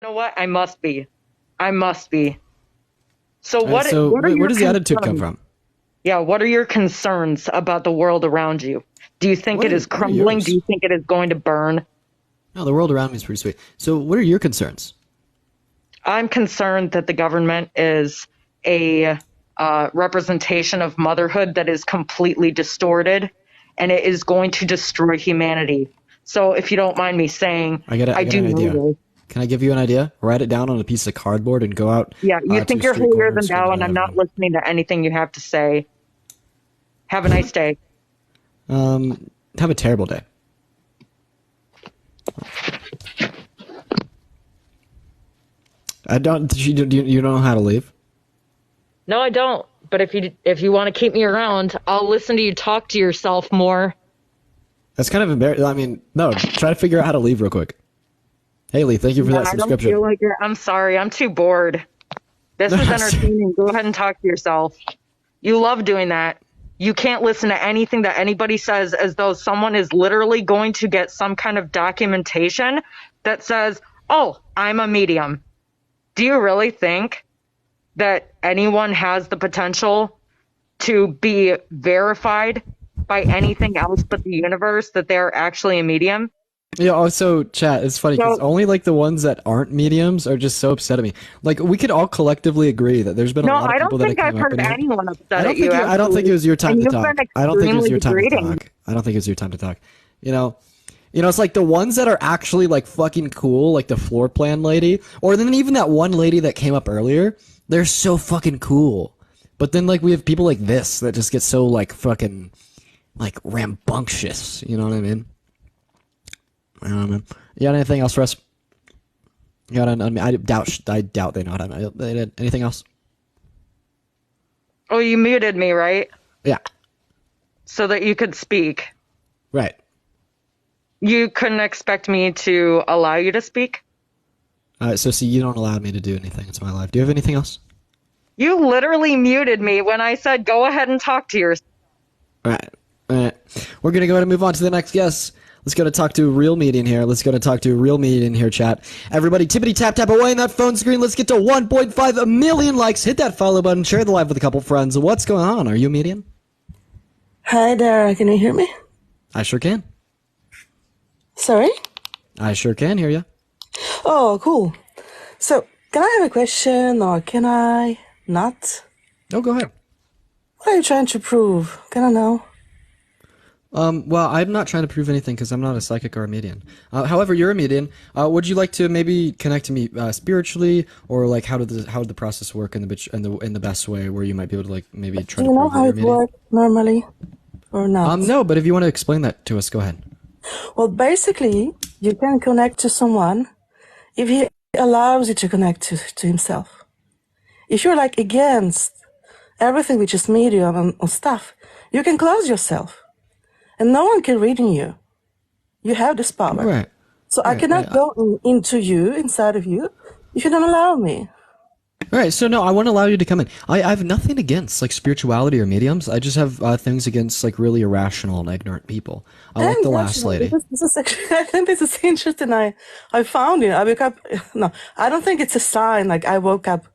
You know what? I must be. I must be. So what? So What are where your does the attitude come concerns? from? Yeah, what are your concerns about the world around you? Do you think it is What are crumbling? Do yours? you think it is going to burn? No, the world around me is pretty sweet. So what are your concerns? I'm concerned that the government is a representation of motherhood that is completely distorted, and it is going to destroy humanity. So, if you don't mind me saying, I I got do an know idea. this. Can I give you an idea? Write it down on a piece of cardboard and go out Yeah, you to think a you're street holier corner and than scream thou, it and at I'm not everyone. listening to anything you have to say. Have a nice day. Have a terrible day. I don't. You don't know how to leave? No, I don't. But if you want to keep me around, I'll listen to you talk to yourself more. That's kind of embarrassing. I mean, no. Try to figure out how to leave real quick. Haley, thank you for Yeah, that I don't feel subscription. like it. I'm sorry. I'm too bored. This is entertaining. Go ahead and talk to yourself. You love doing that. You can't listen to anything that anybody says as though someone is literally going to get some kind of documentation that says, oh, I'm a medium. Do you really think that anyone has the potential to be verified by anything else but the universe that they're actually a medium? Yeah, also, chat, it's funny because So, only like the ones that aren't mediums are just so upset at me. Like, we could all collectively agree that there's been a no, lot of I people don't that have think I've came up heard in here. anyone upset at you, I don't think it actually. was your time And to you've been talk. I don't think it was extremely your time to degrading. talk. I don't think it was your time to talk. You know, it's like the ones that are actually like fucking cool, like the floor plan lady, or then even that one lady that came up earlier. They're so fucking cool. But then like we have people like this that just get so like fucking like rambunctious. You know what I mean? I don't know, man. You got anything else for us? You got? I doubt they know how to. They did anything else? Oh, you muted me, right? Yeah. So that you could speak. Right. You couldn't expect me to allow you to speak? So see, you don't allow me to do anything. It's my life. Do you have anything else? You literally muted me when I said go ahead and talk to yourself. All right. All right. We're gonna go ahead and move on to the next guest. Let's go to talk to a real median here. Let's go to talk to a real median here, chat. Everybody, tippity tap tap away on that phone screen. Let's get to 1.5 million likes. Hit that follow button. Share the live with a couple friends. What's going on? Are you a median? Hi there, can you hear me? I sure can. Sorry? I sure can hear you. Oh, cool. So, can I have a question or can I not? Oh, go ahead. What are you trying to prove? Can I know? Well, I'm not trying to prove anything because I'm not a psychic or a median. However, you're a median. Would you like to maybe connect to me spiritually, or like how did the process work in the best way, where you might be able to like maybe try Do to you know prove that how you're a it median? works normally or not? No, but if you want to explain that to us, go ahead. Well, basically, you can connect to someone if he allows you to connect to himself. If you're like against everything which is medium and stuff, you can close yourself. And no one can read in you. You have this power. Right. So I cannot go into you, inside of you, if you don't allow me. All right. So no, I want to allow you to come in. I have nothing against like spirituality or mediums. I just have things against like really irrational and ignorant people. Like the last lady. This is actually, I think this is interesting. I found it. I woke up. No, I don't think it's a sign. Like I woke up.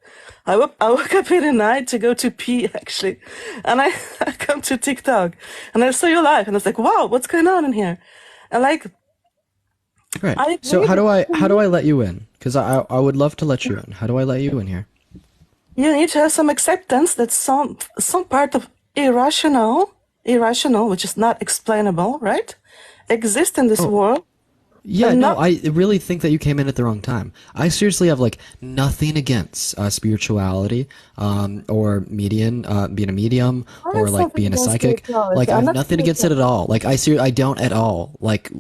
I woke up in the night to go to pee actually, and I come to TikTok and I saw your live and I was like, wow, what's going on in here? And like, right. So how do I let you in? Because I would love to let you in. How do I let you in here? You need to have some acceptance that some part of irrational, which is not explainable, right, exists in this world. Yeah, no, I really think that you came in at the wrong time. I seriously have like nothing against spirituality, or median, being a medium, or like being a psychic. Like I have nothing against it at all. Like I don't at all. Like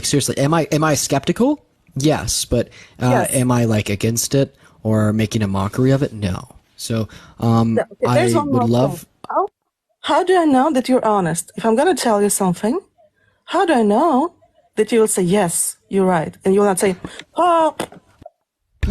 seriously, am I skeptical? Yes, but am I like against it or making a mockery of it? No. So I would love. How do I know that you're honest? If I'm gonna tell you something, how do I know that you will say yes, you're right, and you will not say, oh,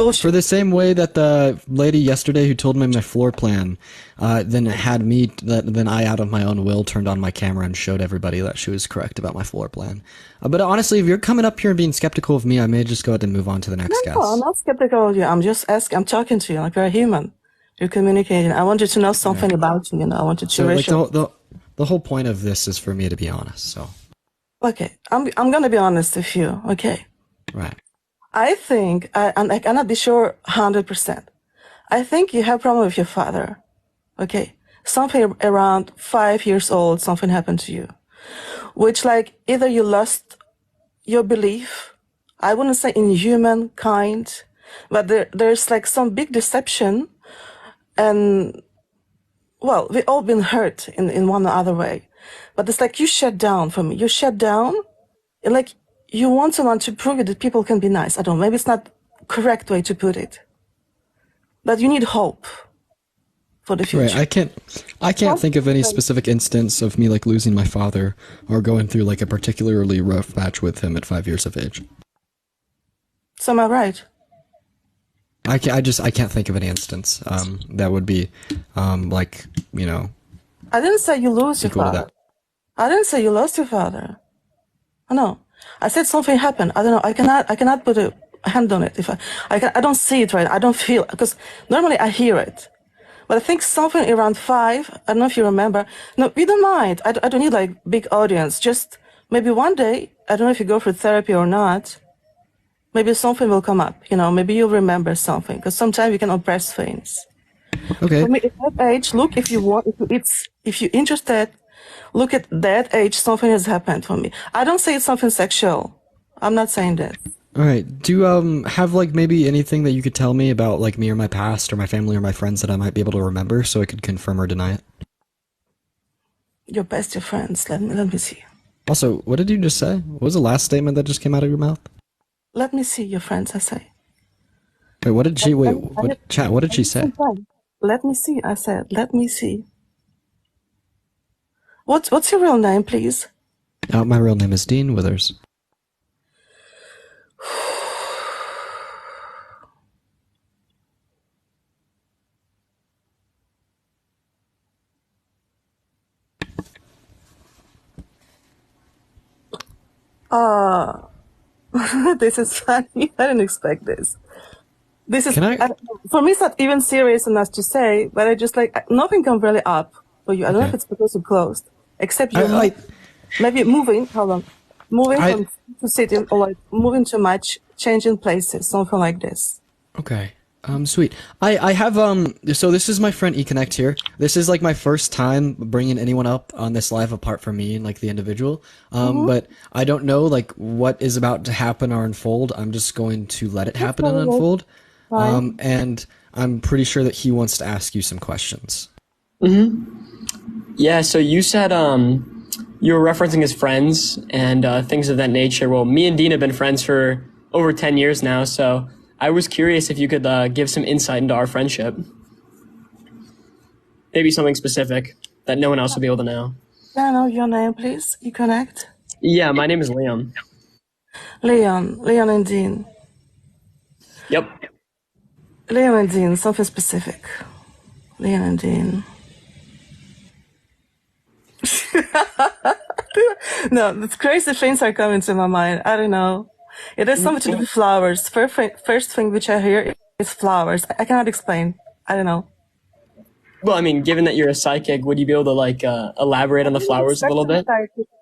Bullshit. For the same way that the lady yesterday who told me my floor plan, then I out of my own will turned on my camera and showed everybody that she was correct about my floor plan. But honestly, if you're coming up here and being skeptical of me, I may just go ahead and move on to the next guest. No, I'm not skeptical of you. I'm just asking. I'm talking to you like you're a human. You're communicating. I wanted to know something about you. You know, I wanted to. So like the whole point of this is for me to be honest. So. Okay, I'm gonna be honest with you. Okay. Right. I think, and I cannot be sure 100%. I think you have a problem with your father. Okay. Something around 5 years old, something happened to you. Which like, either you lost your belief, I wouldn't say in humankind, but there's like some big deception, and, well, we all been hurt in one or other way. But it's like you shut down for me. You shut down, and like, you want someone to prove you that people can be nice. I don't know, maybe it's not the correct way to put it. But you need hope for the future. Right, I can't think of any specific instance of me like losing my father or going through like a particularly rough patch with him at 5 years of age. So am I right? I can't think of any instance that would be like, you know. I didn't say you lose your father. I didn't say you lost your father. No. I said something happened. I don't know. I cannot put a hand on it. If I don't see it right. I don't feel, because normally I hear it. But I think something around 5, I don't know if you remember. No, we don't mind. I don't need like big audience. Just maybe one day, I don't know if you go for therapy or not, maybe something will come up, you know, maybe you'll remember something, because sometimes you can oppress things. Okay. For me, at that age, look, if you want, if you're interested, look at that age, something has happened for me. I don't say it's something sexual. I'm not saying that. All right. Do you have like maybe anything that you could tell me about like me or my past or my family or my friends that I might be able to remember so I could confirm or deny it? Your best, your friends. Let me see. Also, what did you just say? What was the last statement that just came out of your mouth? Let me see your friends, I say. Wait, what did she, chat, what did she say? Let me see, I said. Let me see. What's your real name, please? My real name is Dean Withers. This is funny. I didn't expect this. This is, Can I- for me, it's not even serious enough to say, but I just like, nothing come really up for you. I don't know if it's because you're closed, except you maybe moving, hold on, moving from to city, or like moving too much, changing places, something like this. Okay. Sweet. I have, so this is my friend eConnect here. This is like my first time bringing anyone up on this live apart from me and like the individual. But I don't know like what is about to happen or unfold. I'm just going to let it happen and unfold. And I'm pretty sure that he wants to ask you some questions. Yeah, so you said, you were referencing his friends and, things of that nature. Well, me and Dean have been friends for over 10 years now, so I was curious if you could give some insight into our friendship. Maybe something specific that no one else would be able to know. Can I know your name, please? You connect? Yeah, my name is Leon. Leon and Dean. Yep. Leon and Dean, something specific. Leon and Dean. No, the crazy things are coming to my mind. I don't know. It has something to do with flowers. First thing which I hear is flowers. I cannot explain. I don't know. Well, I mean, given that you're a psychic, would you be able to like elaborate on the flowers a little bit?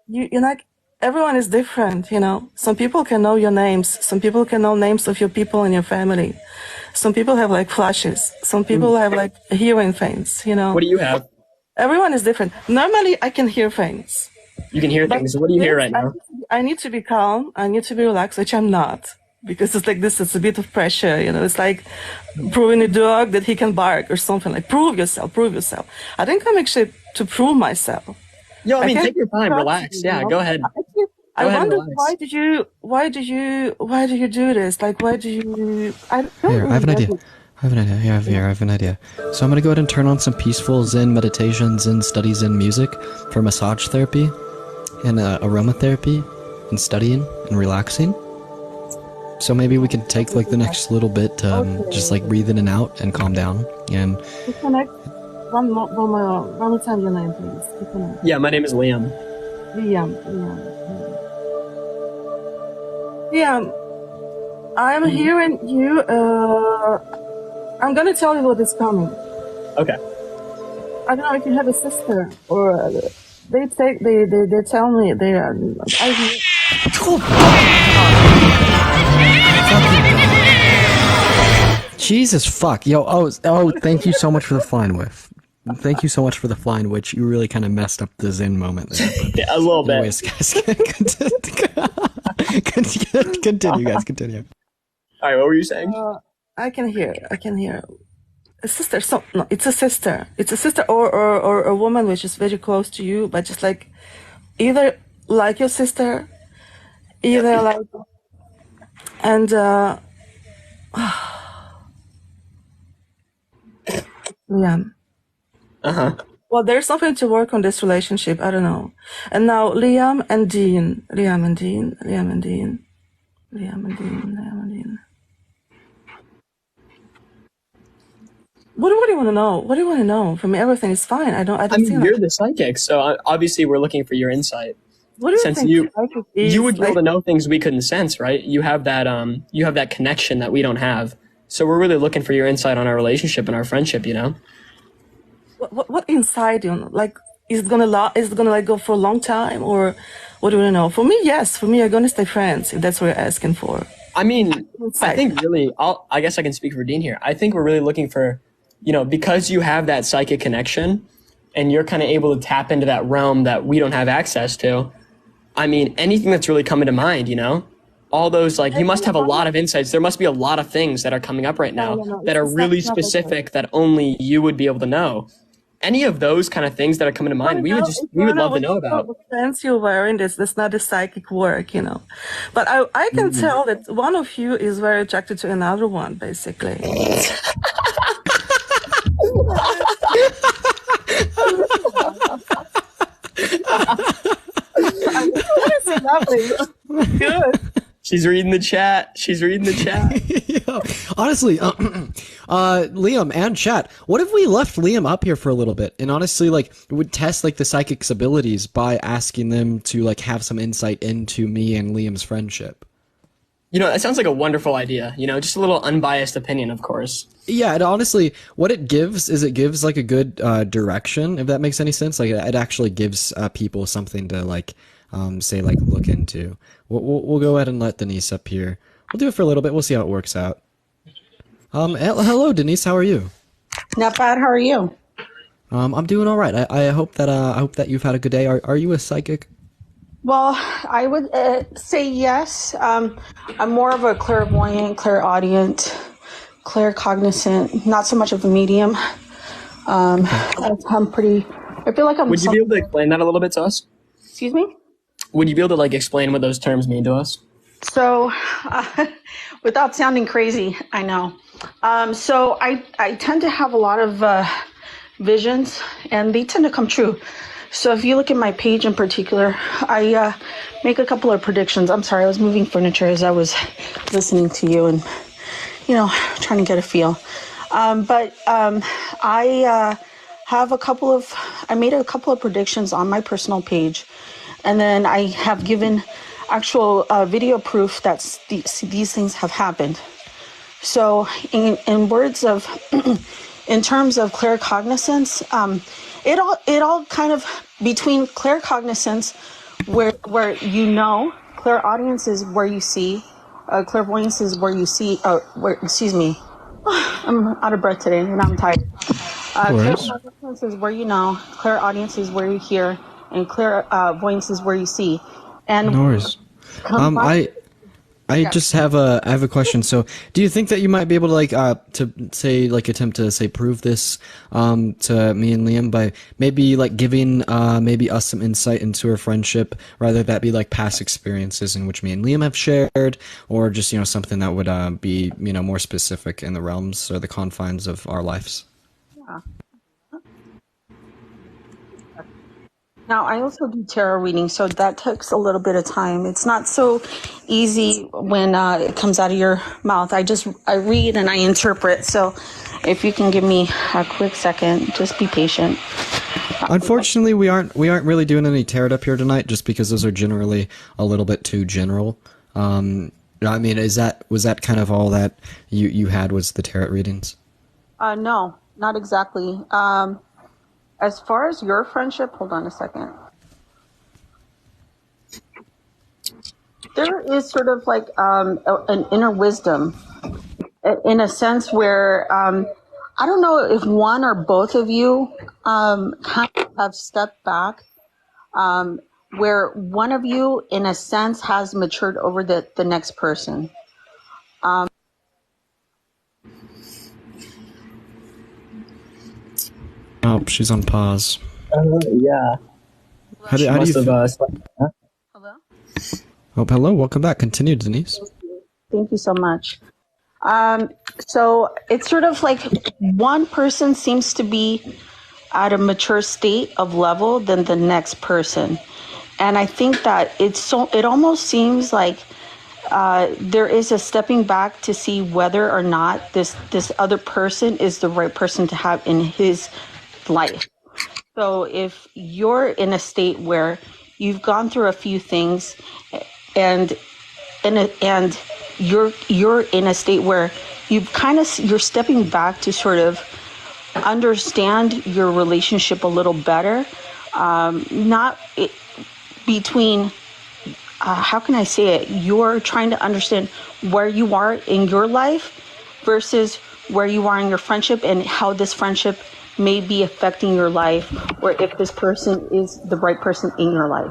You're like, everyone is different, you know. Some people can know your names. Some people can know names of your people in your family. Some people have like flashes. Some people have like hearing things, you know. What do you have? Everyone is different. Normally, I can hear things. You can hear things. What do you hear right now? I need to be calm. I need to be relaxed, which I'm not. Because it's like this, it's a bit of pressure, you know. It's like proving a dog that he can bark or something. Like, prove yourself. I didn't come actually to prove myself. Yo, I mean, take your time, relax. Yeah, go ahead. I wonder why do you do this? Like, why do you? I have an idea. I have an idea. So I'm gonna go ahead and turn on some peaceful Zen meditation, Zen study, Zen music for massage therapy and aromatherapy and studying and relaxing. So maybe we can take like the next little bit to just like breathe in and out and calm down. And Reconnect. One more time your name, please. Reconnect. Yeah, my name is Liam. Liam. Liam, I'm hearing you. I'm gonna tell you what is coming. Okay. I don't know if you have a sister or they tell me they are. Jesus fuck, yo, oh, thank you so much for the flying whiff. Thank you so much for the flying witch. You really kind of messed up the Zen moment there. But Yeah, a little anyways, bit. guys, continue, guys, continue. All right, what were you saying? I can hear. A sister. So no, it's a sister. It's a sister or a woman which is very close to you, but just like either like your sister, either like and Liam. Well, there's something to work on this relationship. I don't know. And now Liam and Dean. What do you want to know? What do you want to know? For me, everything is fine. I don't see You're like. the psychic, so obviously we're looking for your insight. What do you Since think? Psychic is? you would be able to know things we couldn't sense, right? You have that connection that we don't have. So we're really looking for your insight on our relationship and our friendship, you know? What inside you? Like, is it gonna like go for a long time, or what do you want to know? For me, yes. For me, you're gonna stay friends if that's what you're asking for. I mean, I think really, I guess I can speak for Dean here. I think we're really looking for, because you have that psychic connection and you're kind of able to tap into that realm that we don't have access to. I mean, anything that's really coming to mind, all those, like, you must have a lot of insights. There must be a lot of things that are coming up right now that are really specific that only you would be able to know. Any of those kind of things that are coming to mind, we would love to know about. The pants you're wearing, that's not a psychic work, But I can tell that one of you is very attracted to another one, basically. Good. She's reading the chat. Yeah. Honestly, Liam and chat, what if we left Liam up here for a little bit and honestly, like, would test like the psychic's abilities by asking them to like have some insight into me and Liam's friendship? That sounds like a wonderful idea. Just a little unbiased opinion, of course. Yeah, and honestly, what it gives is like a good direction, if that makes any sense. Like, it actually gives people something to like say like look into. We'll go ahead and let Denise up here. We'll do it for a little bit. We'll see how it works out. Hello, Denise. How are you? Not bad. How are you? I'm doing all right. I hope that you've had a good day. Are you a psychic? Well, I would say yes. I'm more of a clairvoyant, clairaudient, claircognizant, not so much of a medium. I feel like I'm. Would you be able to explain that a little bit to us? Excuse me? Would you be able to like explain what those terms mean to us? So, without sounding crazy, I know. So I tend to have a lot of visions, and they tend to come true. So if you look at my page in particular, I make a couple of predictions. I'm sorry, I was moving furniture as I was listening to you and, trying to get a feel. But I made a couple of predictions on my personal page. And then I have given actual video proof that these things have happened. So in terms of claircognizance, it all kind of between claircognizance, where clairaudience is where you see, clairvoyance is where you see. I'm out of breath today and I'm tired. Claircognizance is where you know, clairaudience is where you hear, and clairvoyance is where you see. And no worries. I just have a question. So, do you think that you might be able to attempt to prove this to me and Liam by maybe like giving maybe us some insight into our friendship, rather that be like past experiences in which me and Liam have shared, or just something that would be more specific in the realms or the confines of our lives? Yeah. Now, I also do tarot reading, so that takes a little bit of time. It's not so easy when it comes out of your mouth. I read and I interpret. So if you can give me a quick second, just be patient. Unfortunately, we aren't really doing any tarot up here tonight, just because those are generally a little bit too general. I mean, was that kind of all that you had, was the tarot readings? No, not exactly. As far as your friendship, hold on a second. There is sort of like an inner wisdom in a sense where I don't know if one or both of you kind of have stepped back, where one of you, in a sense, has matured over the next person. Oh, she's on pause. Yeah. How do you feel? Hello? Oh, hello. Welcome back. Continue, Denise. Thank you so much. So it's sort of like one person seems to be at a mature state of level than the next person. And I think that it almost seems like there is a stepping back to see whether or not this other person is the right person to have in his life. So if you're in a state where you've gone through a few things and you're in a state where you're stepping back to sort of understand your relationship a little better, between how can I say it? You're trying to understand where you are in your life versus where you are in your friendship and how this friendship may be affecting your life, or if this person is the right person in your life.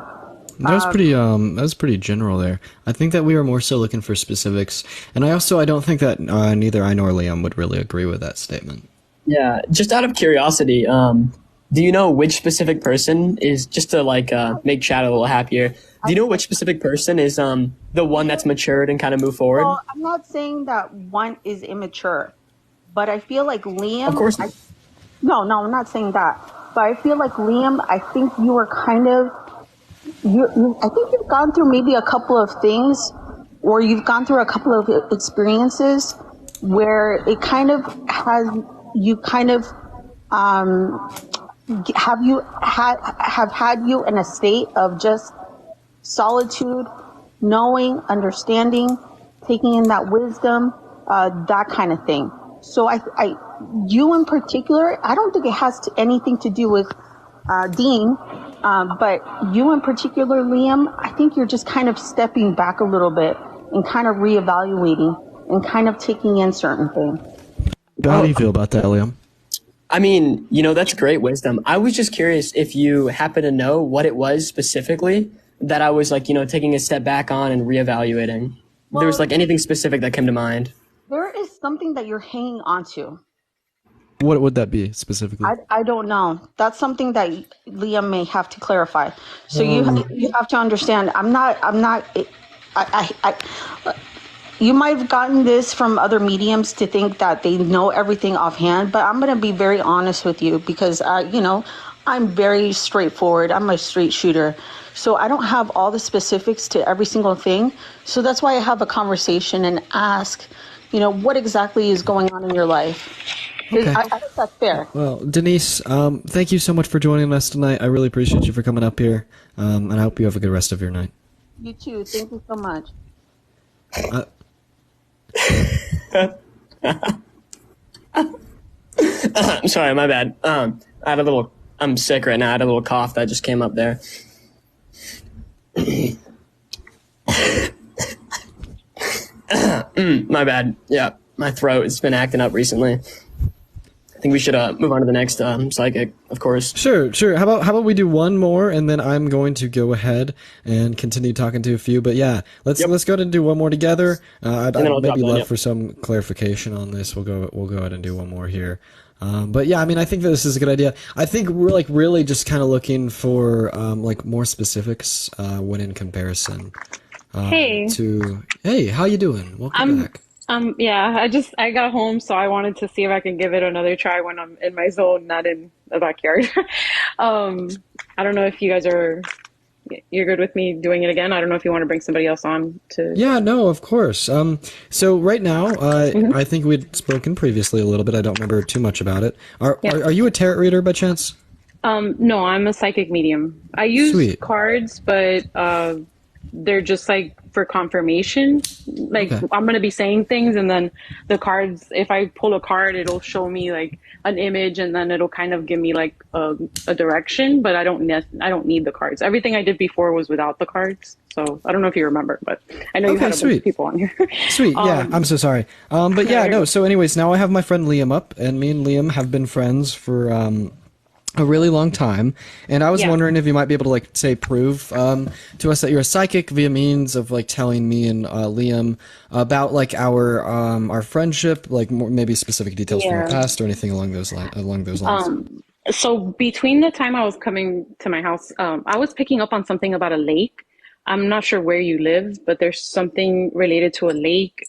That was pretty general there. I think that we were more so looking for specifics, and I don't think that neither I nor Liam would really agree with that statement. Yeah, just out of curiosity, do you know which specific person is, just to like make chat a little happier, do you know which specific person is the one that's matured and kind of moved forward? Well, I'm not saying that one is immature, but I feel like Liam. Of course. No, I'm not saying that. But I feel like Liam, I think you were kind of, I think you've gone through maybe a couple of things, or you've gone through a couple of experiences where it kind of has you kind of have had you in a state of just solitude, knowing, understanding, taking in that wisdom, that kind of thing. So you in particular, I don't think it has anything to do with Dean, but you in particular, Liam, I think you're just kind of stepping back a little bit and kind of reevaluating and kind of taking in certain things. How do you feel about that, Liam? I mean, that's great wisdom. I was just curious if you happen to know what it was specifically that I was like, taking a step back on and reevaluating. There was like anything specific that came to mind. There is something that you're hanging on to. What would that be specifically? I don't know. That's something that Liam may have to clarify. So you have to understand. You might have gotten this from other mediums to think that they know everything offhand, but I'm going to be very honest with you because, I'm very straightforward. I'm a straight shooter. So I don't have all the specifics to every single thing. So that's why I have a conversation and ask, what exactly is going on in your life? Okay. I think that's fair. Well, Denise, thank you so much for joining us tonight. I really appreciate you for coming up here, and I hope you have a good rest of your night. You too. Thank you so much. I'm sorry, my bad. I'm sick right now. I had a little cough that just came up there. My bad. Yeah, my throat has been acting up recently. I think we should move on to the next psychic, of course. Sure. How about we do one more, and then I'm going to go ahead and continue talking to a few. But yeah, let's go ahead and do one more together. I'd maybe love for some clarification on this. We'll go ahead and do one more here. But yeah, I mean, I think that this is a good idea. I think we're like really just kind of looking for like more specifics when in comparison. Hey, how you doing? Welcome back. yeah, I got home, so I wanted to see if I can give it another try when I'm in my zone, not in the backyard. I don't know if you're good with me doing it again. I don't know if you want to bring somebody else on to. Yeah, no, of course. So right now, Mm-hmm. I think we'd spoken previously a little bit. I don't remember too much about it. Yeah. Are you a tarot reader by chance? No, I'm a psychic medium. I use Sweet. cards, but they're just like for confirmation. Like Okay. I'm gonna be saying things, and then the cards. If I pull a card, it'll show me like an image, and then it'll kind of give me like a direction. But I don't need the cards. Everything I did before was without the cards. So I don't know if you remember, but I know you Okay, had a bunch sweet. of people on here. Sweet, yeah, I'm so sorry. But yeah, you're no, good. so anyways, now I have my friend Liam up, and me and Liam have been friends for a really long time, and I was Yeah. wondering if you might be able to, like, say, prove to us that you're a psychic via means of, like, telling me and Liam about, like, our friendship, like, more, maybe specific details from our Yeah. past or anything along those lines. So between the time I was coming to my house, I was picking up on something about a lake. I'm not sure where you live, but there's something related to a lake,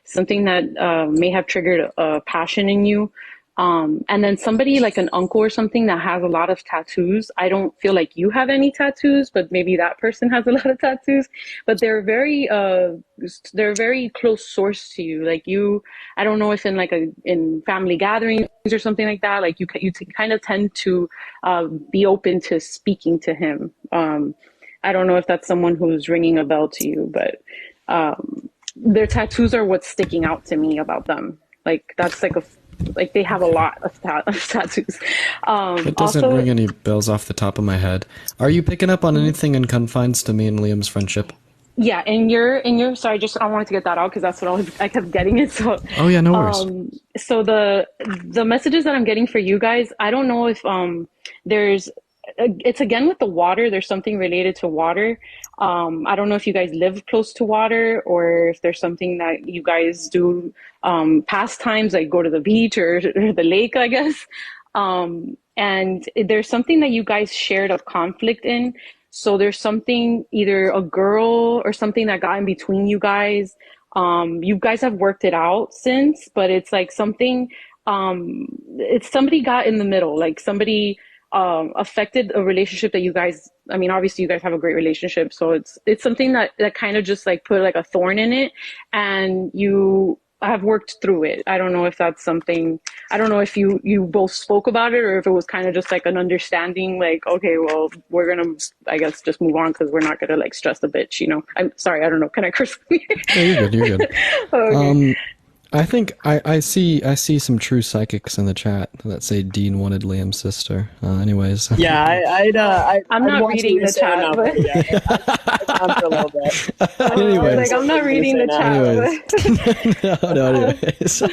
something that may have triggered a passion in you. And then somebody like an uncle or something that has a lot of tattoos. I don't feel like you have any tattoos, but maybe that person has a lot of tattoos. But they're very close source to you. Like you, I don't know if in in family gatherings or something like that, like kind of tend to be open to speaking to him. I don't know if that's someone who's ringing a bell to you, but their tattoos are what's sticking out to me about them. Like that's like they have a lot of tattoos. It doesn't Also, ring any bells off the top of my head. Are you picking up on anything in confines to me and Liam's friendship? yeah, in your sorry, just I wanted to get that out because that's what I kept getting it. So Oh yeah, no worries. so the messages that I'm getting for you guys, I don't know if there's it's again with the water. There's something related to water. I don't know if you guys live close to water or if there's something that you guys do pastimes like go to the beach or the lake, I guess. And there's something that you guys shared a conflict in. So there's something, either a girl or something that got in between you guys. You guys have worked it out since, but it's like something, it's somebody got in the middle, like somebody affected a relationship that you guys, I mean, obviously you guys have a great relationship. So it's something that kind of just like put like a thorn in it, and you have worked through it. I don't know if that's something, I don't know if you both spoke about it or if it was kind of just like an understanding, like, okay, well, we're gonna, I guess, just move on because we're not gonna like stress the bitch, you know. I'm sorry, I don't know. Can I curse? Yeah, you're good. You're good. Okay. I think I see some true psychics in the chat that say Dean wanted Liam's sister. Anyways. Yeah, I'm I'd not want reading to the say chat, no, but yeah, I've gone for a little bit. Anyways. like I'm not reading the chat. Anyways.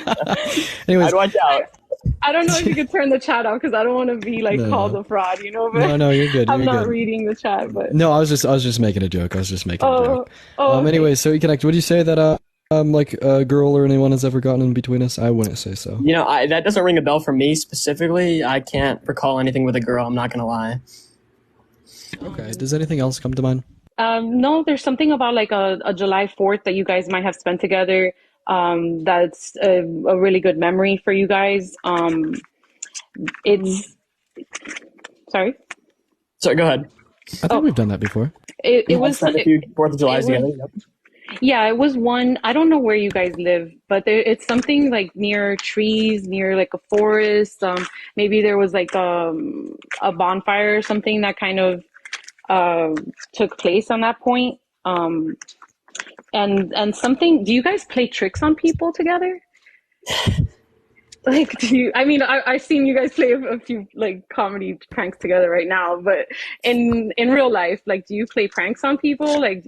Anyways. I'd watch out. I don't know if you could turn the chat off because I don't want to be like No. called a fraud, you know. But No, you're good. I'm You're not good. reading the chat, but No, I was just making a joke. I was just making a oh, joke. okay. Anyways, so we connect. Would you say that like a girl or anyone has ever gotten in between us? I wouldn't say so. You know, that doesn't ring a bell for me specifically. I can't recall anything with a girl. I'm not gonna lie. Okay. Does anything else come to mind? No, there's something about like a July 4th that you guys might have spent together. That's a really good memory for you guys. It's sorry. So go ahead. I think we've done that before. It I've was spent a few 4th of July's it was- together. Yep. yeah, it was one. I don't know where you guys live, but it's something like near trees, near like a forest. Maybe there was like a bonfire or something that kind of took place on that point. And something. Do you guys play tricks on people together? Like, do you? I mean, I've seen you guys play a few like comedy pranks together right now, but in real life, like, do you play pranks on people? Like,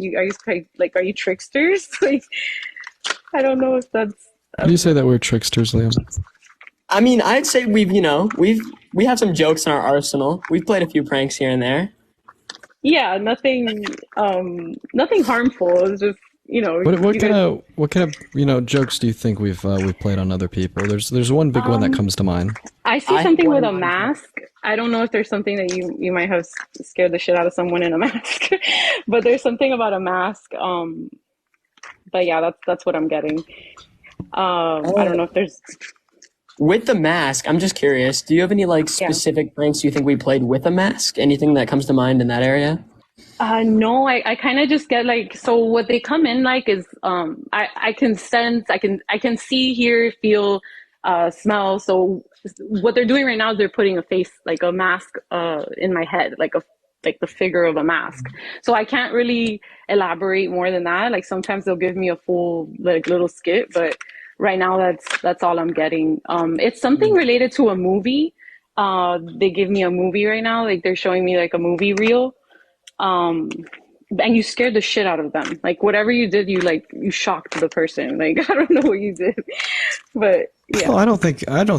are you tricksters? Like, I don't know if that's. Would you say that we're tricksters, Liam? I mean, I'd say we have some jokes in our arsenal. We've played a few pranks here and there. Yeah, nothing harmful. It's just, you know. What you kind of jokes do you think we've played on other people? There's one big one that comes to mind. I see I something have with one a in mind. mask. I don't know if there's something that you might have scared the shit out of someone in a mask, but there's something about a mask. But yeah, that's what I'm getting. I don't know if there's. With the mask, I'm just curious. Do you have any like Yeah. specific pranks you think we played with a mask? Anything that comes to mind in that area? No, I kind of just get like, so what they come in like is I can sense, I can see, hear, feel, smell. So what they're doing right now is they're putting a face, like a mask in my head, like the figure of a mask. So I can't really elaborate more than that. Like sometimes they'll give me a full like little skit, but right now that's all I'm getting. It's something related to a movie. They give me a movie right now, like they're showing me like a movie reel. um and you scared the shit out of them. Like whatever you did, you shocked the person. Like I don't know what you did, but Oh, yeah. I don't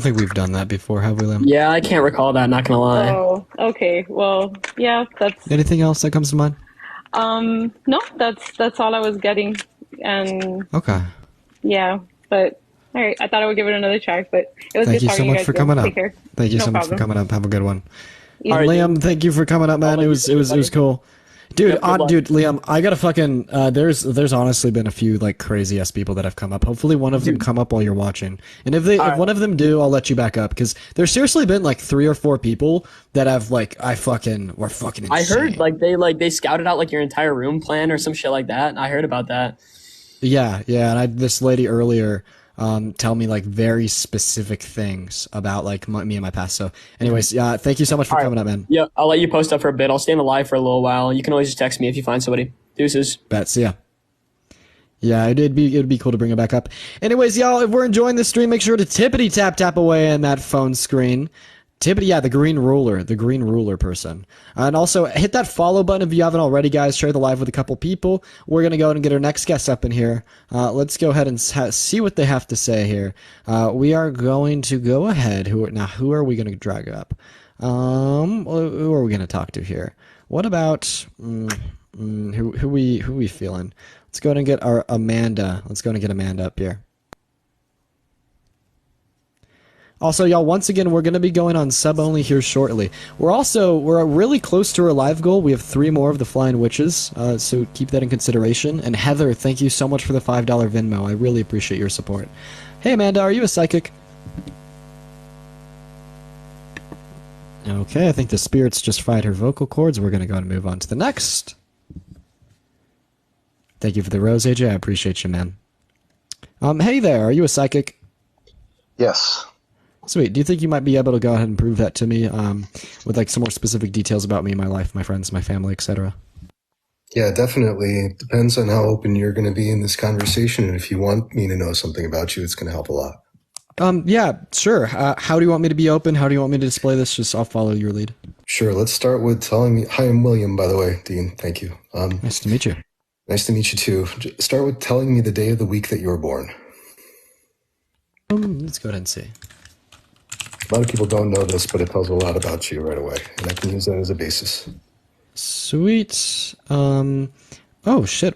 think we've done that before, have we, Lim? Yeah, I can't recall that, not gonna lie. Oh, okay. Well, yeah, that's Anything else that comes to mind? no, that's all I was getting. And Okay. yeah, but all right, I thought I would give it another try, but it was Thank good you so talking to you much guys. for Though. coming up. Take care. Thank you No so much for problem. coming up. Have a good one. You All right, too. Liam, thank you for coming up, man. let It you was do it it, was it was buddy. cool. Dude, Yep, good luck. dude, Liam, I gotta fucking there's honestly been a few like crazy ass people that have come up. Hopefully one of them come up while you're watching. And if All if right. one of them do, I'll let you back up because there's seriously been like 3 or 4 people that have like were fucking insane. I heard they scouted out like your entire room plan or some shit like that. I heard about that. Yeah, and I had this lady earlier tell me like very specific things about like me and my past. So anyways, yeah, thank you so much for All right. coming up, man. Yeah, I'll let you post up for a bit. I'll stay in the live for a little while. You can always just text me if you find somebody. Deuces. Bets, yeah. Yeah, it'd be cool to bring it back up. Anyways, y'all, if we're enjoying this stream, make sure to tippity tap away in that phone screen. Tippity, yeah, the green ruler person. And also hit that follow button if you haven't already, guys. Share the live with a couple people. We're gonna go and get our next guest up in here. Let's go ahead and see what they have to say here. We are going to go ahead. Who are we gonna drag up? Who are we gonna talk to here? What about who we feeling? Let's go ahead and get our Amanda. Let's go ahead and get Amanda up here. Also, y'all, once again, we're going to be going on sub only here shortly. We're really close to our live goal. We have 3 more of the Flying Witches, so keep that in consideration. And Heather, thank you so much for the $5 Venmo. I really appreciate your support. Hey, Amanda, are you a psychic? Okay, I think the spirits just fried her vocal cords. We're going to go and move on to the next. Thank you for the rose, AJ. I appreciate you, man. Hey there, are you a psychic? Yes. Sweet. Do you think you might be able to go ahead and prove that to me with like some more specific details about me, my life, my friends, my family, etc.? Yeah, definitely. It depends on how open you're going to be in this conversation. And if you want me to know something about you, it's going to help a lot. Yeah, sure. How do you want me to be open? How do you want me to display this? Just I'll follow your lead. Sure. Let's start with telling me. Hi, I'm William, by the way, Dean. Thank you. Nice to meet you. Nice to meet you too. Start with telling me the day of the week that you were born. Let's go ahead and see. A lot of people don't know this, but it tells a lot about you right away. And I can use that as a basis. Sweet. Oh shit.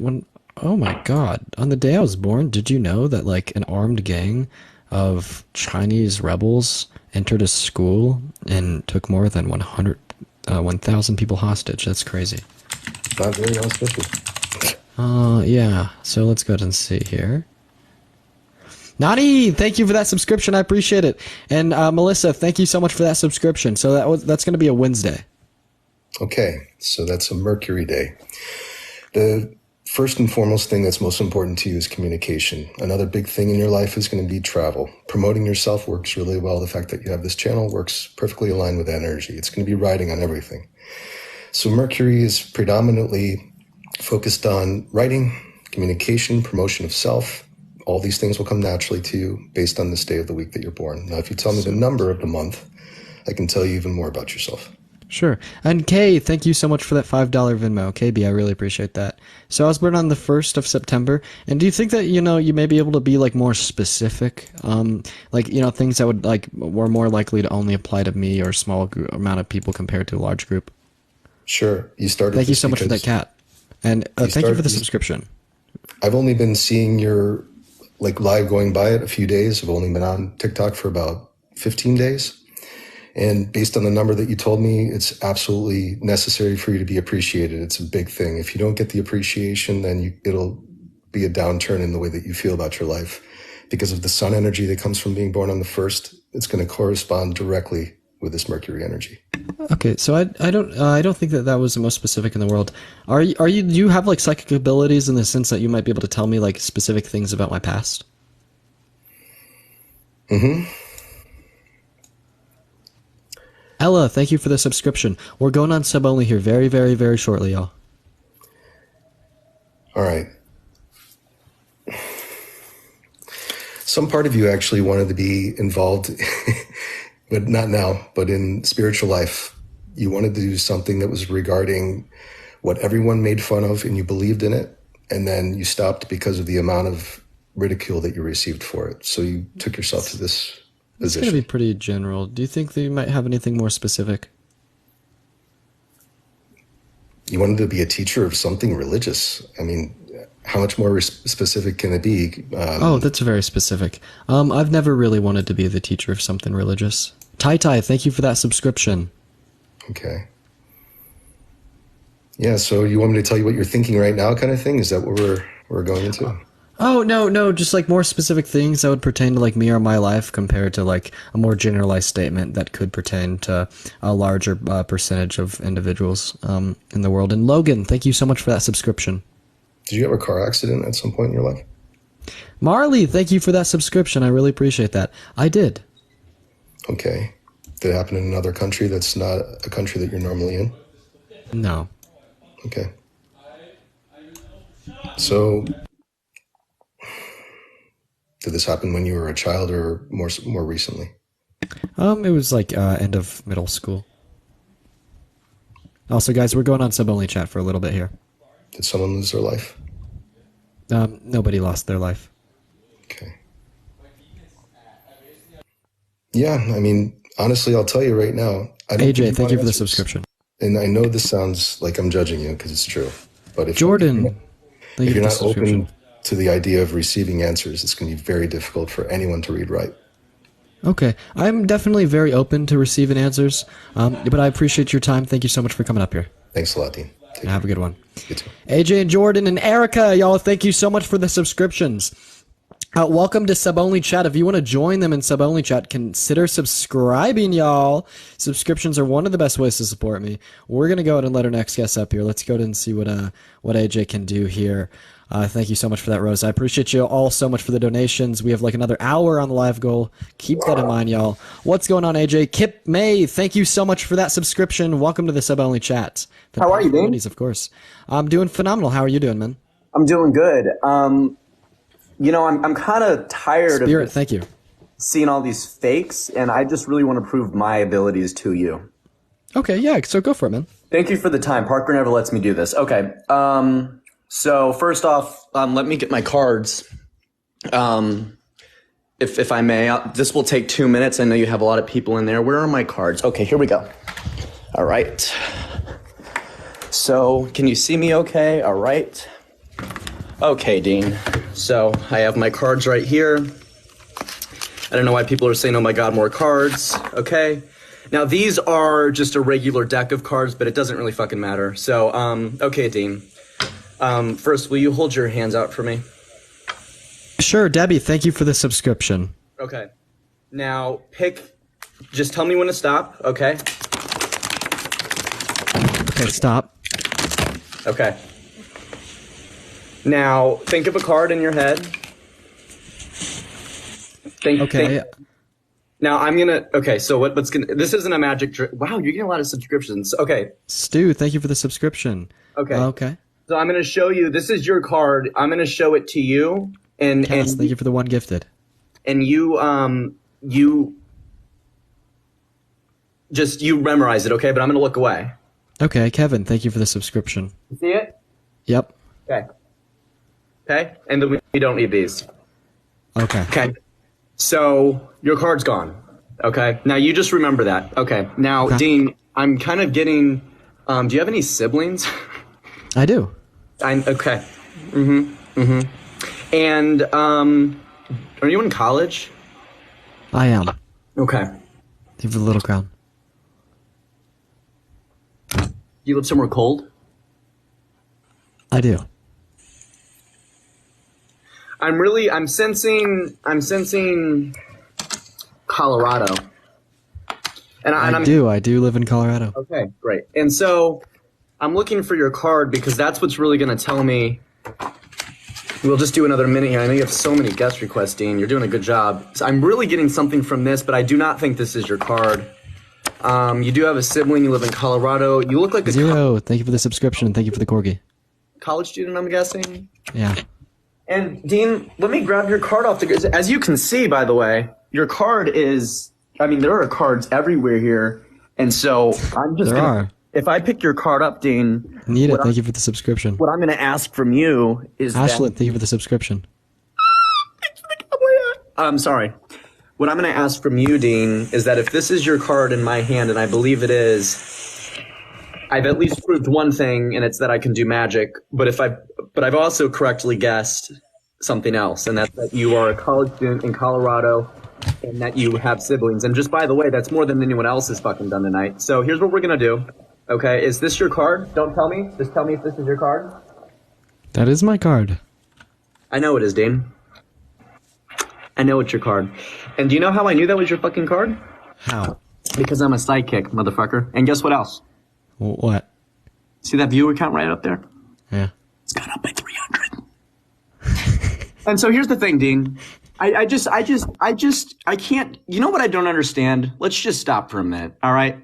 Oh my god. On the day I was born, did you know that like an armed gang of Chinese rebels entered a school and took more than 1,000 people hostage? That's crazy. Not very auspicious. Yeah. So let's go ahead and see here. Nani, thank you for that subscription. I appreciate it. And Melissa, thank you so much for that subscription. So that's going to be a Wednesday. Okay, so that's a Mercury day. The first and foremost thing that's most important to you is communication. Another big thing in your life is going to be travel. Promoting yourself works really well. The fact that you have this channel works perfectly aligned with that energy. It's going to be riding on everything. So Mercury is predominantly focused on writing, communication, promotion of self. All these things will come naturally to you based on this day of the week that you're born. Now, if you tell me the number of the month, I can tell you even more about yourself. Sure. And Kay, thank you so much for that $5 Venmo. KB, I really appreciate that. So I was born on the 1st of September. And do you think that, you may be able to be like more specific? Things that would were more likely to only apply to me or a small amount of people compared to a large group? Sure. You started. Thank you so much for that, Kat. And thank you for the subscription. I've only been seeing your live going by it a few days. I've only been on TikTok for about 15 days. And based on the number that you told me, it's absolutely necessary for you to be appreciated. It's a big thing. If you don't get the appreciation, then it'll be a downturn in the way that you feel about your life. because of the sun energy that comes from being born on the 1st. It's going to correspond directly with this Mercury energy. Okay, so I don't think that was the most specific in the world. Do you have like psychic abilities in the sense that you might be able to tell me like specific things about my past? Ella, thank you for the subscription. We're going on sub only here very, very, very shortly, y'all. All right. Some part of you actually wanted to be involved, but not now, but in spiritual life. You wanted to do something that was regarding what everyone made fun of, and you believed in it, and then you stopped because of the amount of ridicule that you received for it. So you took yourself to this position. It's going to be pretty general. Do you think that you might have anything more specific? You wanted to be a teacher of something religious. I mean, how much more specific can it be? Oh, that's very specific. I've never really wanted to be the teacher of something religious. Tai, thank you for that subscription. Okay. Yeah, so you want me to tell you what you're thinking right now kind of thing? Is that what we're going into? Oh, no, just like more specific things that would pertain to like me or my life compared to like a more generalized statement that could pertain to a larger percentage of individuals in the world. And Logan, thank you so much for that subscription. Did you have a car accident at some point in your life? Marley, thank you for that subscription. I really appreciate that. I did. Okay. Did it happen in another country that's not a country that you're normally in? No. Okay. So, did this happen when you were a child or more recently? It was like end of middle school. Also, guys, we're going on sub-only chat for a little bit here. Did someone lose their life? Nobody lost their life. Okay. Yeah, I mean, honestly, I'll tell you right now. AJ, thank you for the subscription. And I know this sounds like I'm judging you because it's true. But if Jordan, if you're not open to the idea of receiving answers, it's going to be very difficult for anyone to read right. Okay, I'm definitely very open to receiving answers, but I appreciate your time. Thank you so much for coming up here. Thanks a lot, Dean. Have a good one. You too. AJ and Jordan and Erica, y'all, thank you so much for the subscriptions. Welcome to Sub-Only Chat. If you want to join them in Sub-Only Chat, consider subscribing, y'all. Subscriptions are one of the best ways to support me. We're going to go ahead and let our next guest up here. Let's go ahead and see what AJ can do here. Thank you so much for that, Rose. I appreciate you all so much for the donations. We have like another hour on the live goal. Keep that in mind, y'all. What's going on, AJ? Kip May, thank you so much for that subscription. Welcome to the Sub-Only Chat. How are you, Dean? Of course. I'm doing phenomenal. How are you doing, man? I'm doing good. You know, I'm kind of tired of thank you. seeing all these fakes, and I just really want to prove my abilities to you. Okay, yeah, so go for it, man. Thank you for the time. Parker never lets me do this. Okay. So first off, let me get my cards. If I may, this will take 2 minutes. I know you have a lot of people in there. Where are my cards? Okay, here we go. All right. So can you see me okay? All right. Okay, Dean. So I have my cards right here. I don't know why people are saying, oh my God, more cards. Okay. Now these are just a regular deck of cards, but it doesn't really fucking matter. So, okay, Dean. First, will you hold your hands out for me? Sure, Debbie, thank you for the subscription. Okay. Now just tell me when to stop, okay? Okay, stop. Okay. Now, think of a card in your head. Okay. Now, so this isn't a magic trick. Wow, you're getting a lot of subscriptions. Okay. Stu, thank you for the subscription. Okay. Okay. So I'm going to show you, this is your card. I'm going to show it to you. Cass, thank you for the one gifted. And you memorize it, okay? But I'm going to look away. Okay, Kevin, thank you for the subscription. You see it? Yep. Okay. Okay? And then we don't need these. Okay. Okay. So your card's gone. Okay? Now you just remember that. Okay. Now, Okay. Dean, I'm kind of getting, do you have any siblings? I do. Okay. And, are you in college? I am. Okay. Thank you for the little crown. Do you live somewhere cold? I do. I'm sensing Colorado. I do live in Colorado. Okay, great. And so I'm looking for your card because that's what's really going to tell me. We'll just do another minute here. I know you have so many guest requests, Dean. You're doing a good job. So I'm really getting something from this, but I do not think this is your card. You do have a sibling. You live in Colorado. You look like a Zero. Thank you for the subscription and thank you for the corgi. College student, I'm guessing. Yeah. And Dean, let me grab your card off the. As you can see, by the way, your card is. I mean, there are cards everywhere here, and so I'm just. There are. If I pick your card up, Dean. Nita, thank you for the subscription. What I'm going to ask from you is. Ashlet, thank you for the subscription. I'm sorry. What I'm going to ask from you, Dean, is that if this is your card in my hand, and I believe it is, I've at least proved one thing, and it's that I can do magic. But I've also correctly guessed something else, and that's that you are a college student in Colorado, and that you have siblings. And just by the way, that's more than anyone else has fucking done tonight. So here's what we're going to do. Okay, is this your card? Don't tell me. Just tell me if this is your card. That is my card. I know it is, Dean. I know it's your card. And do you know how I knew that was your fucking card? How? Because I'm a sidekick, motherfucker. And guess what else? What? See that viewer count right up there? Yeah. It's gone up by 300. And so here's the thing, Dean. I can't, you know what I don't understand? Let's just stop for a minute, all right?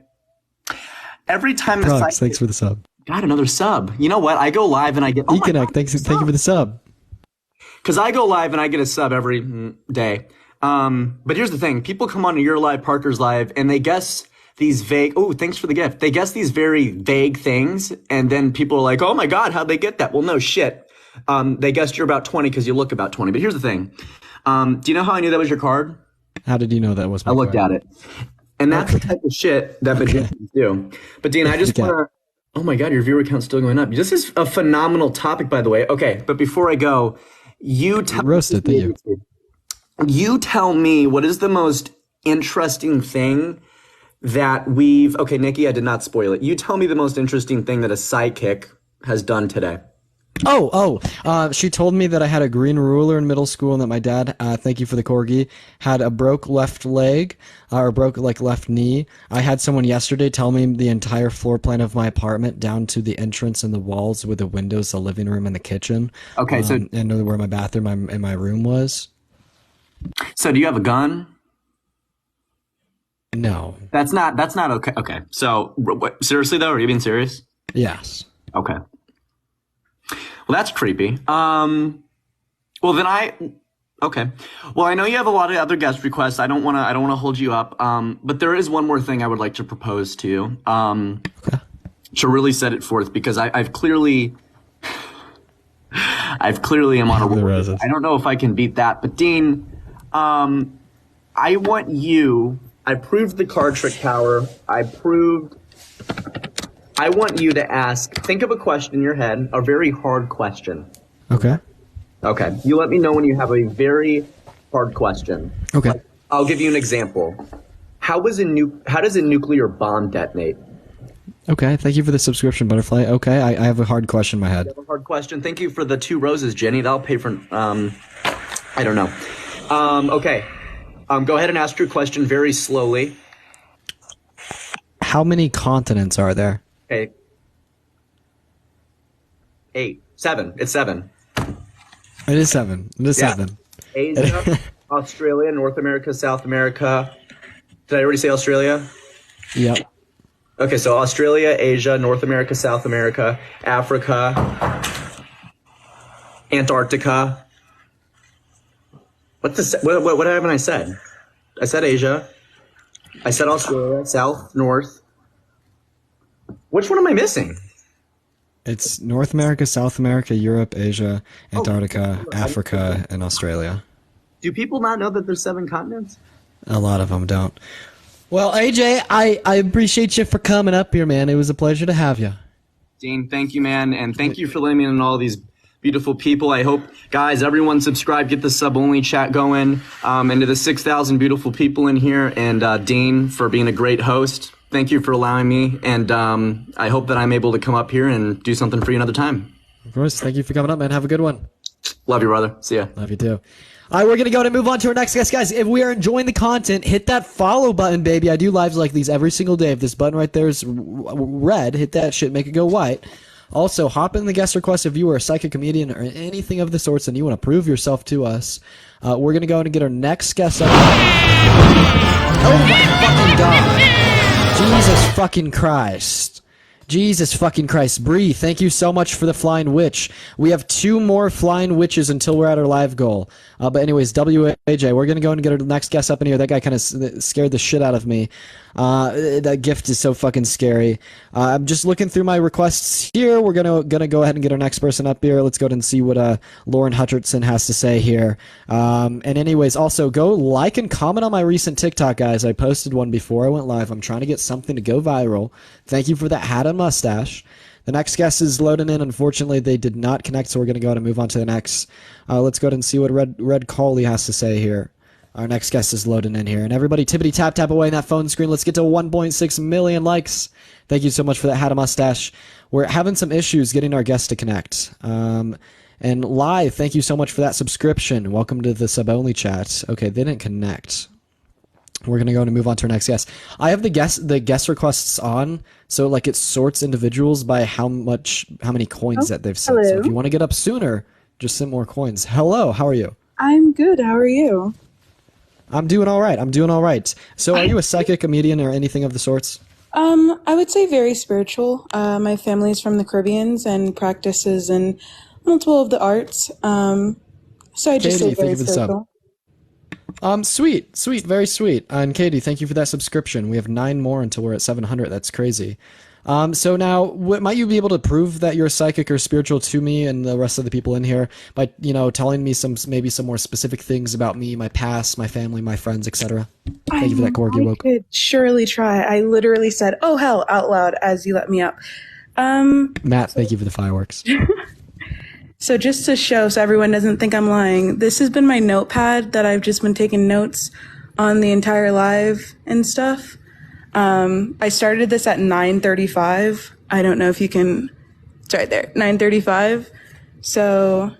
Every time the Prox, thanks for the sub. Got another sub. You know what? I go live and I get... Econnect, thank you for the sub. Because I go live and I get a sub every day. But here's the thing. People come on to your live, Parker's live, and they guess these vague... Oh, thanks for the gift. They guess these very vague things, and then people are like, oh my God, how'd they get that? Well, no shit. They guessed you're about 20 because you look about 20. But here's the thing. Do you know how I knew that was your card? How did you know that was my card? I looked at it. And that's the type of shit that magicians do. But Dean, I just want to... Oh my God, your viewer count's still going up. This is a phenomenal topic, by the way. Okay, but before I go, you tell me what is the most interesting thing that we've... Okay, Nikki, I did not spoil it. You tell me the most interesting thing that a sidekick has done today. She told me that I had a green ruler in middle school and that my dad, thank you for the corgi, had a broke left leg, or broke left knee. I had someone yesterday tell me the entire floor plan of my apartment down to the entrance and the walls with the windows, the living room and the kitchen. Okay, so... And where my bathroom and my room was. So do you have a gun? No. That's not okay. Okay. So seriously though, are you being serious? Yes. Okay. Well, that's creepy. Well, then okay. Well, I know you have a lot of other guest requests. I don't want to hold you up. But there is one more thing I would like to propose to you. Okay. To really set it forth, because I've clearly am on a roll. I don't know if I can beat that, but Dean, I proved the card trick tower. I want you to think of a question in your head, a very hard question. Okay. Okay. You let me know when you have a very hard question. Okay. Like, I'll give you an example. How does a nuclear bomb detonate? Okay. Thank you for the subscription, Butterfly. Okay. I have a hard question in my head. You have a hard question. Thank you for the 2 roses, Jenny. That'll pay for, I don't know. Okay. Go ahead and ask your question very slowly. How many continents are there? Okay. 7. It's 7. It is 7. It is 7. Asia, Australia, North America, South America. Did I already say Australia? Yep. Okay, so Australia, Asia, North America, South America, Africa, Antarctica. What haven't I said? I said Asia. I said Australia, South, North. Which one am I missing? It's North America, South America, Europe, Asia, Antarctica, Africa, and Australia. Do people not know that there's 7 continents? A lot of them don't. Well, AJ, I appreciate you for coming up here, man. It was a pleasure to have you. Dean, thank you, man. And thank you for letting me in on all these beautiful people. I hope, guys, everyone subscribe, get the sub-only chat going, and to the 6,000 beautiful people in here. And Dean, for being a great host. Thank you for allowing me, and I hope that I'm able to come up here and do something for you another time. Of course. Thank you for coming up, man. Have a good one. Love you, brother. See ya. Love you too. All right, we're going to go ahead and move on to our next guest. Guys, if we are enjoying the content, hit that follow button, baby. I do lives like these every single day. If this button right there is red, hit that shit, make it go white. Also, hop in the guest request if you are a psychic comedian or anything of the sorts and you want to prove yourself to us. We're going to go ahead and get our next guest up. Oh my fucking God. Jesus fucking Christ. Jesus fucking Christ. Bree, thank you so much for the Flying Witch. We have 2 more Flying Witches until we're at our live goal. But anyways, WAJ, we're going to go and get our next guest up in here. That guy kind of scared the shit out of me. That gift is so fucking scary. I'm just looking through my requests here. We're gonna go ahead and get our next person up here. Let's go ahead and see what Lauren Hutcherson has to say here. And anyways, also go like and comment on my recent TikTok, guys. I posted one before I went live. I'm trying to get something to go viral. Thank you for that hat and mustache. The next guest is loading in. Unfortunately, they did not connect, so we're going to go ahead and move on to the next. Let's go ahead and see what Red Coley has to say here. Our next guest is loading in here. And everybody tippity tap away on that phone screen. Let's get to 1.6 million likes. Thank you so much for that hat and mustache. We're having some issues getting our guests to connect. And live, thank you so much for that subscription. Welcome to the sub-only chat. Okay, they didn't connect. We're going to go and move on to our next guest. I have the guest requests on, so like it sorts individuals by how many coins that they've sent. Hello. So if you want to get up sooner, just send more coins. Hello, how are you? I'm good. How are you? I'm doing all right. So are you a psychic, comedian, or anything of the sorts? I would say very spiritual. My family's from the Caribbean and practices in multiple of the arts. So I just say very spiritual. Sweet, very sweet. And Katie, thank you for that subscription. We have 9 more until we're at 700. That's crazy. So now, might you be able to prove that you're psychic or spiritual to me and the rest of the people in here by, telling me maybe some more specific things about me, my past, my family, my friends, etc.? Thank you for that, Corgi Woke. I could surely try. I literally said, "Oh hell," out loud as you let me up. Matt, thank you for the fireworks. So just to show, so everyone doesn't think I'm lying, this has been my notepad that I've just been taking notes on the entire live and stuff. I started this at 9:35. I don't know if you can, it's right there, 9:35. So,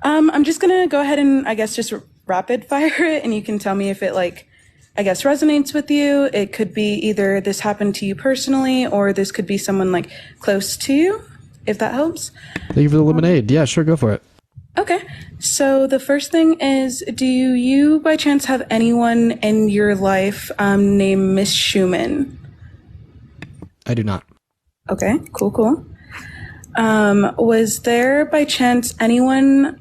I'm just gonna go ahead and I guess just rapid fire it and you can tell me if it resonates with you. It could be either this happened to you personally or this could be someone like close to you, if that helps. Thank you for the lemonade. Yeah, sure, go for it. Okay, so the first thing is, do you by chance have anyone in your life named Miss Schumann? I do not. Okay, cool. Was there by chance anyone,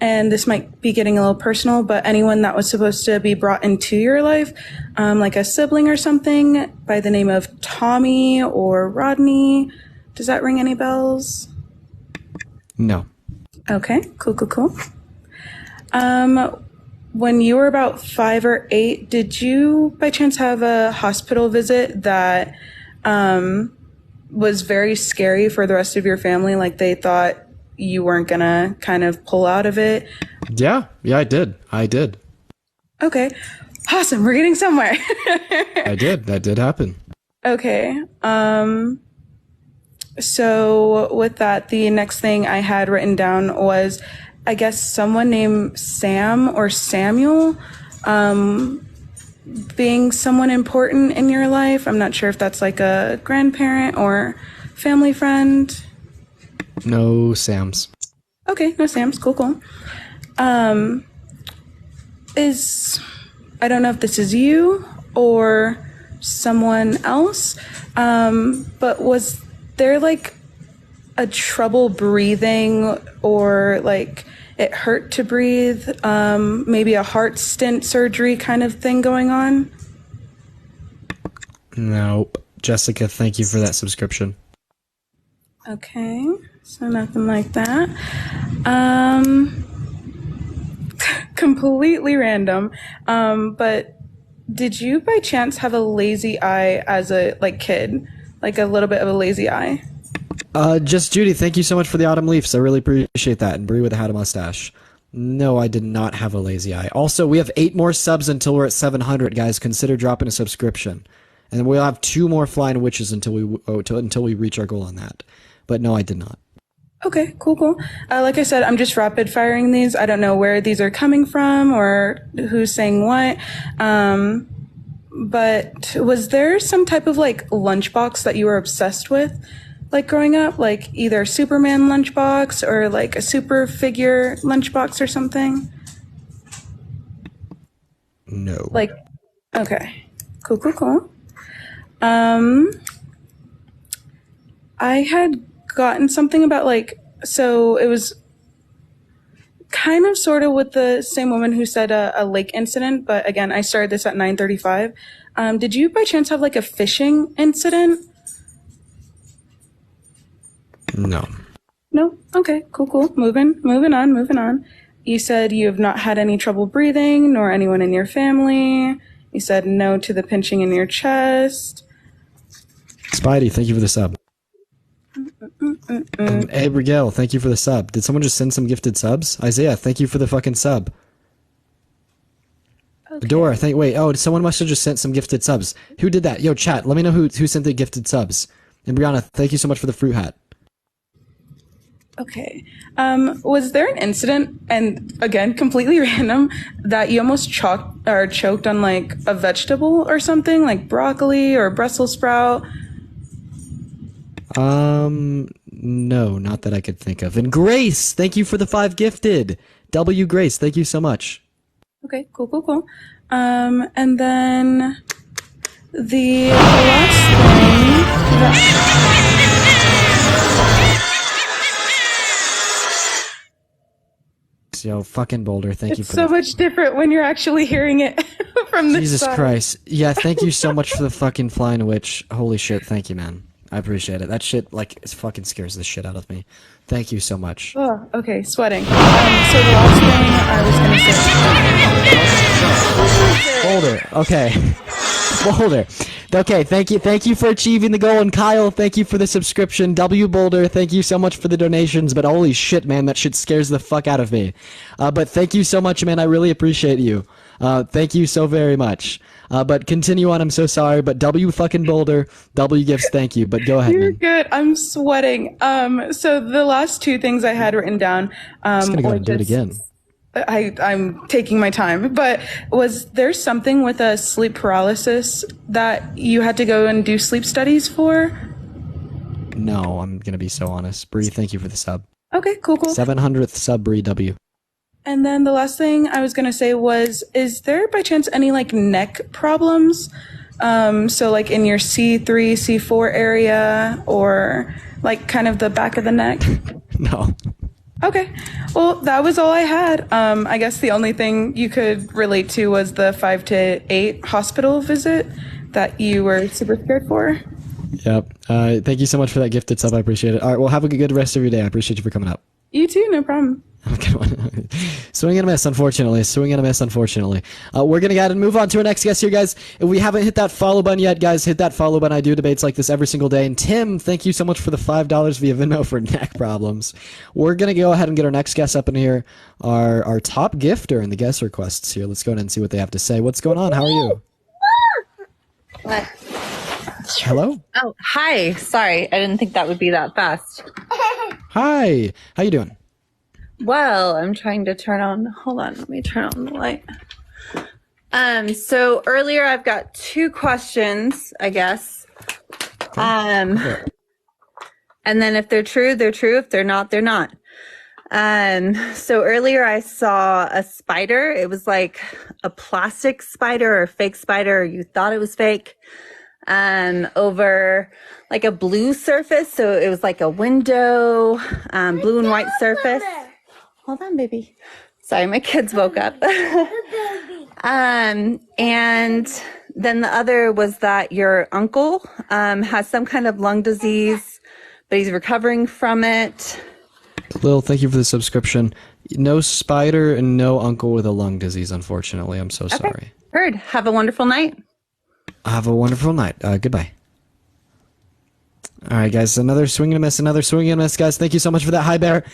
and this might be getting a little personal, but anyone that was supposed to be brought into your life, like a sibling or something, by the name of Tommy or Rodney? Does that ring any bells? No. Okay, cool. When you were about 5 or 8, did you by chance have a hospital visit that was very scary for the rest of your family? Like they thought you weren't gonna kind of pull out of it? Yeah, I did. Okay, awesome, we're getting somewhere. I did, that did happen. Okay, so with that, the next thing I had written down was, I guess, someone named Sam or Samuel, being someone important in your life. I'm not sure if that's like a grandparent or family friend. No Sams. Okay, no Sams. Cool. I don't know if this is you or someone else, but was there like a trouble breathing or like it hurt to breathe, maybe a heart stent surgery kind of thing going on? Nope. Jessica, thank you for that subscription. Okay, so nothing like that. Completely random, but did you by chance have a lazy eye as a kid? Like a little bit of a lazy eye? Just Judy, thank you so much for the autumn leaves. I really appreciate that. And Brie with a hat and mustache. No, I did not have a lazy eye. Also, we have 8 more subs until we're at 700, guys. Consider dropping a subscription. And we'll have 2 more flying witches until we reach our goal on that. But no, I did not. Okay, cool. Like I said, I'm just rapid firing these. I don't know where these are coming from or who's saying what. But was there some type of like lunchbox that you were obsessed with, like growing up? Like either Superman lunchbox or like a super figure lunchbox or something? No. Like, okay. Cool. I had gotten something about like, so it was kind of sort of with the same woman who said a lake incident, but again, I started this at 9:35. Did you by chance have like a fishing incident? No. No? Okay, cool. Moving on. You said you have not had any trouble breathing, nor anyone in your family. You said no to the pinching in your chest. Spidey, thank you for the sub. And hey, Rigel, thank you for the sub. Did someone just send some gifted subs? Isaiah, thank you for the fucking sub. Okay. Dora, someone must have just sent some gifted subs. Who did that? Yo, chat, let me know who sent the gifted subs. And Brianna, thank you so much for the fruit hat. Okay. Was there an incident, and again, completely random, that you almost choked on like a vegetable or something, like broccoli or Brussels sprout? No, not that I could think of. And Grace, thank you for the 5 gifted. W Grace, thank you so much. Okay, cool. And then the last thing Yo, fucking Boulder, thank you for so much different when you're actually hearing it from this Jesus side. Christ. Yeah, thank you so much for the fucking flying witch. Holy shit, thank you, man. I appreciate it. That shit, like, it fucking scares the shit out of me. Thank you so much. Oh, okay, sweating. So the last thing I was gonna say. Boulder, okay. Boulder. Okay, thank you for achieving the goal, and Kyle, thank you for the subscription. W Boulder, thank you so much for the donations, but holy shit, man, that shit scares the fuck out of me. But thank you so much, man, I really appreciate you. Thank you so very much. But continue on, I'm so sorry, but W fucking Boulder, W gifts, thank you, but go ahead, You're man. good. I'm sweating. So the last 2 things I had written down. I'm just gonna go ahead and do it again. I'm taking my time, but was there something with a sleep paralysis that you had to go and do sleep studies for? No, I'm gonna be so honest. Bree, thank you for the sub. Okay, cool. 700th sub, Bree W. And then the last thing I was gonna say was, is there by chance any like neck problems? So like in your C3, C4 area, or like kind of the back of the neck? No. Okay. Well, that was all I had. I guess the only thing you could relate to was the 5 to 8 hospital visit that you were super scared for. Yep. Thank you so much for that gifted sub. I appreciate it. All right. Well, have a good rest of your day. I appreciate you for coming up. You too. No problem. Swing and a miss, unfortunately. We're going to go ahead and move on to our next guest here, guys. If we haven't hit that follow button yet, guys, hit that follow button. I do debates like this every single day. And Tim, thank you so much for the $5 via Venmo for neck problems. We're going to go ahead and get our next guest up in here, our top gifter in the guest requests here. Let's go ahead and see what they have to say. What's going on? How are you? What? Hello? Oh, hi. Sorry, I didn't think that would be that fast. Hi. How you doing? Well, I'm trying to turn on, hold on, let me turn on the light. So earlier I've got 2 questions, I guess. And then if they're true, they're true. If they're not, they're not. So earlier I saw a spider. It was like a plastic spider or a fake spider, or you thought it was fake, over like a blue surface. So it was like a window, blue and white surface. Hold on, baby. Sorry, my kids woke up. And then the other was that your uncle has some kind of lung disease, but he's recovering from it. Lil, thank you for the subscription. No spider and no uncle with a lung disease, unfortunately. I'm so sorry. Heard. Have a wonderful night. Have a wonderful night. Goodbye. All right, guys, another swing and a miss, guys. Thank you so much for that. Hi, Bear.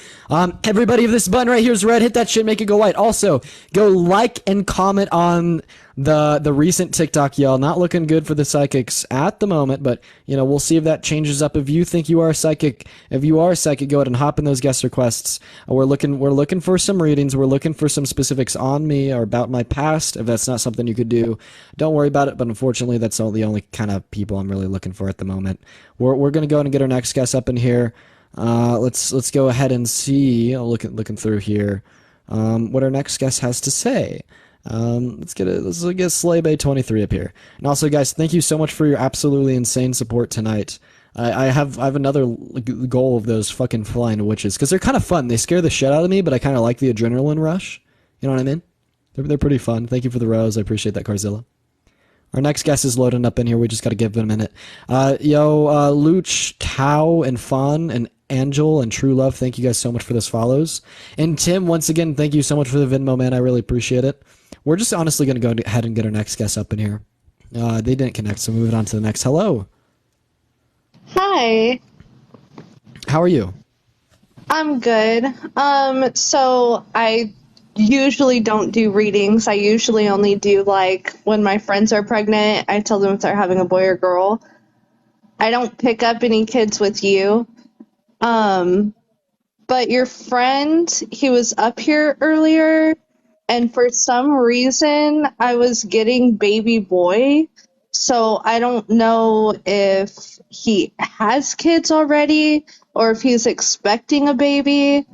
Everybody, if this button right here is red, hit that shit, make it go white. Also, go like and comment on The recent TikTok, y'all, not looking good for the psychics at the moment, but we'll see if that changes up. If you think you are a psychic, go ahead and hop in those guest requests. We're looking for some readings. We're looking for some specifics on me or about my past. If that's not something you could do, don't worry about it. But unfortunately, that's the only kind of people I'm really looking for at the moment. We're gonna go ahead and get our next guest up in here. Let's go ahead and see. Looking through here, what our next guest has to say. Let's get Slaybay 23 up here. And also, guys, thank you so much for your absolutely insane support tonight. I have another goal of those fucking flying witches because they're kind of fun. They scare the shit out of me, but I kind of like the adrenaline rush. You know what I mean? They're pretty fun. Thank you for the rose. I appreciate that, Carzilla. Our next guest is loading up in here. We just got to give it a minute. Luch, Tao, and Fawn, and Angel, and True Love, thank you guys so much for those follows. And Tim, once again, thank you so much for the Venmo, man. I really appreciate it. We're just honestly going to go ahead and get our next guest up in here. They didn't connect, so moving on to the next. Hello. Hi. How are you? I'm good. So I usually don't do readings. I usually only do when my friends are pregnant, I tell them if they're having a boy or girl. I don't pick up any kids with you. But your friend, he was up here earlier, and for some reason I was getting baby boy. So I don't know if he has kids already or if he's expecting a baby.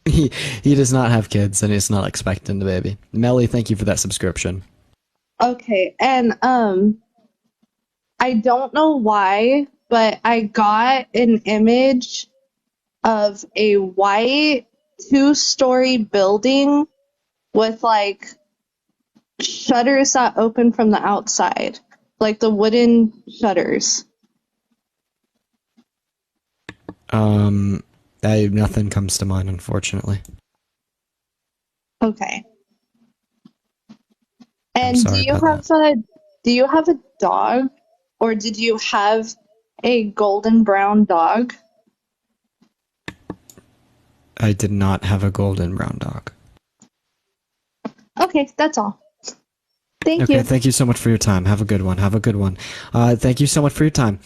He does not have kids, and he's not expecting the baby. Melly, thank you for that subscription. Okay, and I don't know why, but I got an image of a white 2-story building with shutters that open from the outside, the wooden shutters. Nothing comes to mind, unfortunately. Okay. And do you have a dog, or did you have a golden brown dog? I did not have a golden brown dog. Okay, that's all. Thank you. Okay, thank you so much for your time. Have a good one. Thank you so much for your time.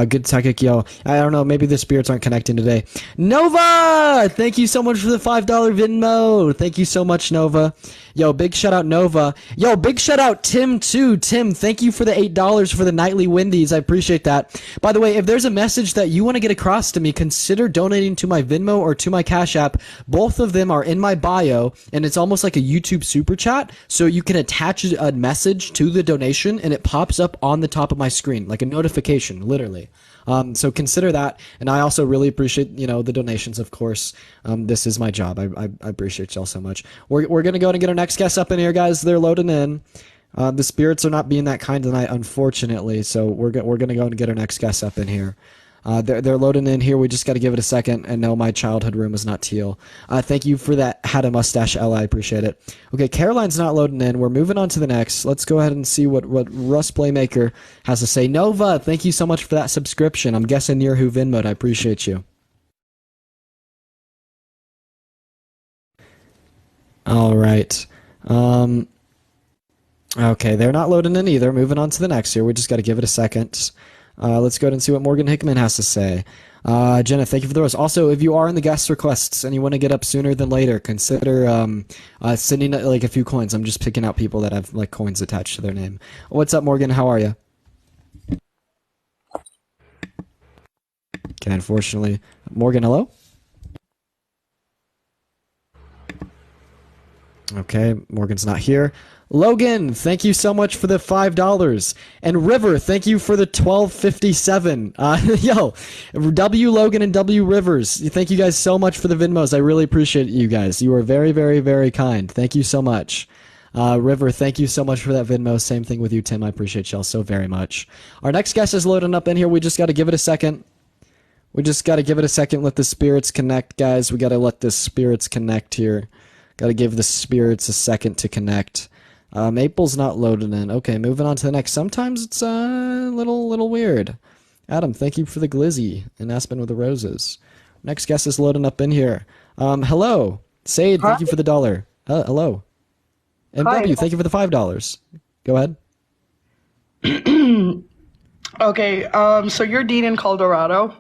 Good psychic, yo. I don't know, maybe the spirits aren't connecting today. Nova! Thank you so much for the $5 Venmo. Thank you so much, Nova. Yo, big shout out, Nova. Yo, big shout out, Tim, too. Tim, thank you for the $8 for the nightly Wendy's. I appreciate that. By the way, if there's a message that you want to get across to me, consider donating to my Venmo or to my Cash App. Both of them are in my bio, and it's almost like a YouTube super chat, so you can attach a message to the donation, and it pops up on the top of my screen, like a notification, literally. So consider that, and I also really appreciate, the donations, of course. This is my job. I appreciate y'all so much. We're gonna go and get our next guest up in here, guys. They're loading in. The spirits are not being that kind tonight, unfortunately, so we're gonna go and get our next guest up in here. They're loading in here. We just got to give it a second. And no, my childhood room is not teal. Thank you for that. Had a mustache, Ella. I appreciate it. Okay, Caroline's not loading in. We're moving on to the next. Let's go ahead and see what Russ Playmaker has to say. Nova, thank you so much for that subscription. I'm guessing you're who Venmo'd. I appreciate you. All right. Okay, they're not loading in either. Moving on to the next here. We just got to give it a second. Let's go ahead and see what Morgan Hickman has to say. Jenna, thank you for the rose. Also, if you are in the guest requests and you want to get up sooner than later, consider sending a few coins. I'm just picking out people that have coins attached to their name. What's up, Morgan? How are you? Okay, unfortunately. Morgan, hello? Okay, Morgan's not here. Logan, thank you so much for the $5. And River, thank you for the $12.57. Yo, W Logan and W Rivers, thank you guys so much for the Venmos. I really appreciate you guys. You are very, very, very kind. Thank you so much. River, thank you so much for that Venmo. Same thing with you, Tim. I appreciate y'all so very much. Our next guest is loading up in here. We just got to give it a second. Let the spirits connect, guys. We got to let the spirits connect here. Got to give the spirits a second to connect. Maple's not loaded in. Okay, moving on to the next. Sometimes it's a little weird. Adam, thank you for the glizzy and Aspen with the roses. Next guest is loading up in here. Hello. Sade, thank you for the $1. Hello. MW, thank you for the $5. Go ahead. Okay, so you're Dean in Colorado,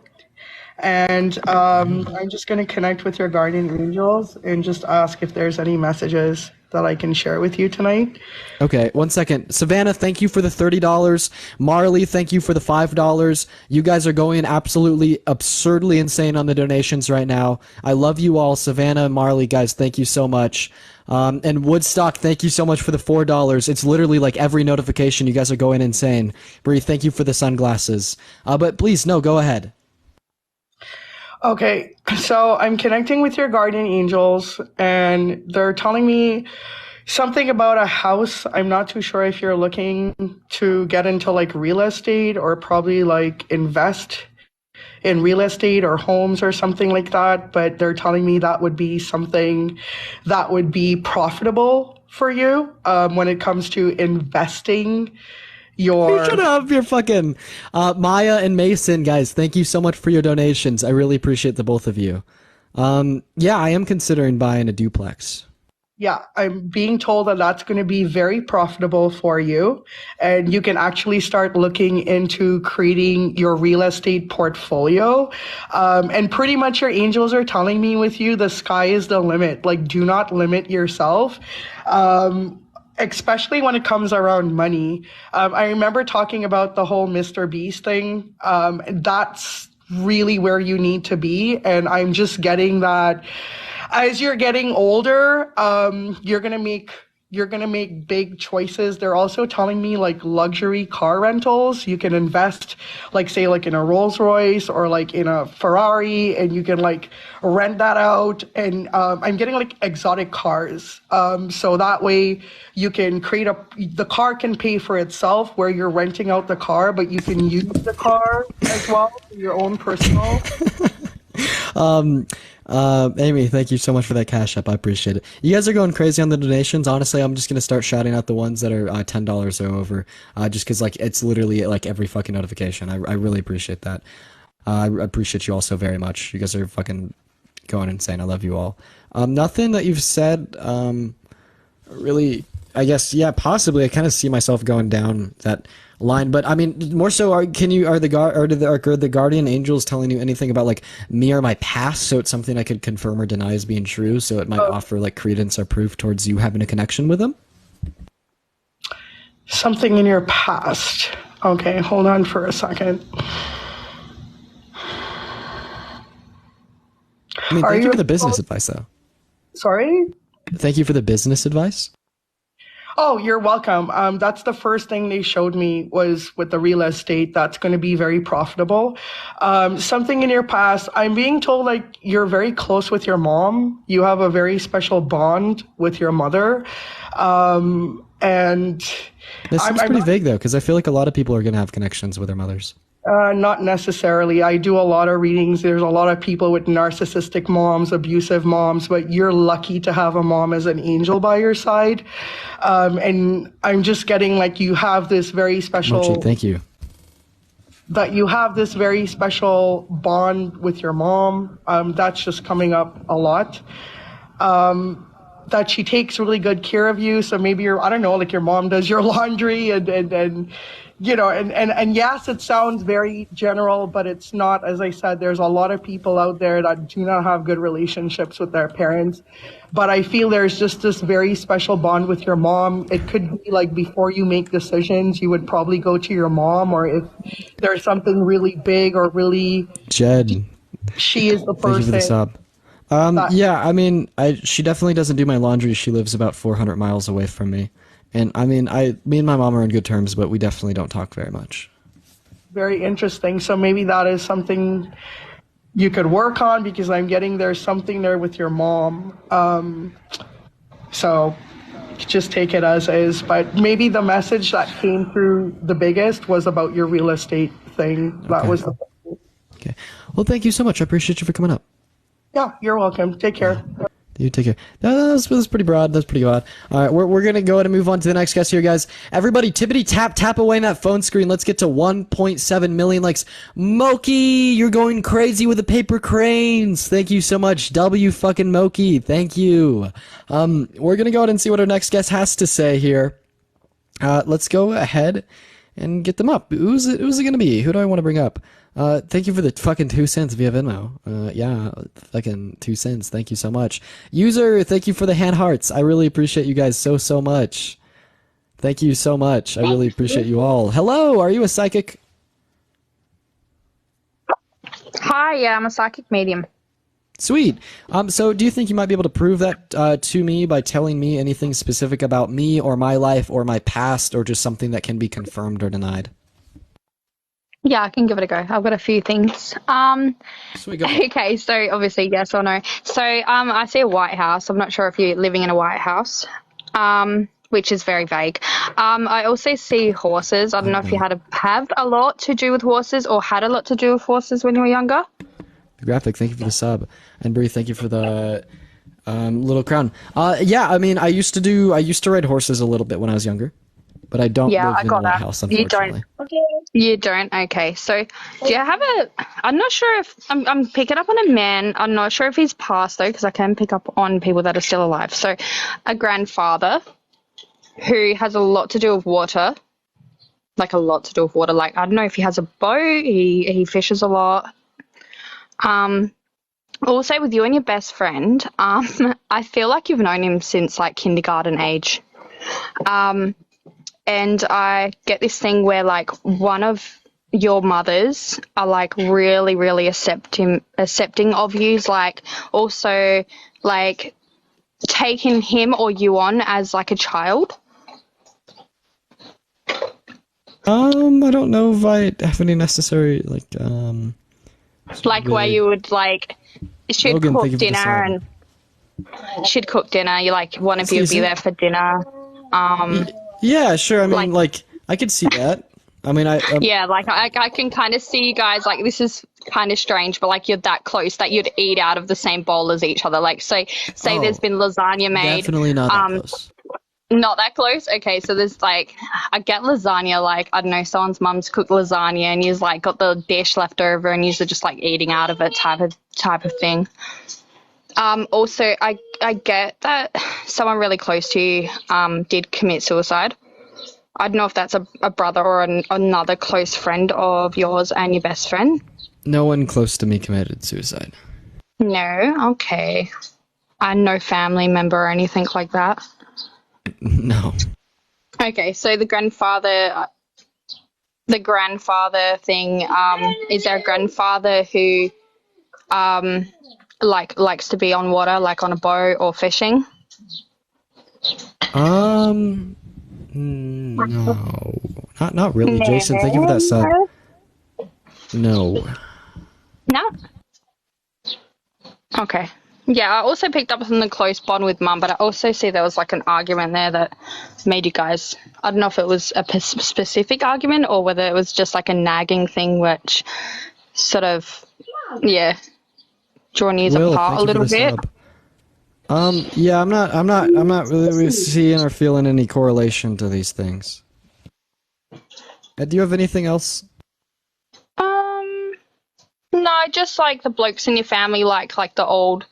and I'm just going to connect with your guardian angels and just ask if there's any messages that I can share with you tonight. Okay, 1 second. Savannah, thank you for the $30. Marley, thank you for the $5. You guys are going absolutely absurdly insane on the donations right now. I love you all. Savannah and Marley, guys, thank you so much. And Woodstock, thank you so much for the $4. It's literally like every notification. You guys are going insane. Bree, thank you for the sunglasses. But please, no, go ahead. Okay, so I'm connecting with your guardian angels, and they're telling me something about a house. I'm not too sure if you're looking to get into like real estate or probably like invest in real estate or homes or something like that, but they're telling me that would be something that would be profitable for you when it comes to investing your... Shut up, you're fucking... Maya and Mason, guys, thank you so much for your donations. I really appreciate the both of you. Yeah, I am considering buying a duplex. Yeah, I'm being told that that's going to be very profitable for you. And you can actually start looking into creating your real estate portfolio. And pretty much your angels are telling me with you, the sky is the limit. Like, do not limit yourself. Especially when it comes around money. I remember talking about the whole Mr. Beast thing. That's really where you need to be. And I'm just getting that as you're getting older, you're gonna make big choices. They're also telling me like luxury car rentals. You can invest like say like in a Rolls Royce or like in a Ferrari, and you can like rent that out. And I'm getting like exotic cars. So that way you can the car can pay for itself where you're renting out the car, but you can use the car as well for your own personal. Amy, thank you so much for that cash app. I appreciate it. You guys are going crazy on the donations. Honestly, I'm just going to start shouting out the ones that are $10 or over, just because like it's literally like every fucking notification. I really appreciate that. I appreciate you all so very much. You guys are fucking going insane. I love you all. Nothing that you've said really, I guess, yeah, possibly. I kind of see myself going down that line, but I mean, more so, are the guardian angels telling you anything about like me or my past? So it's something I could confirm or deny as being true. So it might offer like credence or proof towards you having a connection with them. Something in your past. Okay, hold on for a second. I mean, thank you for the business advice, though. Sorry? Thank you for the business advice. Oh, you're welcome. That's the first thing they showed me was with the real estate. That's going to be very profitable. Something in your past. I'm being told like you're very close with your mom. You have a very special bond with your mother. And this seems pretty vague though, because I feel like a lot of people are going to have connections with their mothers. Not necessarily. I do a lot of readings. There's a lot of people with narcissistic moms, abusive moms, but you're lucky to have a mom as an angel by your side. And I'm just getting like you have this very special... Mochi, thank you. That you have this very special bond with your mom. That's just coming up a lot. That she takes really good care of you. So maybe I don't know, like your mom does your laundry and you know, and yes, it sounds very general, but it's not. As I said, there's a lot of people out there that do not have good relationships with their parents. But I feel there's just this very special bond with your mom. It could be like before you make decisions, you would probably go to your mom, or if there's something really big or really... Jed. She is the person. Thank you for the sub. Yeah, I mean, she definitely doesn't do my laundry. She lives about 400 miles away from me. And I mean, me and my mom are on good terms, but we definitely don't talk very much. Very interesting. So maybe that is something you could work on, because I'm getting there's something there with your mom. So just take it as is. But maybe the message that came through the biggest was about your real estate thing. That Okay. was the... Okay. Well, thank you so much. I appreciate you for coming up. Yeah, you're welcome. Take care. You take care. That's pretty broad. That's pretty odd. All right, we're going to go ahead and move on to the next guest here, guys. Everybody, tippity tap away on that phone screen. Let's get to 1.7 million likes. Moki, you're going crazy with the paper cranes. Thank you so much. W fucking Moki. Thank you. We're going to go ahead and see what our next guest has to say here. Let's go ahead and get them up. Who's it going to be? Who do I want to bring up? Thank you for the fucking 2 cents via Venmo. Yeah, fucking 2 cents. Thank you so much. User, thank you for the hand hearts. I really appreciate you guys so much. Thank you so much. I really appreciate you all. Hello, are you a psychic? Hi, yeah, I'm a psychic medium. Sweet. So do you think you might be able to prove that to me by telling me anything specific about me or my life or my past, or just something that can be confirmed or denied? Yeah, I can give it a go. I've got a few things. Sweet, go. Okay, so obviously yes or no. So I see a White House. I'm not sure if you're living in a White House, which is very vague. I also see horses. I don't know if you have a lot to do with horses or had a lot to do with horses when you were younger. The graphic, thank you for the sub. And Bree, thank you for the little crown. Yeah, I mean, I used to ride horses a little bit when I was younger. But I don't live in a White House, unfortunately. You don't? Okay. So do you have I'm not sure if, I'm picking up on a man. I'm not sure if he's passed, though, because I can pick up on people that are still alive. So a grandfather who has a lot to do with water. Like, a lot to do with water. Like, I don't know if he has a boat. He fishes a lot. Also, with you and your best friend, I feel like you've known him since, like, kindergarten age. And I get this thing where, like, one of your mothers are, like, really, really accepting of you, like, also, like, taking him or you on as, like, a child. I don't know if I have any necessary, like, where you would, like, she'd cook dinner and she'd cook dinner. You, like, one of you would be there for dinner. Yeah, sure. I mean, like I could see that. I mean, yeah, like I can kind of see you guys. Like, this is kind of strange, but like you're that close that you'd eat out of the same bowl as each other. Like, say there's been lasagna made. Definitely not that close. Not that close. Okay, so there's like I get lasagna. Like, I don't know, someone's mum's cooked lasagna and you've like got the dish left over and you're just like eating out of it, type of thing. Also, I get that someone really close to you did commit suicide. I don't know if that's a brother or another close friend of yours and your best friend. No one close to me committed suicide. No? Okay. And no family member or anything like that? No. Okay, so the grandfather thing, is there a grandfather who likes to be on water, like on a boat or fishing? No, not really. Jason, thank you for that sub. No. No? Okay. Yeah, I also picked up on the close bond with Mum, but I also see there was like an argument there that made you guys, I don't know if it was a specific argument or whether it was just like a nagging thing which sort of, yeah, drawn you apart a little bit. Yeah, I'm not really seeing or feeling any correlation to these things. Do you have anything else? No, just like the blokes in your family like the old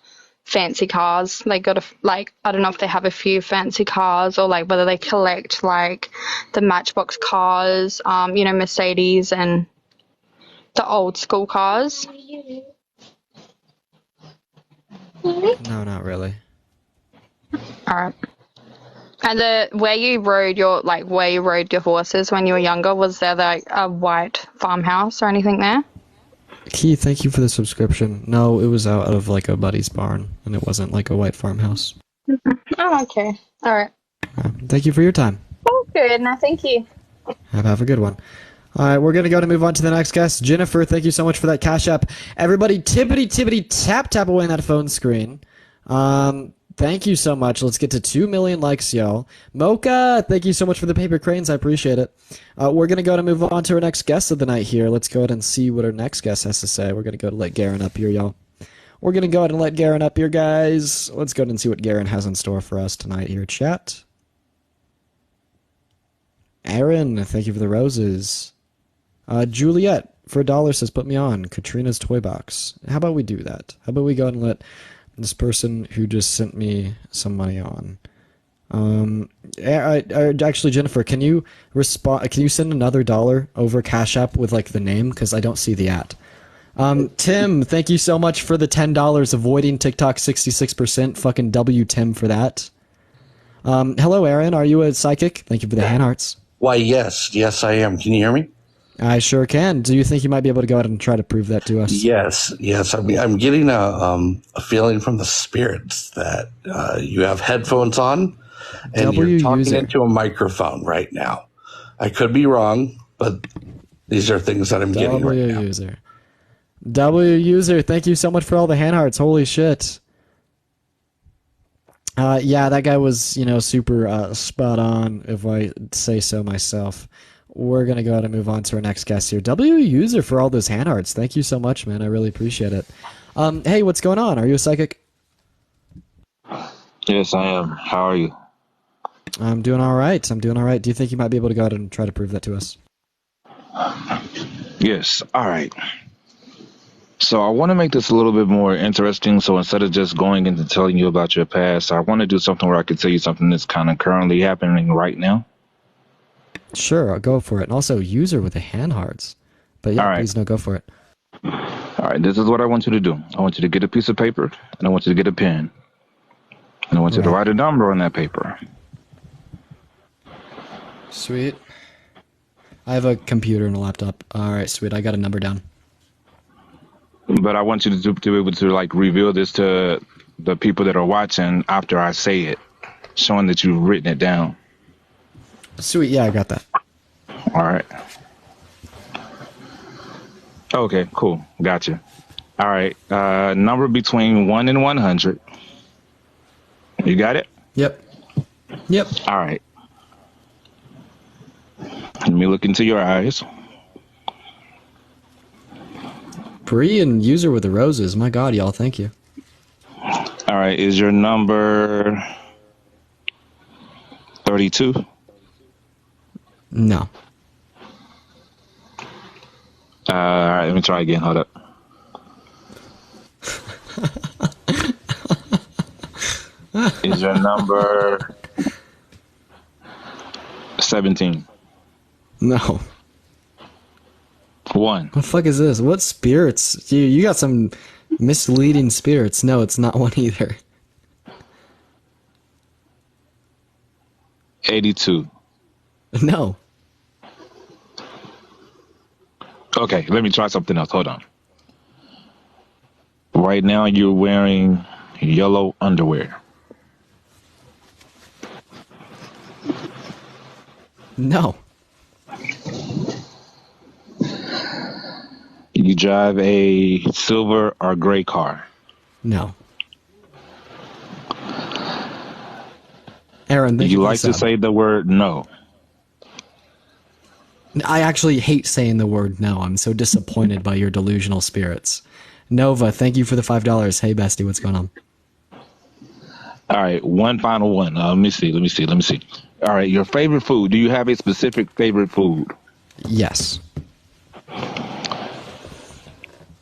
fancy cars. They got I don't know if they have a few fancy cars or like whether they collect like the Matchbox cars, Mercedes and the old school cars. No, not really. All right. And where you rode your horses when you were younger, was there like a white farmhouse or anything there? Keith, thank you for the subscription. No, it was out of like a buddy's barn, and it wasn't like a white farmhouse. Oh, okay. All right. Thank you for your time. Oh, good. No, thank you. Have a good one. All right, we're going to go to move on to the next guest. Jennifer, thank you so much for that cash app. Everybody, tippity tap away on that phone screen. Thank you so much. Let's get to 2 million likes, y'all. Mocha, thank you so much for the paper cranes. I appreciate it. We're going to go to move on to our next guest of the night here. Let's go ahead and see what our next guest has to say. We're going to go to let Garen up here, y'all. We're going to go ahead and let Garen up here, guys. Let's go ahead and see what Garen has in store for us tonight here, chat. Aaron, thank you for the roses. Juliet, for $1, says, put me on Katrina's Toy Box. How about we do that? How about we go ahead and let this person who just sent me some money on? Actually, Jennifer, can you respond? Can you send another $1 over Cash App with like the name? Because I don't see the at. Tim, thank you so much for the $10. Avoiding TikTok 66%. Fucking W Tim for that. Hello, Aaron. Are you a psychic? Thank you for the hand hearts. Why, yes, I am. Can you hear me? I sure can. Do you think you might be able to go ahead and try to prove that to us? Yes. I'm getting a feeling from the spirits that you have headphones on and you're talking into a microphone right now. I could be wrong, but these are things that I'm getting right now. W user, thank you so much for all the hand hearts. Holy shit. Yeah, that guy was, super spot on, if I say so myself. We're going to go ahead and move on to our next guest here. W user for all those hand hearts. Thank you so much, man. I really appreciate it. Hey, what's going on? Are you a psychic? Yes, I am. How are you? I'm doing all right. Do you think you might be able to go ahead and try to prove that to us? Yes. All right. So I want to make this a little bit more interesting. So instead of just going into telling you about your past, I want to do something where I can tell you something that's kind of currently happening right now. Sure, I'll go for it. And also, user with the hand hearts. But yeah, please, no, go for it. All right, this is what I want you to do. I want you to get a piece of paper, and I want you to get a pen. And I want you to write a number on that paper. Sweet. I have a computer and a laptop. All right, sweet. I got a number down. But I want you to be able to like reveal this to the people that are watching after I say it, showing that you've written it down. Sweet, yeah, I got that. All right. Okay, cool. Gotcha. All right. Number between 1 and 100. You got it? Yep. All right. Let me look into your eyes. Bree and user with the roses. My God, y'all, thank you. All right. Is your number 32? No. All right. Let me try again. Hold up. Is your number 17? No. 1. What the fuck is this? What spirits? You got some misleading spirits. No, it's not one either. 82. No. Okay, let me try something else. Hold on. Right now you're wearing yellow underwear. No. You drive a silver or gray car. No. Aaron, you like to say the word no. I actually hate saying the word no. I'm so disappointed by your delusional spirits. Nova, thank you for the $5. Hey, bestie, what's going on? All right, one final one. Let me see. All right, your favorite food. Do you have a specific favorite food? Yes.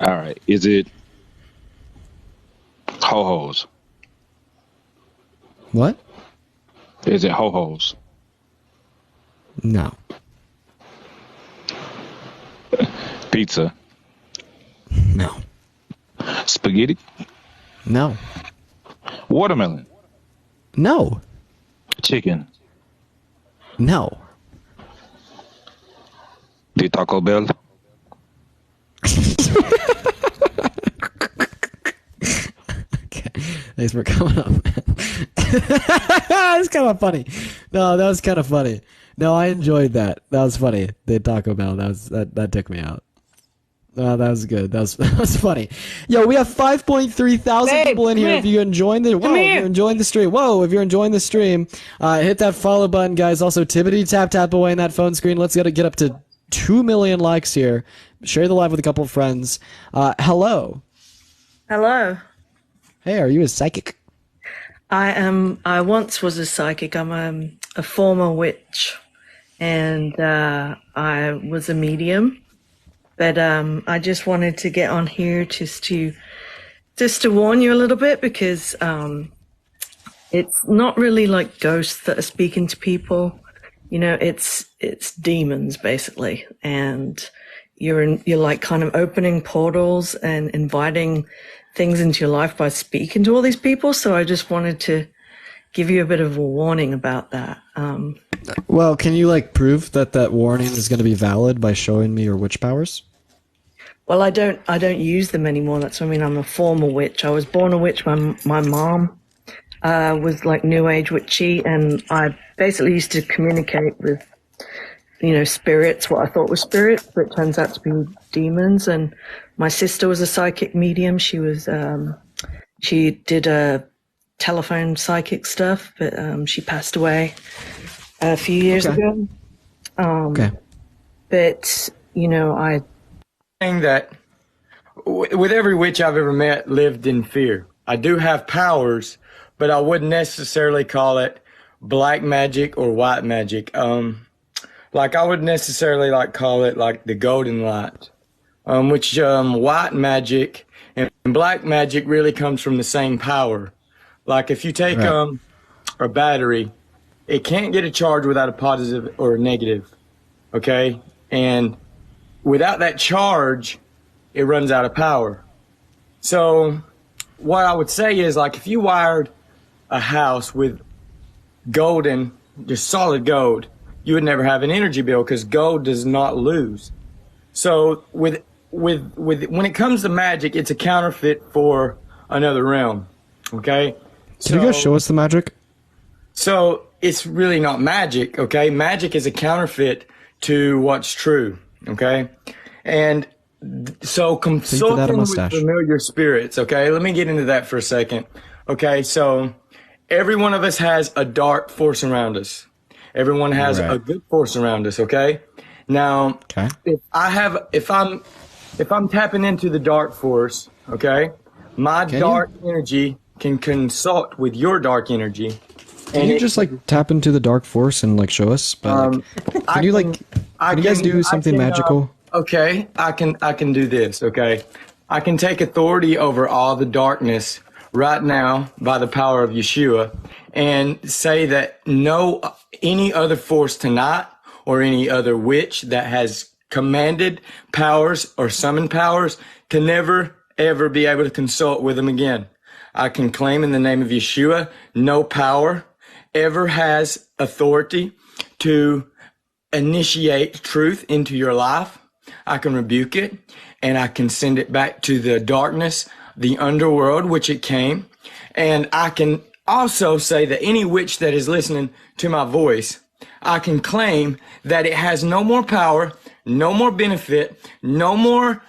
All right. Is it ho-hos? What? Is it ho-hos? No. Pizza? No. Spaghetti? No. Watermelon? No. Chicken? No. The Taco Bell? Okay. Thanks for coming up, man. That's kind of funny. No, that was kind of funny. No, I enjoyed that. That was funny. The Taco Bell. That took me out. That was good. That was funny. Yo, we have 5.3 thousand people in here. If you're enjoying the stream. Whoa, if you're enjoying the stream, hit that follow button, guys. Also, tippity tap away in that phone screen. Let's get up to 2 million likes here. Share the live with a couple of friends. Hello. Hello. Hey, are you a psychic? I once was a psychic. I'm a former witch, and I was a medium. But I just wanted to get on here just to warn you a little bit, because it's not really like ghosts that are speaking to people. You know, it's demons basically, and you're like kind of opening portals and inviting things into your life by speaking to all these people. So I just wanted to give you a bit of a warning about that. Well, can you like prove that warning is going to be valid by showing me your witch powers? Well, I don't use them anymore. That's what I mean. I'm a former witch. I was born a witch. My mom was like New Age witchy, and I basically used to communicate with, you know, spirits, what I thought was spirits, but it turns out to be demons. And my sister was a psychic medium. She was, she did a telephone psychic stuff, but she passed away a few years ago. But, you know, I saying that with every witch I've ever met lived in fear. I do have powers, but I wouldn't necessarily call it black magic or white magic. Like I would necessarily like call it like the golden light, which white magic and black magic really comes from the same power. Like if you take a battery, it can't get a charge without a positive or a negative, okay? And without that charge, it runs out of power. So what I would say is, like, if you wired a house with golden, just solid gold, you would never have an energy bill because gold does not lose. So with when it comes to magic, it's a counterfeit for another realm. Okay? Can you guys show us the magic? So it's really not magic, okay? Magic is a counterfeit to what's true, okay? And so consulting with familiar spirits, okay? Let me get into that for a second. Okay, so every one of us has a dark force around us. Everyone has a good force around us, okay? Now, if I'm tapping into the dark force, okay? My dark energy can consult with your dark energy. Can you just like tap into the dark force and like show us? But, like, can you guys do something magical? Okay, I can do this. Okay, I can take authority over all the darkness right now by the power of Yeshua, and say that any other force tonight or any other witch that has commanded powers or summoned powers can never ever be able to consult with them again. I can claim in the name of Yeshua, no power ever has authority to initiate truth into your life. I can rebuke it, and I can send it back to the darkness, the underworld, which it came. And I can also say that any witch that is listening to my voice, I can claim that it has no more power, no more benefit, no more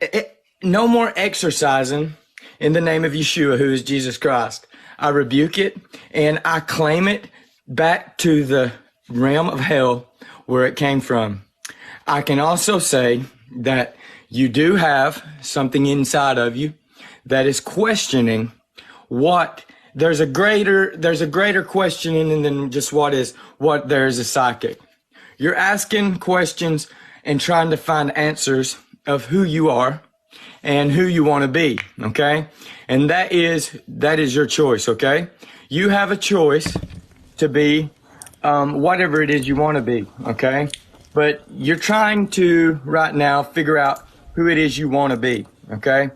exercising in the name of Yeshua, who is Jesus Christ. I rebuke it, and I claim it back to the realm of hell where it came from. I can also say that you do have something inside of you that is questioning there's a greater questioning than just what there's a psychic. You're asking questions and trying to find answers of who you are and who you want to be, okay? And that is your choice, okay? You have a choice to be whatever it is you want to be, okay? But you're trying to right now figure out who it is you want to be, okay?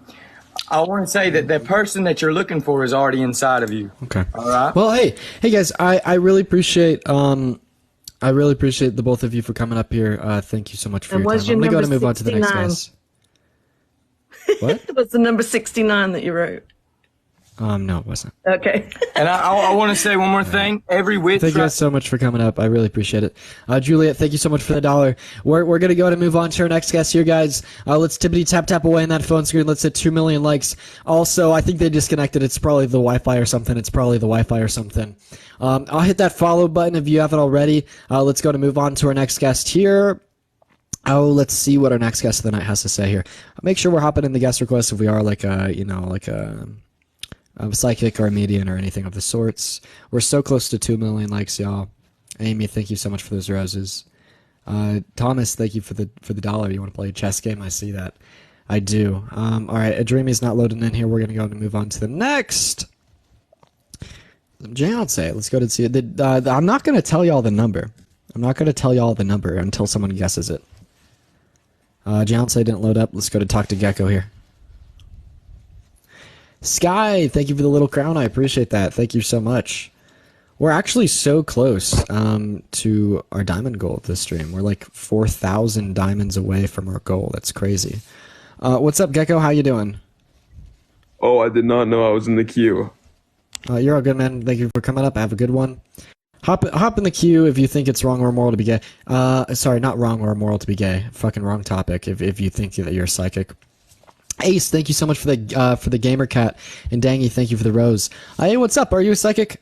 I want to say that the person that you're looking for is already inside of you. Okay. All right. Well, hey guys, I really appreciate the both of you for coming up here. Thank you so much for your time. I'm gonna go to move on to the next guys. What? What's the number 69 that you wrote? No, it wasn't. Okay. And I want to say one more thing. Every witch. Thank you guys so much for coming up. I really appreciate it. Juliet, thank you so much for the $1. We're gonna go ahead and move on to our next guest here, guys. Let's tippity tap away on that phone screen. Let's hit 2 million likes. Also, I think they disconnected. It's probably the Wi-Fi or something. I'll hit that follow button if you haven't already. Let's go to move on to our next guest here. Oh, let's see what our next guest of the night has to say here. Make sure we're hopping in the guest request if we are psychic or a medium or anything of the sorts. We're so close to 2 million likes, y'all. Amy, thank you so much for those roses. Thomas, thank you for the $1. You want to play a chess game? I see that. I do. All right, a Dreamy's not loading in here. We're gonna go and move on to the next. Beyonce. Let's go to see it. I'm not gonna tell y'all the number. I'm not gonna tell y'all the number until someone guesses it. Beyonce didn't load up. Let's go to talk to Gecko here. Sky, thank you for the little crown. I appreciate that. Thank you so much. We're actually so close to our diamond goal of this stream. We're like 4,000 diamonds away from our goal. That's crazy. What's up, Gecko? How you doing? Oh, I did not know I was in the queue. You're all good, man. Thank you for coming up. Have a good one. Hop in the queue if you think it's wrong or immoral to be gay. Sorry, not wrong or immoral to be gay. Fucking wrong topic. If you think that you're psychic. Ace, thank you so much for the gamer cat, and Dangy, thank you for the rose. Hey, what's up? Are you a psychic?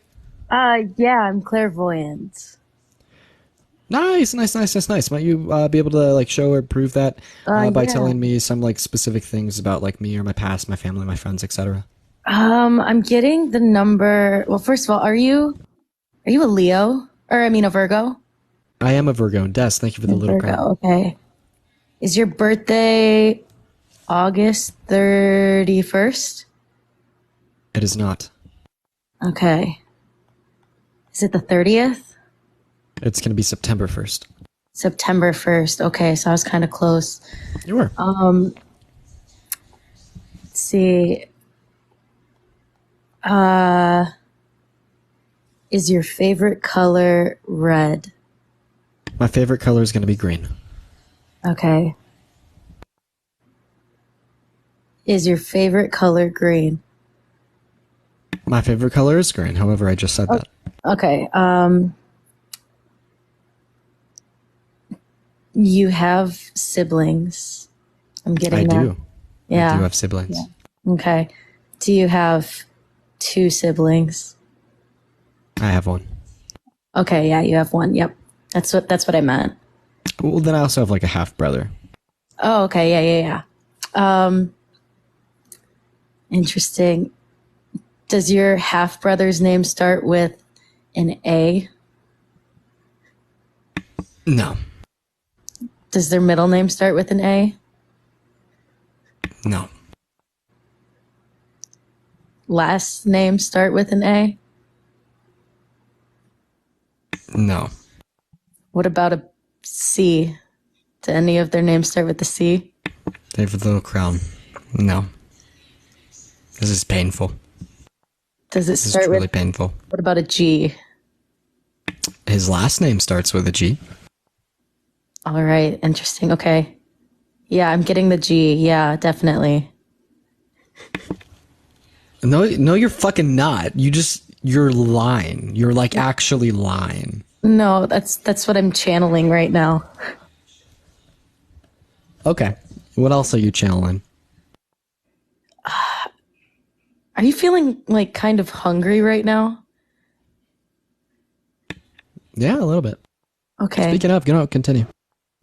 Yeah, I'm clairvoyant. Nice. Might you be able to like show or prove that by Yeah. telling me some like specific things about like me or my past, my family, my friends, etc.? I'm getting the number. Well, first of all, are you a Leo? Or I mean a Virgo? I am a Virgo. Des, thank you for the little crown. Virgo, okay. Is your birthday August 31st? It is not. Okay. Is it the 30th? It's going to be September 1st. September 1st. Okay, so I was kind of close. You were. Let's see. Is your favorite color red? My favorite color is going to be green. Okay. Is your favorite color green? My favorite color is green. However, I just said that. Okay. You have siblings. I'm getting I that. do. Yeah. I do have siblings. Yeah. Okay. Do you have 2 siblings? I have one. Okay, yeah, you have one. Yep. That's what I meant. Well, then I also have like a half brother. Oh, okay. Yeah. Interesting. Does your half brother's name start with an A? No. Does their middle name start with an A? No. Last name start with an A? No. What about a C? Do any of their names start with a C? Thank you for the little crown. No. This is painful. Does it This is start truly with? painful. What about a G? His last name starts with a G. All right, interesting. Okay. Yeah, I'm getting the G. Yeah, definitely. No, you're fucking not. You're lying. You're like actually lying. No, that's what I'm channeling right now. Okay. What else are you channeling? Are you feeling like kind of hungry right now? Yeah, a little bit. Okay. Speaking of, continue.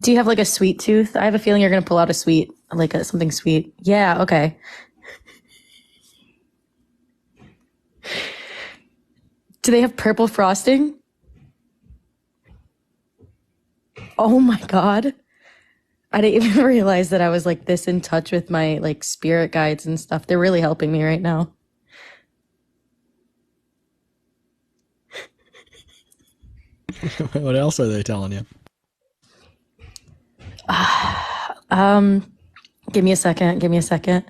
Do you have like a sweet tooth? I have a feeling you're going to pull out a sweet, like something sweet. Yeah, okay. Do they have purple frosting? Oh my God. I didn't even realize that I was like this in touch with my like spirit guides and stuff. They're really helping me right now. What else are they telling you? Give me a second.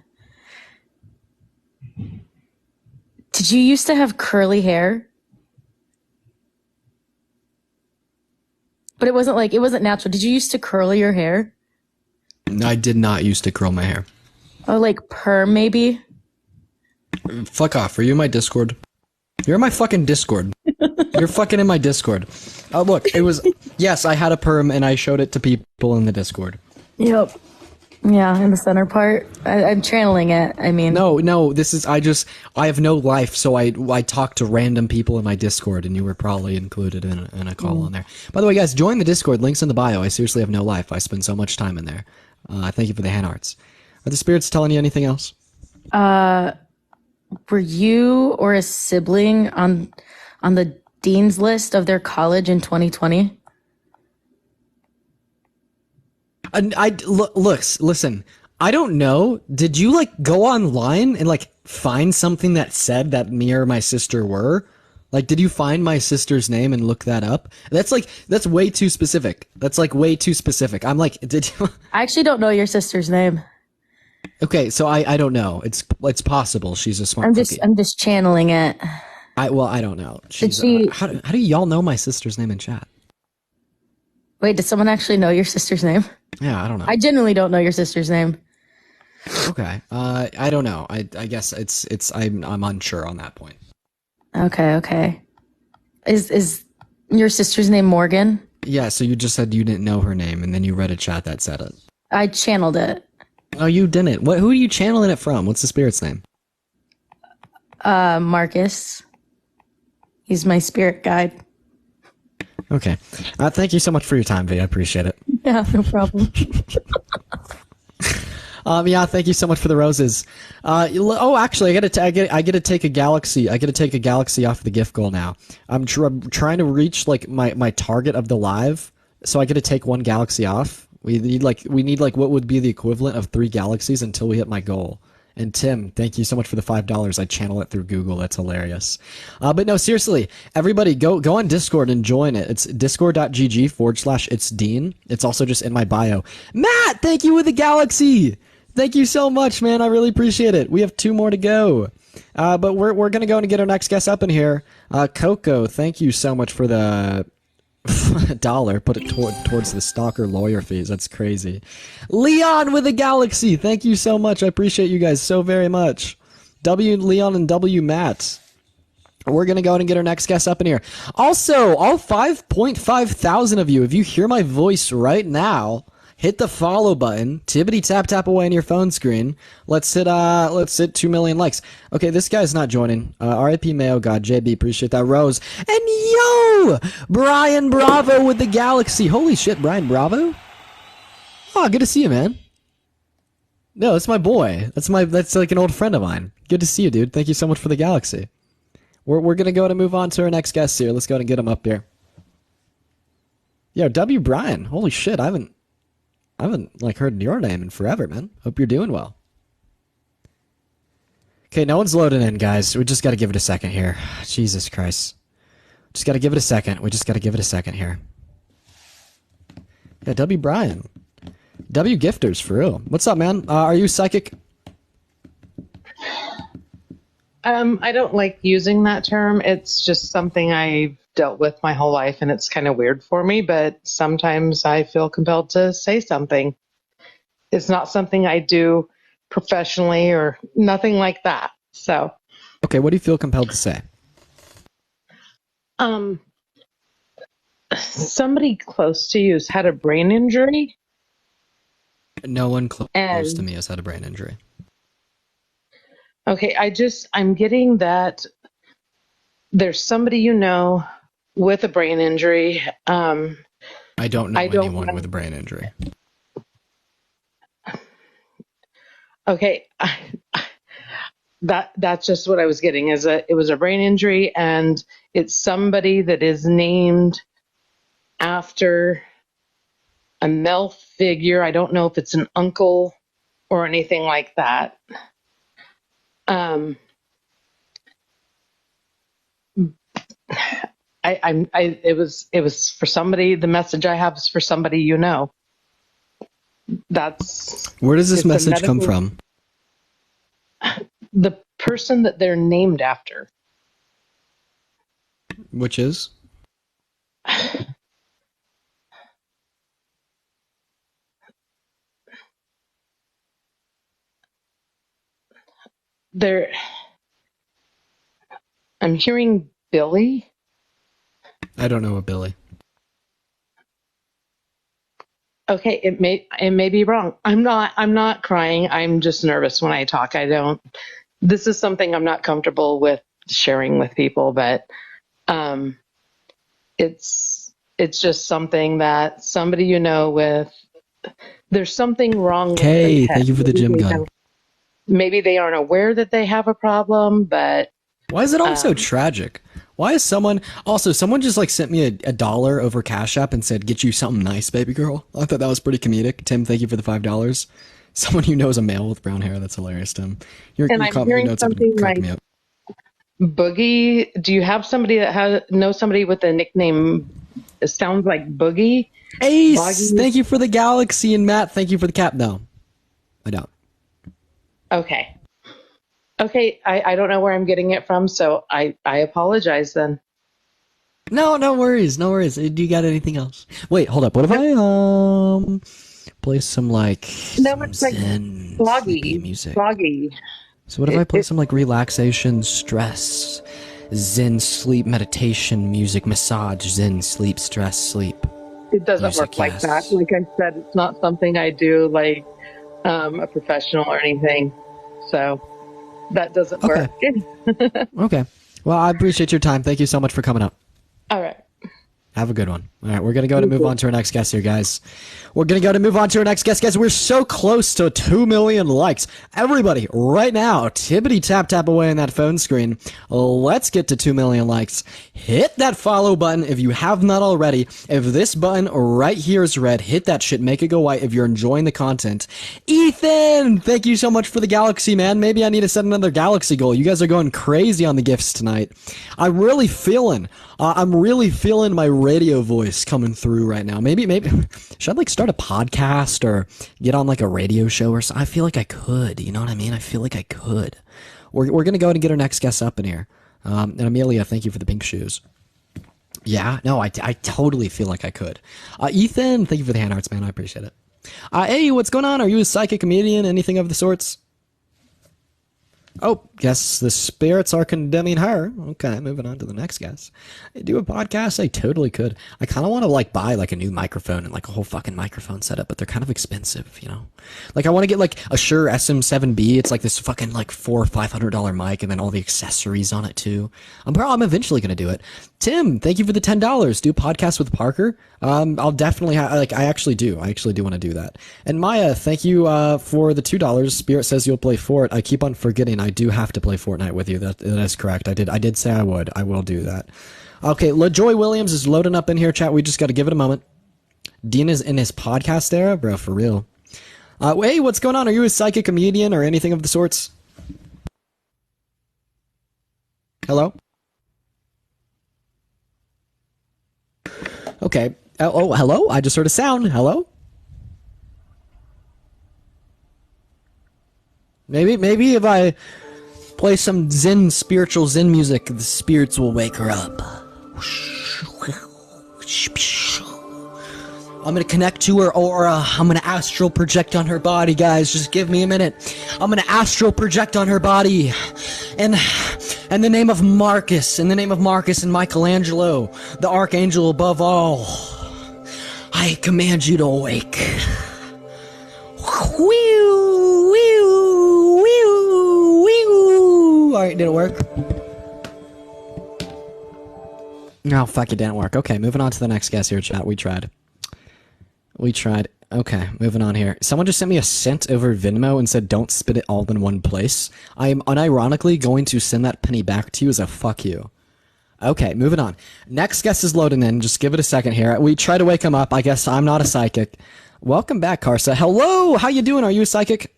Did you used to have curly hair? But it wasn't natural. Did you used to curl your hair? I did not used to curl my hair. Or like perm maybe? Fuck off. Are you in my Discord? You're in my fucking Discord. You're fucking in my Discord. Oh, look, it was... Yes, I had a perm and I showed it to people in the Discord. Yep. Yeah, in the center part. I'm channeling it. I mean... No, this is... I have no life, so I talk to random people in my Discord, and you were probably included in a call on there. By the way, guys, join the Discord. Link's in the bio. I seriously have no life. I spend so much time in there. Thank you for the hand arts. Are the spirits telling you anything else? were you or a sibling on the dean's list of their college in 2020? And listen. I don't know. Did you like go online and like find something that said that me or my sister were? Like, did you find my sister's name and look that up? That's way too specific. That's like way too specific. I'm like, did you? I actually don't know your sister's name. Okay, so I don't know. It's possible she's a smart cookie. I'm just channeling it. I don't know. How do y'all know my sister's name in chat? Wait, did someone actually know your sister's name? Yeah, I don't know. I genuinely don't know your sister's name. Okay. I don't know. I guess I'm unsure on that point. Okay. Is your sister's name Morgan? Yeah, so you just said you didn't know her name and then you read a chat that said it. I channeled it. Oh, you didn't. Who are you channeling it from? What's the spirit's name? Marcus. He's my spirit guide. Okay. Thank you so much for your time, V. I appreciate it. Yeah, no problem. Yeah, thank you so much for the roses. Actually, I get to take a galaxy. I get to take a galaxy off the gift goal now. I'm trying to reach like my target of the live, so I get to take one galaxy off. We need what would be the equivalent of 3 galaxies until we hit my goal. And Tim, thank you so much for the $5. I channel it through Google. That's hilarious. But no, seriously, everybody go on Discord and join it. It's discord.gg/itsdean. It's also just in my bio. Matt, thank you with the galaxy. Thank you so much, man. I really appreciate it. We have 2 more to go. But we're going to go and get our next guest up in here. Coco, thank you so much for the $1. Put it towards the stalker lawyer fees. That's crazy. Leon with a galaxy. Thank you so much. I appreciate you guys so very much. W Leon and W Matt. We're going to go and get our next guest up in here. Also, all 5.5 thousand of you, if you hear my voice right now, hit the follow button. Tibbity tap away on your phone screen. Let's hit 2 million likes. Okay, this guy's not joining. R.I.P. Mayo God, JB, appreciate that. Rose. And yo! Brian Bravo with the galaxy. Holy shit, Brian Bravo? Oh, good to see you, man. No, that's my boy. That's like an old friend of mine. Good to see you, dude. Thank you so much for the galaxy. We're gonna go and move on to our next guest here. Let's go and get him up here. Yo, W. Brian. Holy shit, I haven't like heard your name in forever, man. Hope you're doing well. Okay, no one's loading in, guys. We just got to give it a second here. Jesus Christ. Just got to give it a second. We just got to give it a second here. Yeah, W. Brian. W. Gifters, for real. What's up, man? Are you psychic? I don't like using that term. It's just something I've dealt with my whole life, and it's kind of weird for me, but sometimes I feel compelled to say something. It's not something I do professionally or nothing like that. So, okay, what do you feel compelled to say? Somebody close to you has had a brain injury. No one close to me has had a brain injury. Okay, I'm getting that there's somebody you know with a brain injury. I don't know anyone with a brain injury. Okay, that's just what I was getting. It was a brain injury, and it's somebody that is named after a male figure. I don't know if it's an uncle or anything like that. It was for somebody. The message I have is for somebody you know. Where does this message come from? The person that they're named after. Which is? I'm hearing Billy. I don't know a Billy. Okay, it may be wrong. I'm not crying. I'm just nervous when I talk. This is something I'm not comfortable with sharing with people, but it's just something that somebody you know with. There's something wrong with Okay, the head. thank you for the gym gun. maybe they aren't aware that they have a problem, but why is it all so tragic? Why is someone just like sent me a $1 over Cash App and said, "Get you something nice, baby girl." I thought that was pretty comedic. Tim, thank you for the $5. Someone you know is a male with brown hair. That's hilarious, Tim. Your I'm hearing notes have been something cracking like me up. Boogie. Do you have somebody that knows somebody with a nickname? It sounds like Boogie. Ace, Boggy? thank you for the galaxy, and Matt, thank you for the cap. No, I don't. Okay. I don't know where I'm getting it from, so I apologize then. No worries. Do you got anything else? Wait, hold up. What if I play some like Zen sleepy music? Bloggy. So what if I play some like relaxation, stress, Zen sleep, meditation music, massage, Zen sleep, stress, sleep? It doesn't music, work like that. Like I said, it's not something I do like a professional or anything. So that doesn't work. Okay. Well, I appreciate your time. Thank you so much for coming up. All right. Have a good one. All right, we're going to go to move on to our next guest here, guys. We're going to go to move on to our next guest, guys. We're so close to 2 million likes. Everybody, right now, tippity tap away on that phone screen. Let's get to 2 million likes. Hit that follow button if you have not already. If this button right here is red, hit that shit. Make it go white if you're enjoying the content. Ethan, thank you so much for the galaxy, man. Maybe I need to set another galaxy goal. You guys are going crazy on the gifts tonight. I'm really feeling my radio voice coming through right now. Maybe should I like start a podcast or get on like a radio show or something? I feel like I could. You know what I mean? I feel like I could. We're gonna go ahead and get our next guest up in here. And Amelia, thank you for the pink shoes. Yeah, no, I totally feel like I could. Ethan, thank you for the hand arts, man. I appreciate it. Hey, what's going on? Are you a psychic comedian? Anything of the sorts? Oh, guess the spirits are condemning her. Okay, moving on to the next guest. Do a podcast? I totally could. I kind of want to like buy like a new microphone and like a whole fucking microphone setup, but they're kind of expensive, you know? Like I want to get like a Shure SM7B. It's like this fucking like $400 or $500 mic and then all the accessories on it too. I'm eventually going to do it. Tim, thank you for the $10. Do a podcast with Parker. I'll definitely I actually do want to do that. And Maya, thank you for the $2. Spirit says you'll play Fort. I keep on forgetting I do have to play Fortnite with you. That is correct. I did say I would. I will do that. Okay, LaJoy Williams is loading up in here, chat. We just got to give it a moment. Dean is in his podcast era, bro, for real. Hey, what's going on? Are you a psychic comedian or anything of the sorts? Hello? Okay. Oh, hello? I just heard a sound. Hello? Maybe if I play some spiritual Zen music, the spirits will wake her up. I'm gonna connect to her aura. I'm gonna astral project on her body, guys. Just give me a minute. I'm gonna astral project on her body. And in the name of Marcus, in the name of Marcus and Michelangelo, the archangel above all, I command you to awake. Alright, did it work? No, fuck, it didn't work. Okay, moving on to the next guest here, chat. We tried. Okay, moving on here. Someone just sent me a cent over Venmo and said, don't spit it all in one place. I am unironically going to send that penny back to you as a fuck you. Okay, moving on. Next guest is loading in. Just give it a second here. We try to wake him up. I guess I'm not a psychic. Welcome back, Karsa. Hello! How you doing? Are you a psychic?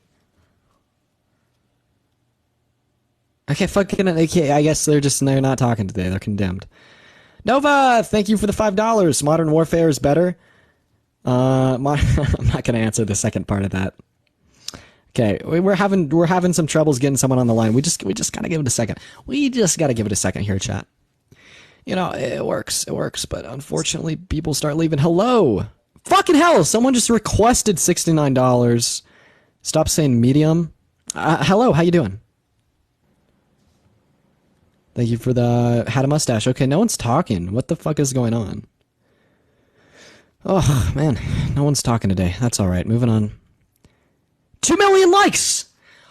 Okay, I guess they're not talking today. They're condemned. Nova, thank you for the $5. Modern Warfare is better. I'm not gonna answer the second part of that. Okay, we're having some troubles getting someone on the line. We just gotta give it a second. We just gotta give it a second here, chat. You know, it works, but unfortunately people start leaving. Hello! Fucking hell! Someone just requested $69. Stop saying medium. Hello, how you doing? Thank you for the had a mustache. Okay, no one's talking. What the fuck is going on? Oh, man. No one's talking today. That's alright. Moving on. 2 million likes!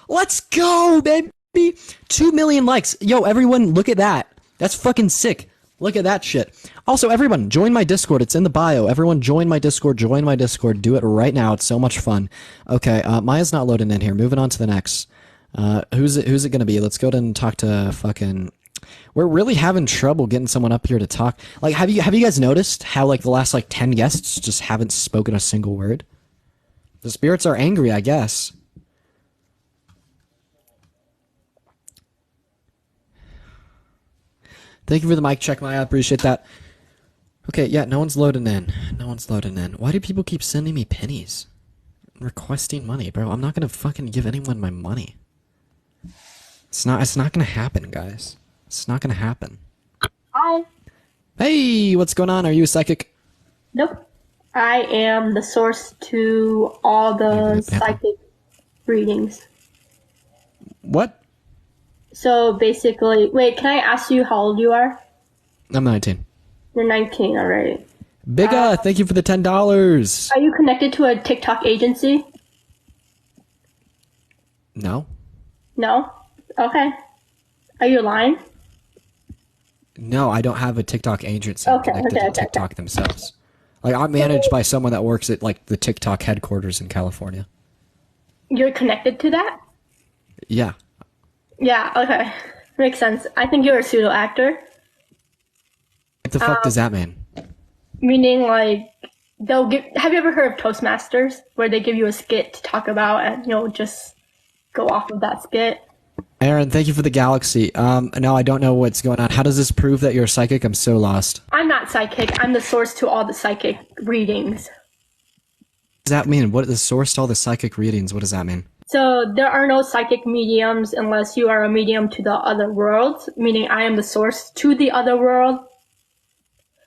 Let's go, baby! 2 million likes. Yo, everyone, look at that. That's fucking sick. Look at that shit. Also, everyone, join my Discord. It's in the bio. Everyone, join my Discord. Join my Discord. Do it right now. It's so much fun. Okay, Maya's not loading in here. Moving on to the next. Who's it gonna be? Let's go ahead and talk to fucking. We're really having trouble getting someone up here to talk. Like, have you guys noticed how like the last like 10 guests just haven't spoken a single word? The spirits are angry, I guess. Thank you for the mic check, Maya. I appreciate that. Okay, yeah, no one's loading in. No one's loading in. Why do people keep sending me pennies? Requesting money, bro. I'm not gonna fucking give anyone my money. It's not gonna happen, guys. It's not gonna happen. Hi. Hey, what's going on? Are you a psychic? Nope. I am the source to all the psychic readings. What? So basically, wait, can I ask you how old you are? I'm 19. You're 19 already. Bigga, thank you for the $10. Are you connected to a TikTok agency? No. No? Okay. Are you lying? No, I don't have a TikTok agency Okay, connected okay, to TikTok themselves. Like, I'm managed by someone that works at, like, the TikTok headquarters in California. You're connected to that? Yeah. Yeah, okay. Makes sense. I think you're a pseudo actor. What the fuck does that mean? Meaning, like, they'll give. Have you ever heard of Toastmasters, where they give you a skit to talk about, and you'll just go off of that skit? Aaron, thank you for the galaxy. No, I don't know what's going on. How does this prove that you're psychic? I'm so lost. I'm not psychic. I'm the source to all the psychic readings. What does that mean? What is the source to all the psychic readings? What does that mean? So there are no psychic mediums unless you are a medium to the other world, meaning I am the source to the other world.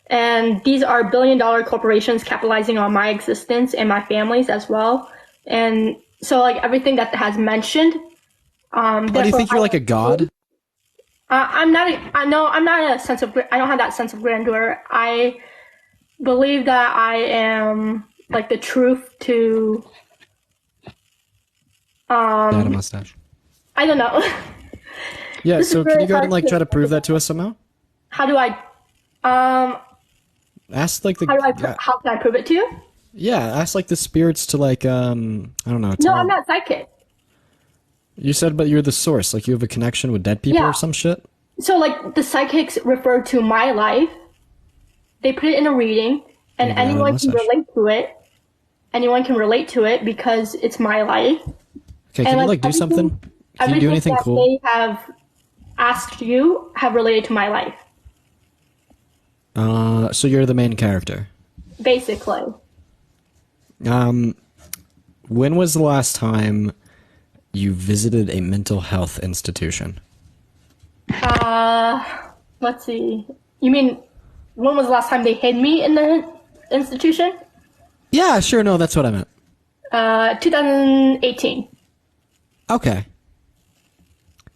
And these are billion-dollar corporations capitalizing on my existence and my family's as well. And so, like, everything that has mentioned. Oh, do you think you're like a god? I'm not. I don't have that sense of grandeur. I believe that I am like the truth to. Had a mustache. I don't know. Yeah. This is So can very you go ahead and like hard try to prove that to us somehow? How do I? Ask like the. How can I prove it to you? Yeah. Ask like the spirits to like I don't know. No, I'm not psychic. You said, but you're the source. Like you have a connection with dead people Yeah. or some shit. So, like, the psychics refer to my life. They put it in a reading, and Yeah, anyone can mustache. relate to it. Anyone can relate to it because it's my life. Okay. Can And, you like do everything- something? Can you do anything that cool? they have asked you have related to my life, So you're the main character. basically. When was the last time you visited a mental health institution? Let's see. You mean, when was the last time they hid me in the institution? Yeah, sure. No, that's what I meant. 2018. Okay.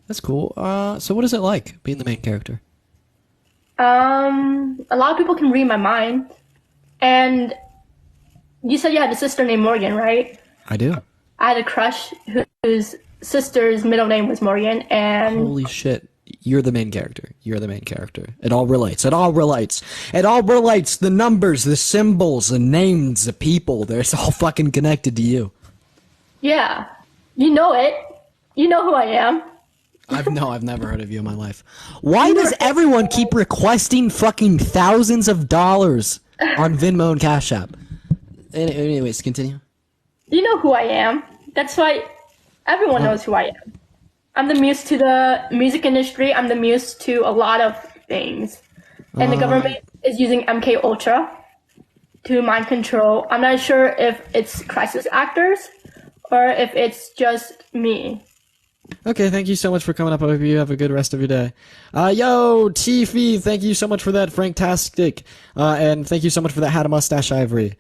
That's cool. So what is it like being the main character? A lot of people can read my mind. And you said you had a sister named Morgan, right? I do. I had a crush whose sister's middle name was Morgan, and Holy shit. You're the main character. You're the main character. It all relates. It all relates. It all relates. The numbers, the symbols, the names, the people. They're all fucking connected to you. yeah, you know it. You know who I am. I've never heard of you in my life. Why does everyone keep requesting fucking thousands of dollars on Venmo and Cash App? Anyways, continue. You know who I am. That's why everyone knows who I am. I'm the muse to the music industry. I'm the muse to a lot of things. And the government is using MK Ultra to mind control. I'm not sure if it's crisis actors or if it's just me. Okay, thank you so much for coming up. I hope you have a good rest of your day. Yo, Tiffy, thank you so much for that, Franktastic. And thank you so much for that Had a Mustache Ivory.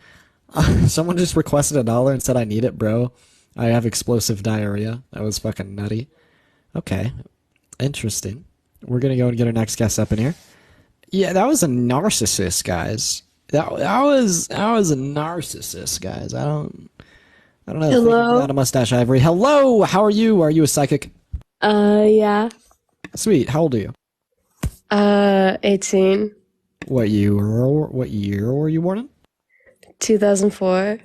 Someone just requested $1 and said I need it, bro. I have explosive diarrhea. That was fucking nutty. Okay, interesting. We're gonna go and get our next guest up in here. Yeah, that was a narcissist, guys. That was a narcissist, guys. I don't know. Hello? Had a Mustache Ivory. Hello, how are you? Are you a psychic? Yeah. Sweet. How old are you? 18. What year were you born in? 2004.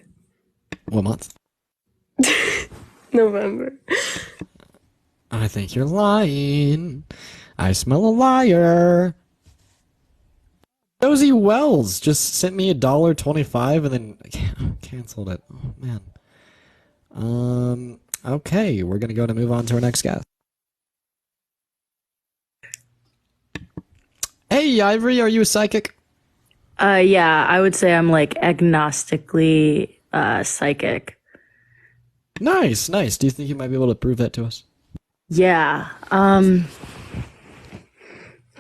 What month? November. I think you're lying. I smell a liar. Josie Wells just sent me $1.25 and then canceled it. Oh man. Okay, we're gonna go to move on to our next guest. Hey, Ivory, are you a psychic? Yeah, I would say I'm like agnostically psychic. Nice. Do you think you might be able to prove that to us? Yeah.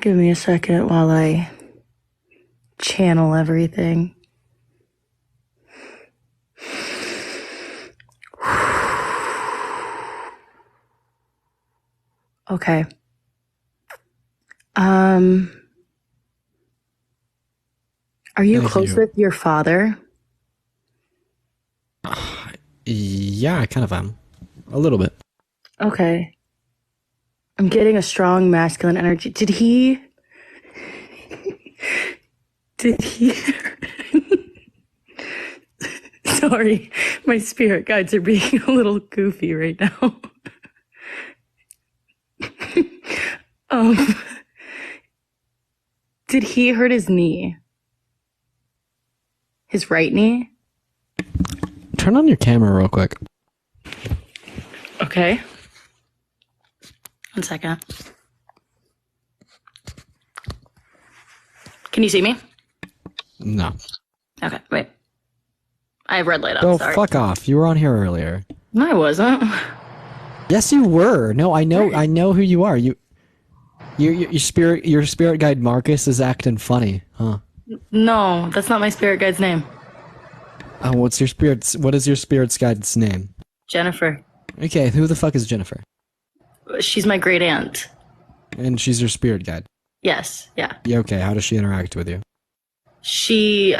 Give me a second while I channel everything. Okay. Are you Thank close you. with your father? Yeah, I kind of am. A little bit. Okay. I'm getting a strong masculine energy. Did he Sorry, my spirit guides are being a little goofy right now. um, did he hurt his knee? His right knee? Turn on your camera real quick. Okay. 1 second. Can you see me? No. Okay, wait. I have red light on, Go sorry. fuck off. You were on here earlier. No, I wasn't. Yes, you were. No, I know who you are. Your spirit guide Marcus is acting funny, huh? No, that's not my spirit guide's name. Oh, what is your spirit's guide's name? Jennifer. Okay, who the fuck is Jennifer? She's my great aunt. And she's your spirit guide. Yes, yeah. Yeah, okay. How does she interact with you? She,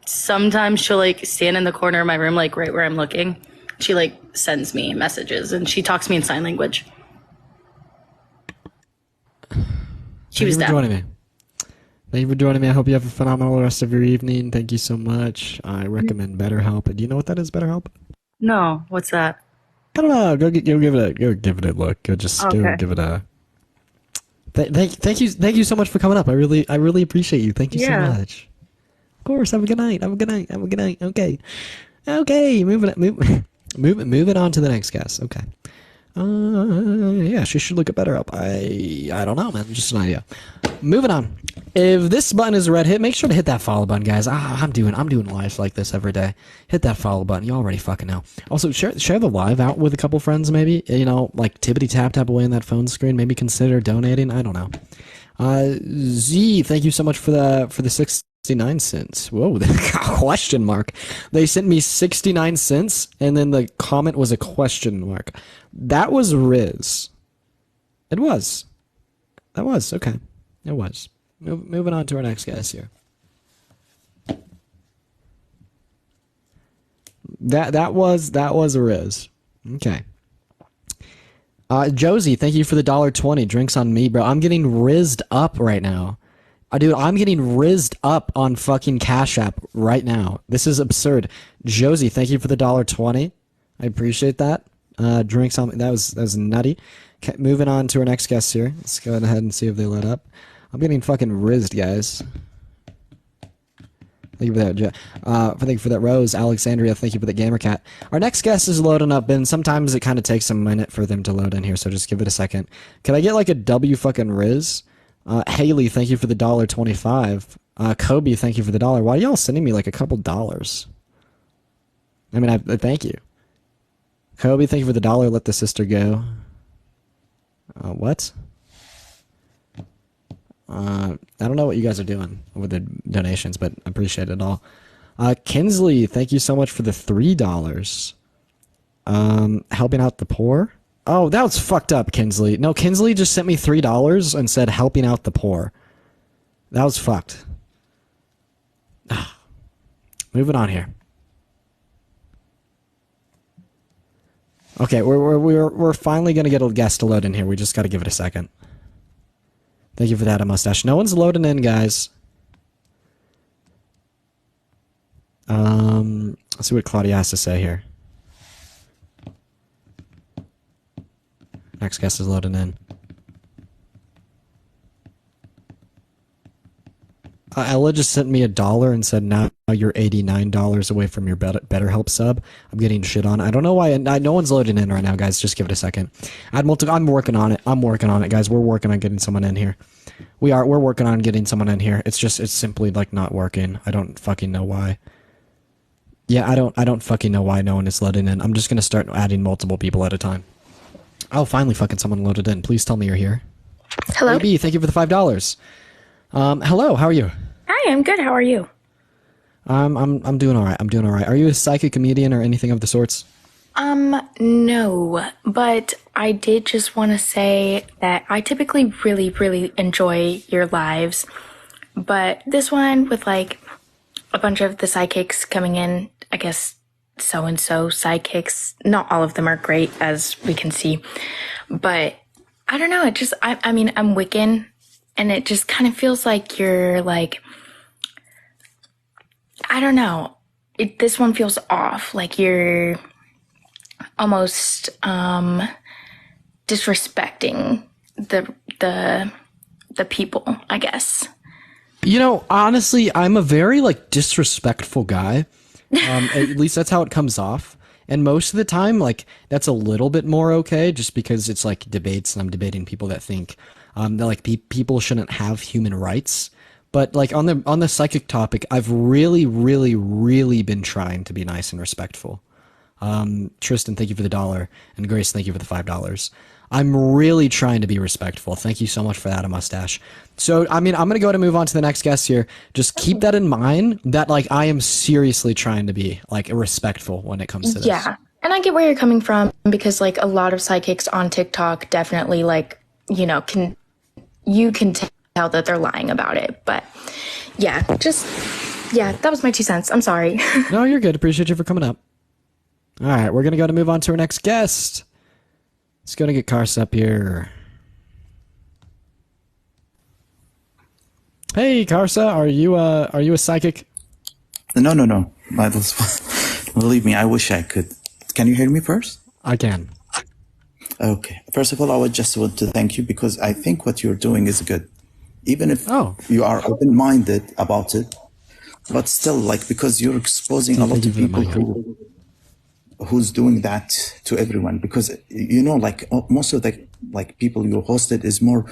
sometimes she'll like stand in the corner of my room, like right where I'm looking. She like sends me messages and she talks to me in sign language. She was Thank you for deaf. joining me. Thank you for joining me. I hope you have a phenomenal rest of your evening. Thank you so much. I recommend BetterHelp. Do you know what that is, BetterHelp? No, what's that? I don't know. Go give it a look. Go give it a. Thank you so much for coming up. I really appreciate you. Thank you so much. Of course. Have a good night. Okay. Moving on to the next guest. Okay. Yeah, she should look at BetterHelp. I don't know, man. Just an idea. Moving on. If this button is a red, make sure to hit that follow button, guys. I'm doing lives like this every day. Hit that follow button. You already fucking know. Also, share the live out with a couple friends, maybe. You know, like tippity tap away on that phone screen. Maybe consider donating. I don't know. Z, thank you so much for the 69 cents. Whoa, question mark. They sent me 69 cents, and then the comment was a question mark. That was Riz. It was. That was. Okay. It was. Moving on to our next guest here. That was Riz. Okay. Josie, thank you for the $1.20. Drinks on me, bro. I'm getting rizzed up right now. Dude, I'm getting rizzed up on fucking Cash App right now. This is absurd. Josie, thank you for the $1.20. I appreciate that. Drinks on me. That was nutty. Okay, moving on to our next guest here. Let's go ahead and see if they let up. I'm getting fucking rizzed, guys. Thank you for that. Thank you for that, Rose. Alexandria, thank you for the gamer cat. Our next guest is loading up, and sometimes it kind of takes a minute for them to load in here, so just give it a second. Can I get like a W fucking Riz? Haley, thank you for the $1.25. Kobe, thank you for the $1. Why are y'all sending me like a couple dollars? I mean, I thank you. Kobe, thank you for the $1. Let the sister go. What? I don't know what you guys are doing with the donations, but I appreciate it all. Kinsley, thank you so much for the $3. Helping out the poor. Oh, that was fucked up, Kinsley. No, Kinsley just sent me $3 and said helping out the poor. That was fucked. Moving on here. Okay, we're finally gonna get a guest to load in here. We just gotta give it a second. Thank you for that, a mustache. No one's loading in, guys. Let's see what Claudia has to say here. Next guest is loading in. Ella just sent me $1 and said, now you're $89 away from your BetterHelp sub. I'm getting shit on. I don't know why. No one's loading in right now, guys. Just give it a second. I'm working on it. I'm working on it, guys. We're working on getting someone in here. We're working on getting someone in here. It's simply like not working. I don't fucking know why. Yeah, I don't fucking know why no one is loading in. I'm just gonna start adding multiple people at a time. Oh, finally fucking someone loaded in. Please tell me you're here. Hello. AB, thank you for the $5. Hello, how are you? Hi, I'm good. How are you? I'm doing all right. I'm doing all right. Are you a psychic comedian or anything of the sorts? No, but I did just want to say that I typically really, really enjoy your lives, but this one with like a bunch of the psychics coming in, I guess so-and-so psychics, not all of them are great as we can see, but I don't know. It just, I mean, I'm Wiccan and it just kind of feels like you're like, I don't know. This one feels off. Like you're almost disrespecting the people, I guess. You know, honestly, I'm a very like disrespectful guy. At least that's how it comes off. And most of the time, like that's a little bit more okay, just because it's like debates, and I'm debating people that think that like people shouldn't have human rights. But like on the psychic topic, I've really, really, really been trying to be nice and respectful. Tristan, thank you for the $1, and Grace, thank you for the $5. I'm really trying to be respectful. Thank you so much for that, a mustache. So, I mean, I'm going to go to move on to the next guest here. Just keep that in mind that like I am seriously trying to be like respectful when it comes to this. Yeah. And I get where you're coming from because like a lot of psychics on TikTok definitely like, you know, you can tell that they're lying about it. But yeah, that was my 2 cents. I'm sorry. No, you're good. Appreciate you for coming up. All right, we're going to go to move on to our next guest. Let's go to get Karsa up here. Hey, Karsa, are you a psychic? No. Believe me, I wish I could. Can you hear me first? I can. Okay. First of all, I would just want to thank you because I think what you're doing is good. Even if you are open-minded about it, but still, like, because you're exposing a lot of people who's doing that to everyone, because you know, like most of the like people you hosted is more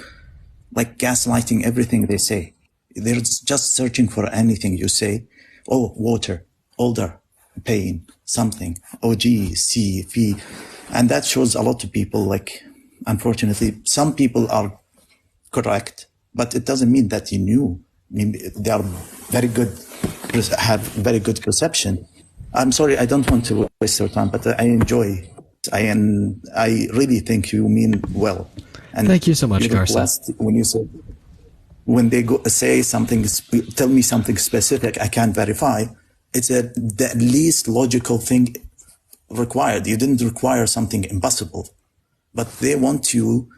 like gaslighting everything they say. They're just searching for anything you say. Oh, water, older, pain, something. Oh, G, C, V, and that shows a lot of people. Like, unfortunately, some people are correct, but it doesn't mean that you knew. I mean, they are very good, have very good perception. I'm sorry, I don't want to waste your time, but I enjoy. I really think you mean well. And thank you so much, Karsa. When you say, when they go say something, tell me something specific, I can't verify. It's the least logical thing required. You didn't require something impossible, but they want you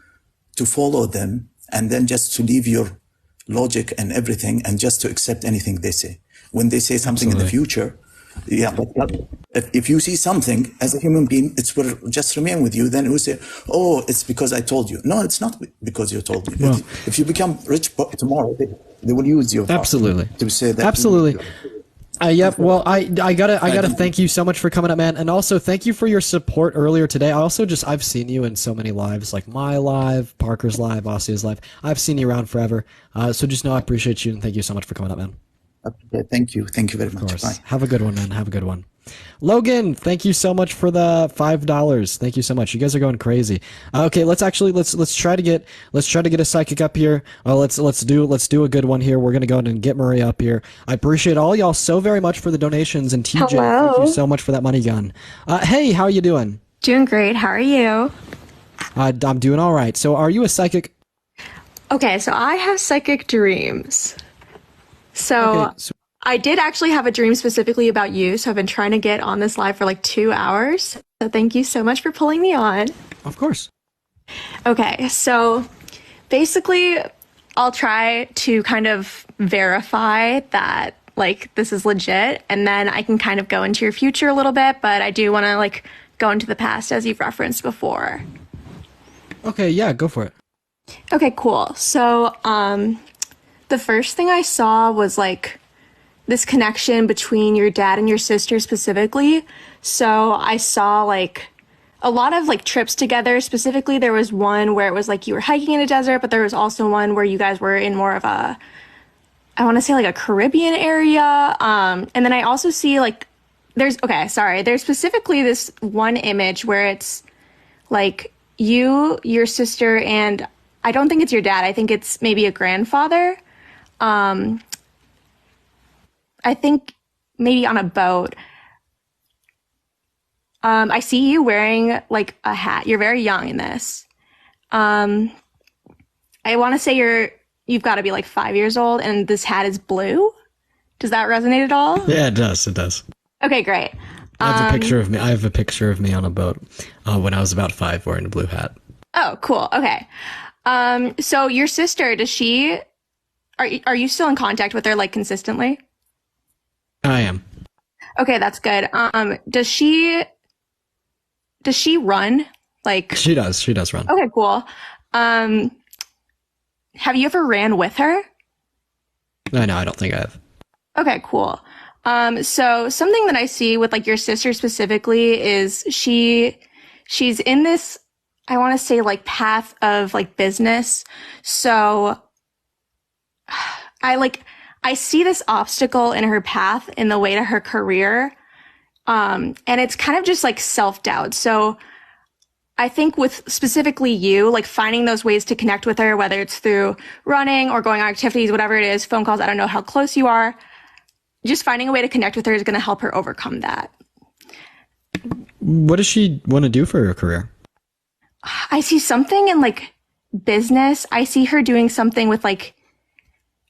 to follow them and then just to leave your logic and everything and just to accept anything they say. When they say something in the future. Yeah, but if you see something as a human being, it will just remain with you. Then you will say, "Oh, it's because I told you." No, it's not because you told me. Well, if you become rich tomorrow, they will use your absolutely to say that. Absolutely. Yep. Well, I gotta thank you so much for coming up, man, and also thank you for your support earlier today. I've seen you in so many lives, like my live, Parker's live, Ossia's live. I've seen you around forever. So just know I appreciate you and thank you so much for coming up, man. Okay, thank you very much. Bye. Have a good one, man. Have a good one. Logan, thank you so much for the $5. Thank you so much. You guys are going crazy. Okay, let's try to get a psychic up here. Let's do a good one here. We're gonna go ahead and get Maria up here. I appreciate all y'all so very much for the donations, and TJ, Hello. thank you so much for that money gun. Hey, how are you doing? Doing great. How are you? I'm doing all right. So, are you a psychic? Okay, so I have psychic dreams. So I did actually have a dream specifically about you, so I've been trying to get on this live for like 2 hours. So thank you so much for pulling me on. Of course. Okay, so basically I'll try to kind of verify that like this is legit, and then I can kind of go into your future a little bit, but I do want to like go into the past as you've referenced before. Okay, yeah, go for it. Okay, cool. So, the first thing I saw was like this connection between your dad and your sister specifically. So I saw like a lot of like trips together. Specifically, there was one where it was like you were hiking in a desert, but there was also one where you guys were in more of a, I want to say like a Caribbean area. And then I also see like there's specifically this one image where it's like you, your sister, and I don't think it's your dad. I think it's maybe a grandfather. I think maybe on a boat. I see you wearing like a hat. You're very young in this. I want to say you've got to be like 5 years old, and this hat is blue. Does that resonate at all? Yeah, it does. It does. Okay, great. I have a picture of me. I have a picture of me on a boat when I was about 5 wearing a blue hat. Oh, cool. Okay. So your sister, are you still in contact with her like consistently? I am. Okay, that's good. Does she run? Like She does run. Okay, cool. Have you ever ran with her? No, I don't think I have. Okay, cool. So something that I see with like your sister specifically is she's in this, I want to say like path of like business. So I see this obstacle in her path in the way to her career. And it's kind of just like self-doubt. So I think with specifically you, like finding those ways to connect with her, whether it's through running or going on activities, whatever it is, phone calls, I don't know how close you are, just finding a way to connect with her is going to help her overcome that. What does she want to do for her career? I see something in like business. I see her doing something with like,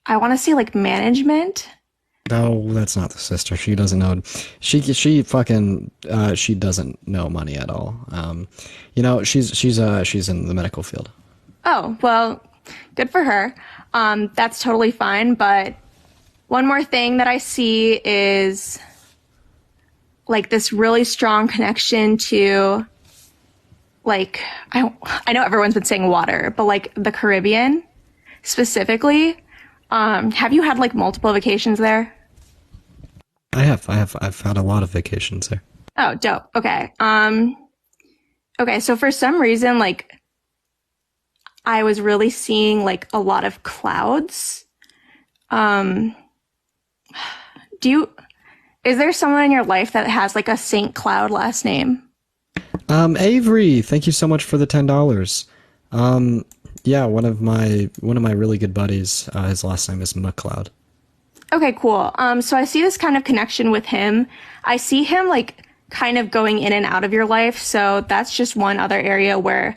I want to say like management. No, that's not the sister. She doesn't know. She doesn't know money at all. She's in the medical field. Oh, well, good for her. That's totally fine. But one more thing that I see is like this really strong connection to like, I know everyone's been saying water, but like the Caribbean specifically. Have you had like multiple vacations there? I have. I've had a lot of vacations there. Oh, dope. Okay. Okay. So for some reason, like I was really seeing like a lot of clouds. Is there someone in your life that has like a Saint Cloud last name? Avery, thank you so much for the $10. Yeah, one of my really good buddies, his last name is McLeod. Okay, cool. So I see this kind of connection with him. I see him like kind of going in and out of your life. So that's just one other area where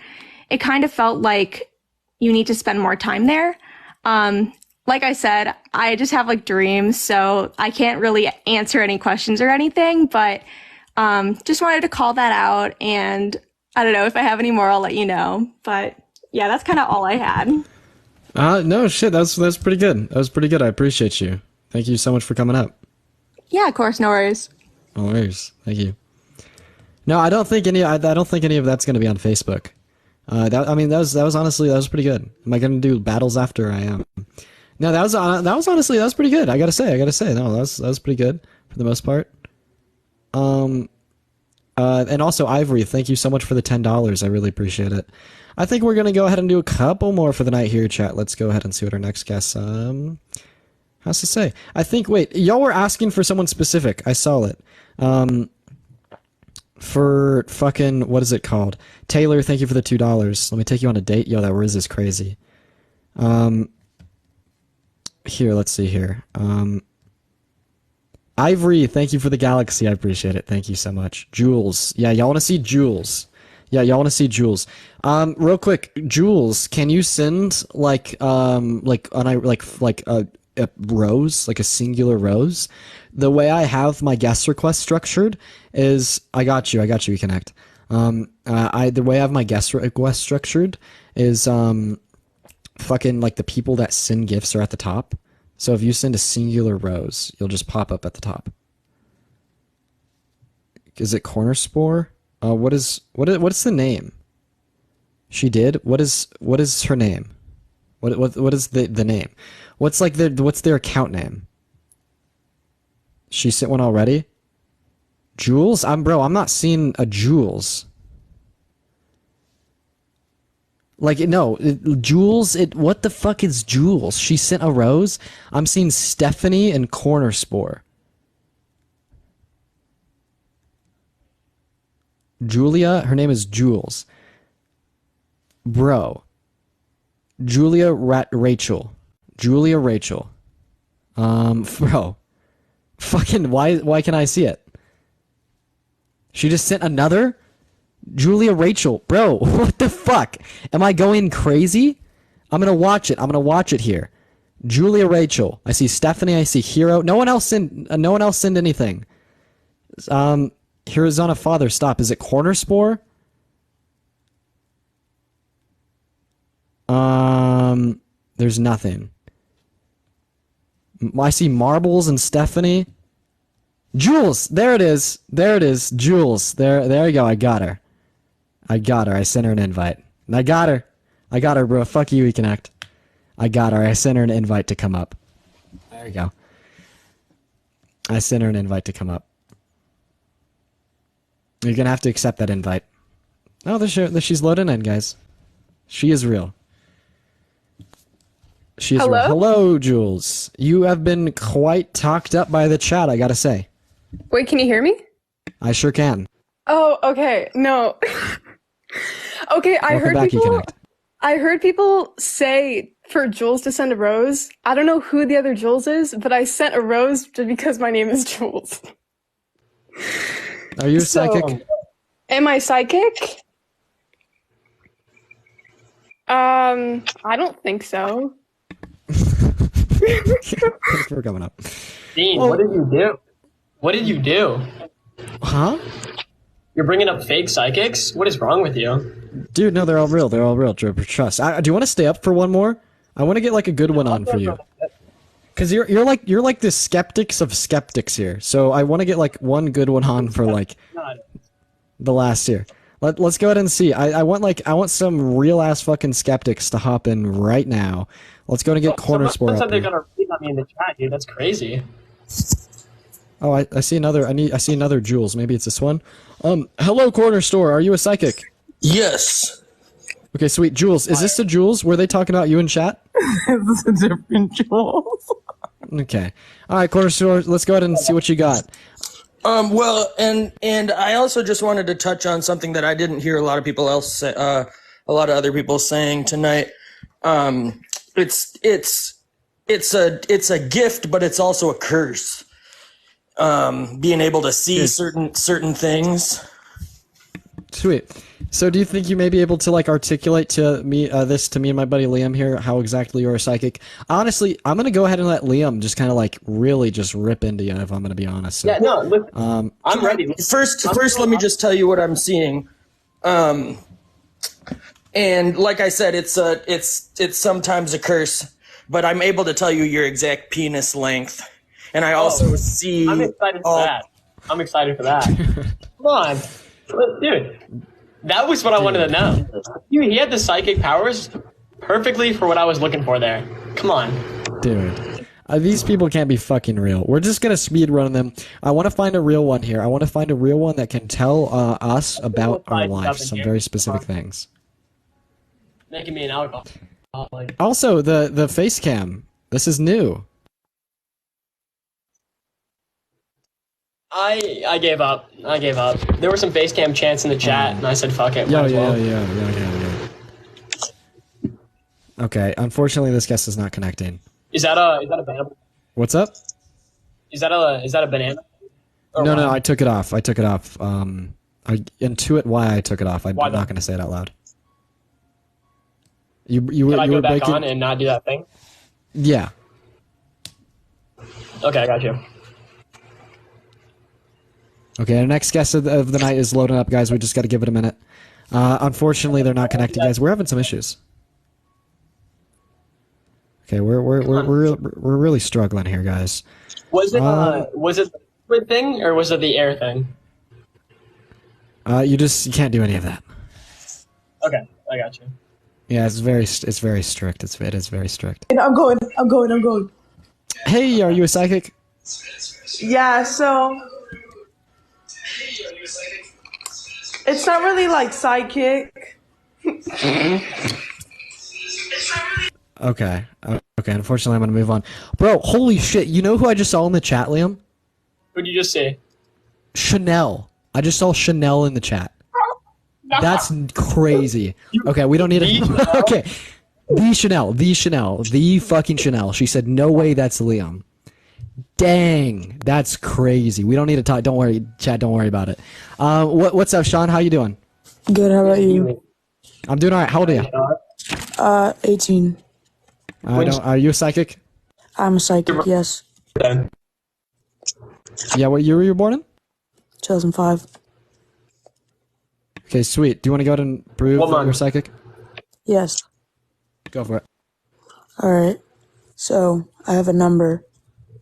it kind of felt like you need to spend more time there. Like I said, I just have like dreams, so I can't really answer any questions or anything, but just wanted to call that out. And I don't know if I have any more, I'll let you know. But yeah, that's kind of all I had. No shit, that's pretty good. That was pretty good. I appreciate you. Thank you so much for coming up. Yeah, of course, no worries. No worries. Thank you. No, I don't think any of that's going to be on Facebook. That was pretty good. Am I going to do battles after? I am. No, that was pretty good. I gotta say, no, that was pretty good for the most part. And also Ivory, thank you so much for the $10. I really appreciate it. I think we're gonna go ahead and do a couple more for the night here, chat. Let's go ahead and see what our next guest has to say. I think, wait, y'all were asking for someone specific. I saw it. For fucking, what is it called? Taylor, thank you for the $2. Let me take you on a date. Yo, that Riz is crazy. Here, let's see here. Ivory, thank you for the galaxy. I appreciate it. Thank you so much. Jules. Yeah, y'all want to see Jules. Real quick, Jules, can you send a rose, like a singular rose? The way I have my guest request structured is, I got you, we connect. The way I have my guest request structured is, fucking like the people that send gifts are at the top. So if you send a singular rose, you'll just pop up at the top. Is it Corner Spore? What's the name? She did? What is her name? What is the name? What's their account name? She sent one already? Jules? I'm not seeing a Jules. Like, no, Jules, what the fuck is Jules? She sent a rose? I'm seeing Stephanie and Corner Spore. Julia? Her name is Jules. Bro. Julia Rachel. Bro. Fucking, why can I see it? She just sent another? Julia Rachel. Bro, what the fuck? Am I going crazy? I'm gonna watch it here. Julia Rachel. I see Stephanie, I see Hero. No one else send anything. Hirizona Father, stop. Is it Corner Spore? There's nothing. I see Marbles and Stephanie. Jules, there it is. Jules. There you go. I got her. I sent her an invite. I got her, bro. Fuck you, Reconnect. I got her. I sent her an invite to come up. There you go. I sent her an invite to come up. You're gonna have to accept that invite. Oh, she's loading in, guys. She is real. She is real. Hello, Jules. You have been quite talked up by the chat, I gotta say. Wait, can you hear me? I sure can. Oh, okay. No. Okay, I heard people say for Jules to send a rose. I don't know who the other Jules is, but I sent a rose just because my name is Jules. Are you psychic? Am I psychic? I don't think so. Thanks for coming up. Dean, what did you do? What did you do? Huh? You're bringing up fake psychics? What is wrong with you? Dude, no, they're all real. Trust. Do you want to stay up for one more? I want to get like a good one on for you. Because you're like the skeptics of skeptics here. So I want to get like one good one on for like the last year. Let's go ahead and see. I want some real ass fucking skeptics to hop in right now. Let's go and get Corner Spore up. They're gonna read on me in the chat, dude. That's crazy. Oh, I see another. I see another Jules. Maybe it's this one. Hello, Corner Store. Are you a psychic? Yes. Okay, sweet. Jules, is this the Jules? Were they talking about you in chat? This is a different Jules. Okay. All right, Corner Store. Let's go ahead and see what you got. Well, and I also just wanted to touch on something that I didn't hear a lot of people else say, a lot of other people saying tonight. It's a gift, but it's also a curse. Being able to see certain things. Sweet. So do you think you may be able to like articulate to me this to me and my buddy Liam here how exactly you're a psychic? Honestly, I'm gonna go ahead and let Liam just kind of like really just rip into you if I'm gonna be honest. So, Yeah, no, look, I'm ready. First, let me just tell you what I'm seeing. And like I said, it's sometimes a curse, but I'm able to tell you your exact penis length, and I also see. I'm excited for that. I'm excited for that. Come on, dude. That was what I wanted to know. He had the psychic powers perfectly for what I was looking for there. Come on. Dude. These people can't be fucking real. We're just gonna speed run them. I want to find a real one here. I want to find a real one that can tell us about our lives, some very specific things. Making me an alcoholic. Also, the face cam. This is new. I gave up. There were some face cam chants in the chat, and I said, "Fuck it." Yeah. Okay. Unfortunately, this guest is not connecting. Is that a banana? What's up? Is that a banana? No, I took it off. I intuit why I took it off. I'm not going to say it out loud. You Can I go were back baking... on and not do that thing? Yeah. Okay, I got you. Okay, our next guest of the night is loading up, guys. We just got to give it a minute. Unfortunately, they're not connecting, guys. We're having some issues. Okay, we're really struggling here, guys. Was it the liquid thing or was it the air thing? You can't do any of that. Okay, I got you. Yeah, it's very strict. It is very strict. And I'm going. Hey, are you a psychic? Yeah, so it's not really like psychic. Okay. Okay. Unfortunately, I'm gonna move on. Bro, holy shit! You know who I just saw in the chat, Liam? Who'd you just say? Chanel. I just saw Chanel in the chat. That's crazy. Okay, we don't need to. Okay, the Chanel, the fucking Chanel. She said, "No way, that's Liam." Dang, that's crazy. We don't need to talk. Don't worry, chat. Don't worry about it. What's up, Sean? How you doing? Good. How about you? I'm doing all right. How old are you? 18. Are you a psychic? I'm a psychic. Yes. Yeah. What year were you born in? 2005. Okay, sweet. Do you want to go ahead and prove that you're psychic? Yes. Go for it. All right. So I have a number: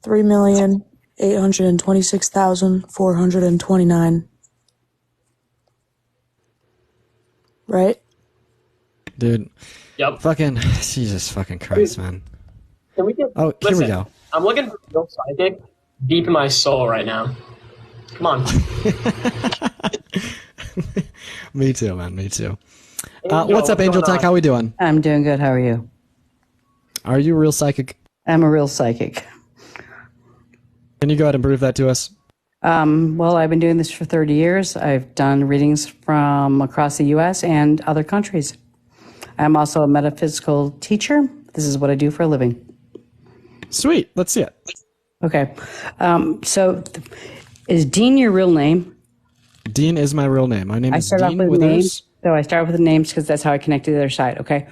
3,826,429. Right? Dude. Yep. Fucking Jesus fucking Christ, man. Can we get? Oh, here we go. I'm looking for real psychic deep in my soul right now. Come on. Me too, man. Me too. What's up, Angel Tech? How we doing? I'm doing good. How are you? Are you a real psychic? I'm a real psychic. Can you go ahead and prove that to us? Well, I've been doing this for 30 years. I've done readings from across the U.S. and other countries. I'm also a metaphysical teacher. This is what I do for a living. Sweet. Let's see it. Okay. So is Dean your real name? Dean is my real name. My name is Dean Withers. Names, so I start with the names because that's how I connect to the other side, okay?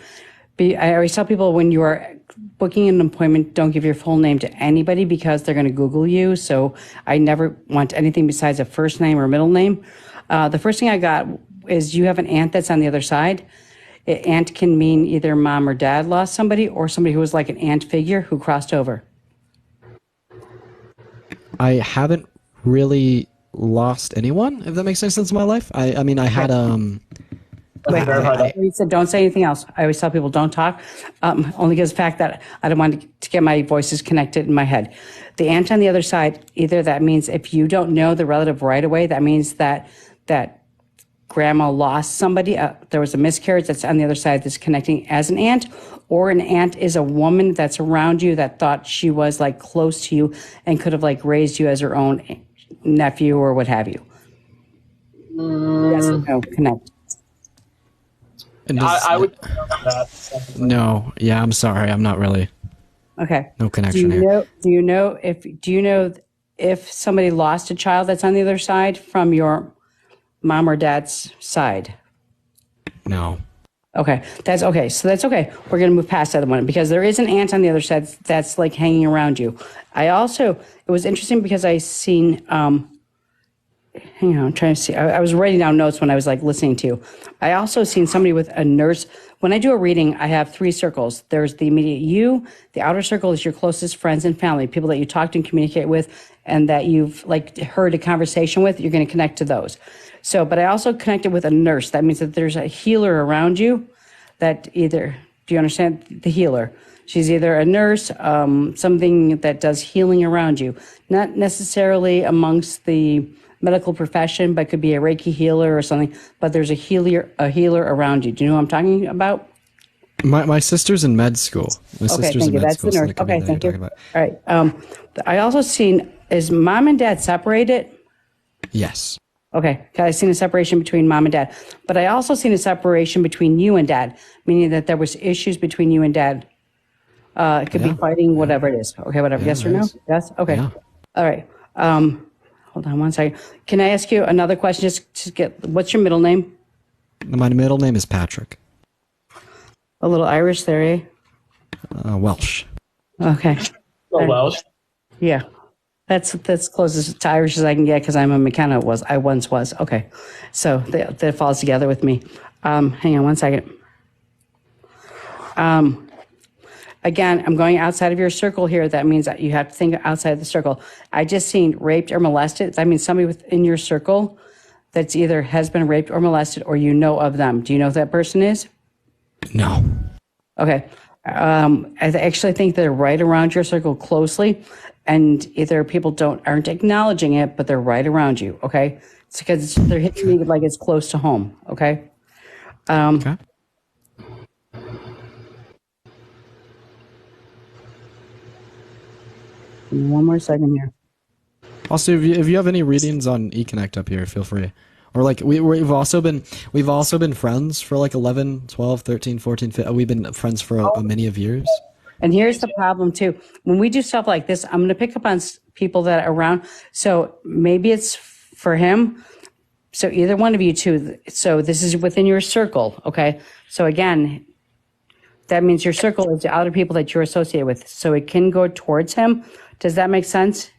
I always tell people when you are booking an appointment, don't give your full name to anybody because they're going to Google you. So I never want anything besides a first name or middle name. The first thing I got is you have an aunt that's on the other side. Aunt can mean either mom or dad lost somebody or somebody who was like an aunt figure who crossed over. I haven't really lost anyone, if that makes any sense in my life. I mean, I had Wait, said don't say anything else. I always tell people don't talk, only because the fact that I don't want to get my voices connected in my head. The aunt on the other side, either that means if you don't know the relative right away, that means that grandma lost somebody. There was a miscarriage that's on the other side that's connecting as an aunt, or an aunt is a woman that's around you that thought she was like close to you and could have like raised you as her own nephew or what have you. Yes, no, connect. I would that. No, yeah, I'm sorry. I'm not really. Okay. No connection here. Do you know if somebody lost a child that's on the other side from your mom or dad's side? No. Okay. That's okay. So that's okay. We're going to move past that one because there is an aunt on the other side that's like hanging around you. It was interesting because I seen, hang on, I'm trying to see. I was writing down notes when I was like listening to you. I also seen somebody with a nurse. When I do a reading, I have 3 circles. There's the immediate you. The outer circle is your closest friends and family, people that you talk to and communicate with and that you've like heard a conversation with. You're going to connect to those. So, but I also connected with a nurse. That means that there's a healer around you that either, do you understand the healer? She's either a nurse, something that does healing around you, not necessarily amongst the medical profession, but could be a Reiki healer or something. But there's a healer around you. Do you know what I'm talking about? My sister's in med school. Okay, thank you. That's the nurse. Okay, thank you. All right. I also seen, is mom and dad separated? Yes. Okay, I seen a separation between mom and dad, but I also seen a separation between you and dad, meaning that there was issues between you and dad. It could be fighting, whatever it is. Okay, whatever. Yes or no? Yes. Okay. Yeah. All right. Hold on one second. Can I ask you another question? Just to get, what's your middle name? My middle name is Patrick. A little Irish there, eh? Welsh. Okay. Welsh. Yeah. That's closest to Irish as I can get because I'm a McKenna. I once was. Okay. So that falls together with me. Hang on one second. Again, I'm going outside of your circle here. That means that you have to think outside the circle. I just seen raped or molested. That means somebody within your circle that's either has been raped or molested or you know of them. Do you know who that person is? No. Okay. I actually think they're right around your circle closely, and either people aren't acknowledging it, but they're right around you. Okay. It's because they're hitting me like it's close to home. Okay. Okay. One more second here. Also, if you have any readings on eConnect up here, feel free. Or like we've also been friends for like 11, 12, 13, 14, 15. We've been friends for a many of years. And here's the problem too. When we do stuff like this, I'm going to pick up on people that are around. So maybe it's for him. So either one of you two. So this is within your circle. Okay. So again, that means your circle is the other people that you're associated with. So it can go towards him. Does that make sense?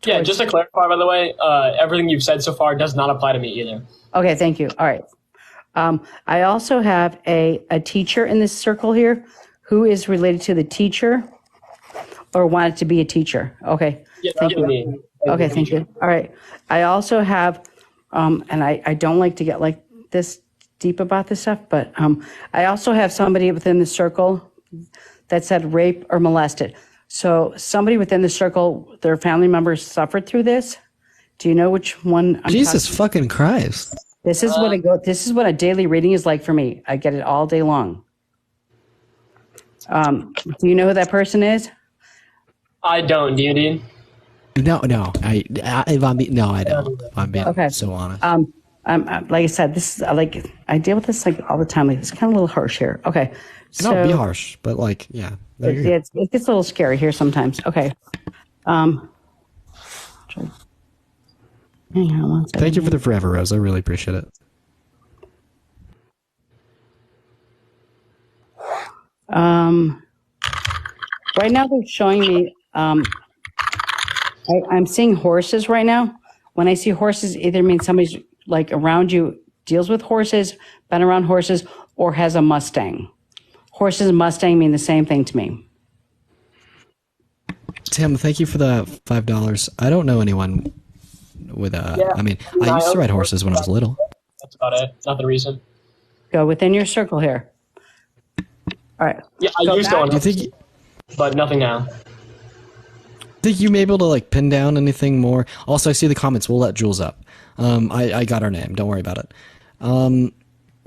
Yeah, just to clarify, by the way, everything you've said so far does not apply to me either. Okay, thank you. All right. I also have a teacher in this circle here who is related to the teacher or wanted to be a teacher. Okay, Yeah, thank you. me. Okay, thank you. All right. I also have, and I don't like to get like this deep about this stuff, but I also have somebody within the circle that said rape or molested. So somebody within the circle, their family members suffered through this. Do you know which one? Jesus fucking Christ! This is what This is what a daily reading is like for me. I get it all day long. Do you know who that person is? I don't. Do you, Dean? No. I don't. If I'm being so honest. Like I said, this is like I deal with this like all the time. Like it's kind of a little harsh here. Okay. So, no, be harsh, but like, yeah. It gets a little scary here sometimes. Okay. Hang on one second. Thank you for the forever rose. I really appreciate it. Right now they're showing me. I'm seeing horses right now. When I see horses, either means somebody's like around you deals with horses, been around horses, or has a Mustang. Horses and Mustang mean the same thing to me. Tim, thank you for the $5. I don't know anyone with I used to ride horses when I was little. That's about it. Nothing recent. Go within your circle here. All right. Yeah, I used to. Do you think? But nothing now. Think you may be able to like pin down anything more? Also, I see the comments. We'll let Jules up. I got her name. Don't worry about it.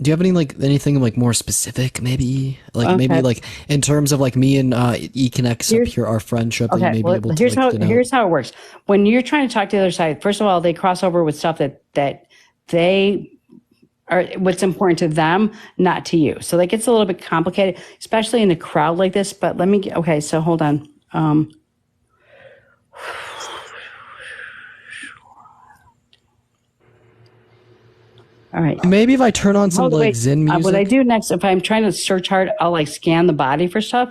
Do you have anything like more specific? Maybe maybe like in terms of like me and eConnect up here, our friendship. Okay. That you may be able to, here's how it works. When you're trying to talk to the other side, first of all, they cross over with stuff that they are what's important to them, not to you. So that gets a little bit complicated, especially in a crowd like this. But let me. Okay. So hold on. All right. Maybe if I turn on some Zen music. What I do next, if I'm trying to search hard, I'll like scan the body for stuff.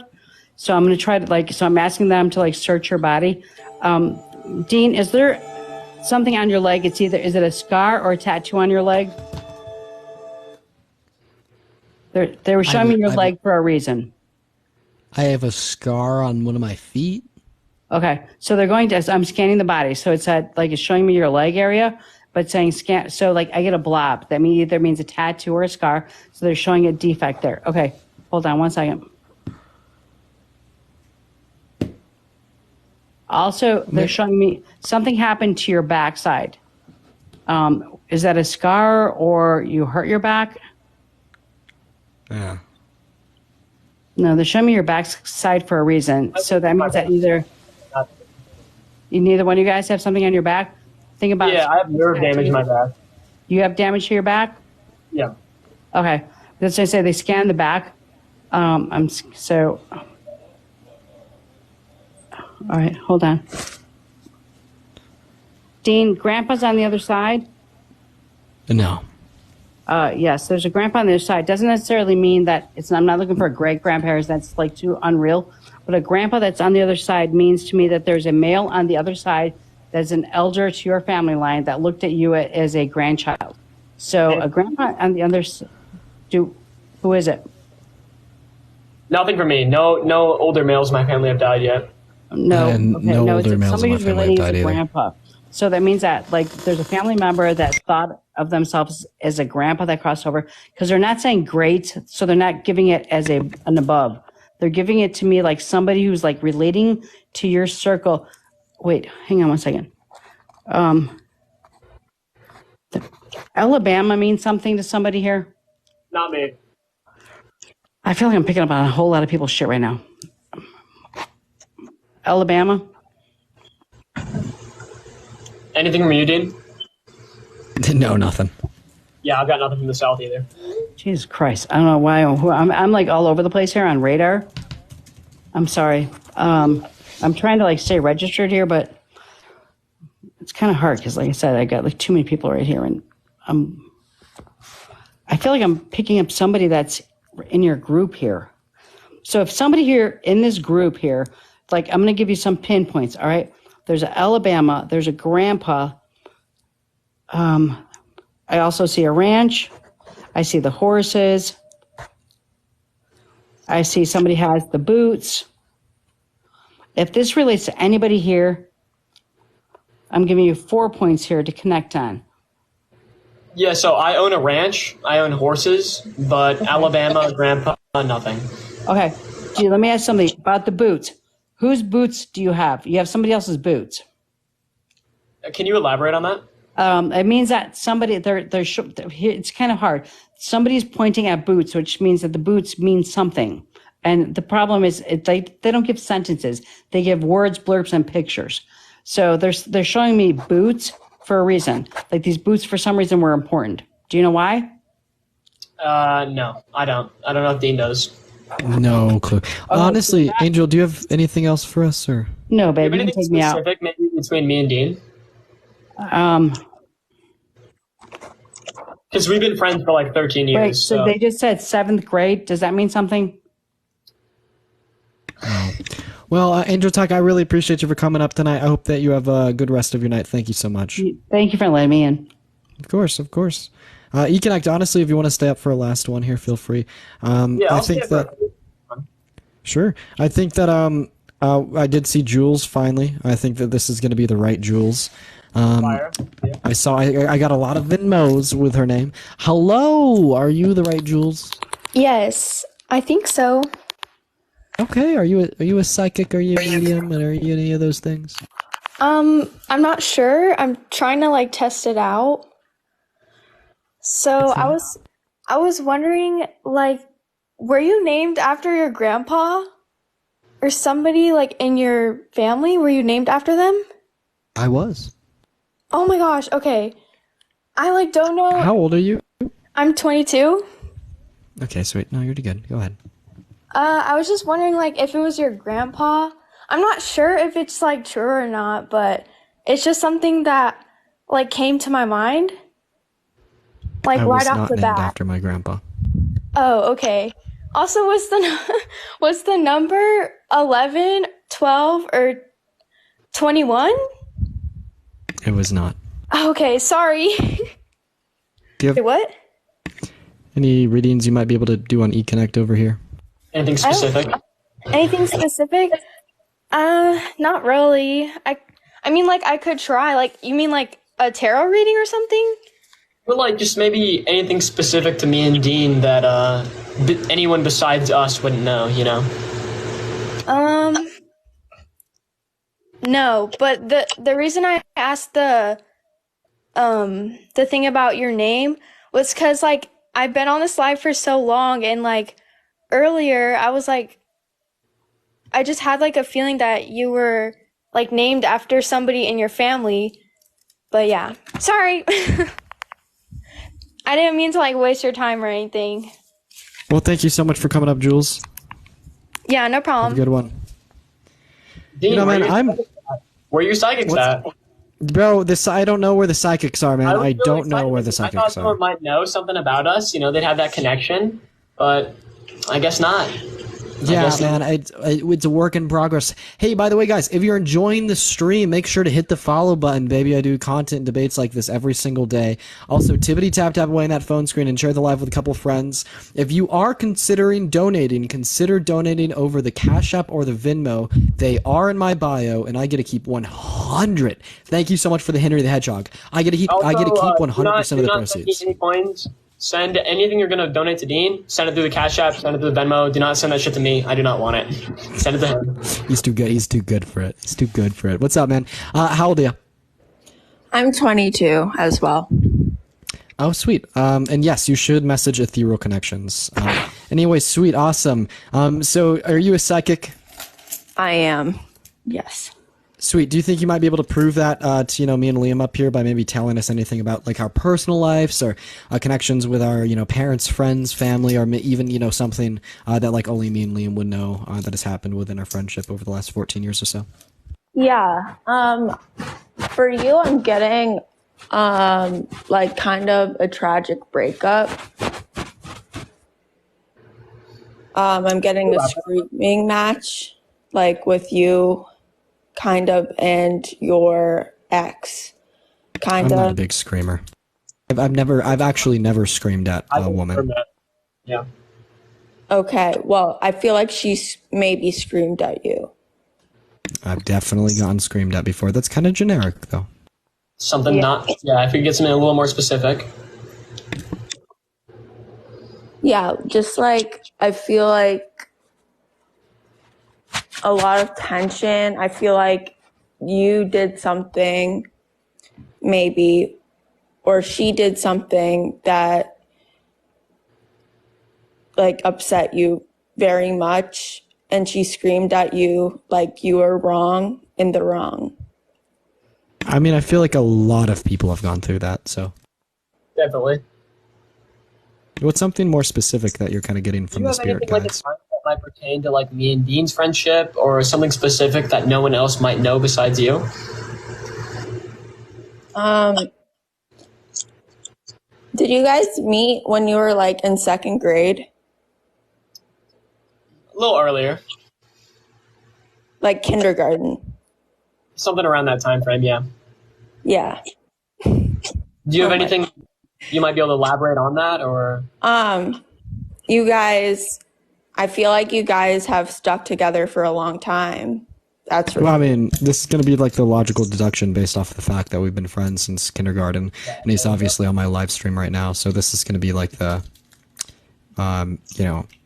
So I'm going to try to so I'm asking them to like search your body. Dean, is there something on your leg? Is it a scar or a tattoo on your leg? They were showing me your leg for a reason. I have a scar on one of my feet. Okay. So they're going to, I'm scanning the body. So it's it's showing me your leg area. But saying scan, so like I get a blob. That either means a tattoo or a scar. So they're showing a defect there. Okay, hold on one second. Also, they're showing me something happened to your backside. Is that a scar or you hurt your back? Yeah. No, they're showing me your backside for a reason. So that means that neither one of you guys have something on your back. Think about I have nerve damage in my back. You have damage to your back? Yeah. Okay. Let's just say they scan the back. All right, hold on. Dean, Grandpa's on the other side? No. Yes, there's a grandpa on the other side. Doesn't necessarily mean that I'm not looking for a great grandpa, that's like too unreal. But a grandpa that's on the other side means to me that there's a male on the other side that's an elder to your family line that looked at you as a grandchild. So a grandpa on the other side, who is it? Nothing for me. No older males in my family have died yet. No, older males in my somebody's family relating have died to either. grandpa. So that means that like there's a family member that thought of themselves as a grandpa that crossed over, because they're not saying great, so they're not giving it as an above. They're giving it to me like somebody who's like relating to your circle. Wait, hang on one second. Alabama means something to somebody here? Not me. I feel like I'm picking up on a whole lot of people's shit right now. Alabama? Anything from you, Dean? No, nothing. Yeah, I've got nothing from the South either. Jesus Christ. I don't know why. I'm like all over the place here on radar. I'm sorry. I'm trying to like stay registered here, but it's kind of hard because like I said, I got like too many people right here, and I feel like I'm picking up somebody that's in your group here. So if somebody here in this group here, like I'm going to give you some pinpoints, all right? There's an Alabama, there's a grandpa. I also see a ranch. I see the horses. I see somebody has the boots. If this relates to anybody here, I'm giving you 4 points here to connect on. Yeah, so I own a ranch. I own horses, but Alabama, grandpa, nothing. Okay. Gee, let me ask something about the boots. Whose boots do you have? You have somebody else's boots. Can you elaborate on that? It means that somebody, it's kind of hard. Somebody's pointing at boots, which means that the boots mean something. And the problem is they don't give sentences. They give words, blurbs, and pictures. So they're showing me boots for a reason. Like these boots for some reason were important. Do you know why? No, I don't. I don't know if Dean knows. No clue. Honestly, Angel, do you have anything else for us, or? No, babe, you can take me out. Maybe between me and Dean? Because we've been friends for like 13 years. Wait, so they just said 7th grade. Does that mean something? Well, Angel Talk, I really appreciate you for coming up tonight. I hope that you have a good rest of your night. Thank you so much. Thank you for letting me in. Of course, of course. E-Connect, honestly, if you want to stay up for a last one here, feel free. I think that... Sure. I think that I did see Jules finally. I think that this is going to be the right Jules. I got a lot of Venmos with her name. Hello, are you the right Jules? Yes, I think so. Okay, are you a psychic? Are you a medium? And are you any of those things? I'm not sure. I'm trying to like test it out. So I was wondering, like, were you named after your grandpa? Or somebody like in your family? Were you named after them? I was. Oh my gosh, okay. I like don't know. How old are you? I'm 22. Okay, sweet. No, you're good. Go ahead. I was just wondering like if it was your grandpa. I'm not sure if it's like true or not, but it's just something that like came to my mind. Like right off the bat. I was not named after my grandpa. Oh, okay. Also, was the number 11, 12, or 21? It was not. Okay, sorry. Do you have what? Any readings you might be able to do on eConnect over here? Anything specific? Anything specific? Not really. I mean, like, I could try. Like, you mean like a tarot reading or something? Well, like, just maybe anything specific to me and Dean that anyone besides us wouldn't know, you know? No, but the reason I asked the thing about your name was because, like, I've been on this live for so long, and, like, earlier I was, like, I just had, like, a feeling that you were, like, named after somebody in your family, but yeah. Sorry! I didn't mean to, like, waste your time or anything. Well, thank you so much for coming up, Jules. Yeah, no problem. Have a good one. Dean, you know, man, where are your psychics at? Bro, I don't know where the psychics are, man. I don't know where the I psychics thought are. someone might know something about us. You know, they'd have that connection, but I guess not. Yeah, man, it's a work in progress. Hey, by the way, guys, if you're enjoying the stream, make sure to hit the follow button, baby. I do content debates like this every single day. Also, tippity tap away on that phone screen and share the live with a couple friends. If you are considering donating, consider donating over the Cash App or the Venmo. They are in my bio, and I get to keep 100. Thank you so much for the Henry the Hedgehog. I get to keep 100% of the proceeds. Any coins. Send anything you're going to donate to Dean. Send it through the Cash App. Send it through the Venmo. Do not send that shit to me. I do not want it. Send it to him. He's too good. He's too good for it. He's too good for it. What's up, man? How old are you? I'm 22 as well. Oh, sweet. And yes, you should message Ethereal Connections. Anyway, sweet. Awesome. So are you a psychic? I am. Yes. Sweet. Do you think you might be able to prove that to me and Liam up here by maybe telling us anything about like our personal lives or connections with our parents, friends, family, or even something that like only me and Liam would know that has happened within our friendship over the last 14 years or so? Yeah. For you, I'm getting like kind of a tragic breakup. I'm getting a screaming match like with you. Kind of, and your ex, kind of. I'm not a big screamer. I've actually never screamed at a woman. Yeah. Okay, well, I feel like she's maybe screamed at you. I've definitely gotten screamed at before. That's kind of generic, though. Something if we could get something a little more specific. Yeah, just like, I feel like a lot of tension. I feel like you did something maybe, or she did something that like upset you very much, and she screamed at you like you were wrong in the wrong. I mean, I feel like a lot of people have gone through that, so. Definitely. What's something more specific that you're kind of getting from the spirit guides? Might pertain to like me and Dean's friendship, or something specific that no one else might know besides you? Did you guys meet when you were like in second grade? A little earlier. Like kindergarten. Something around that time frame, yeah. Yeah. Do you have anything you might be able to elaborate on that, or? You guys, I feel like you guys have stuck together for a long time. That's well, I mean, this is going to be like the logical deduction based off of the fact that we've been friends since kindergarten, and he's obviously on my live stream right now. So this is going to be like the,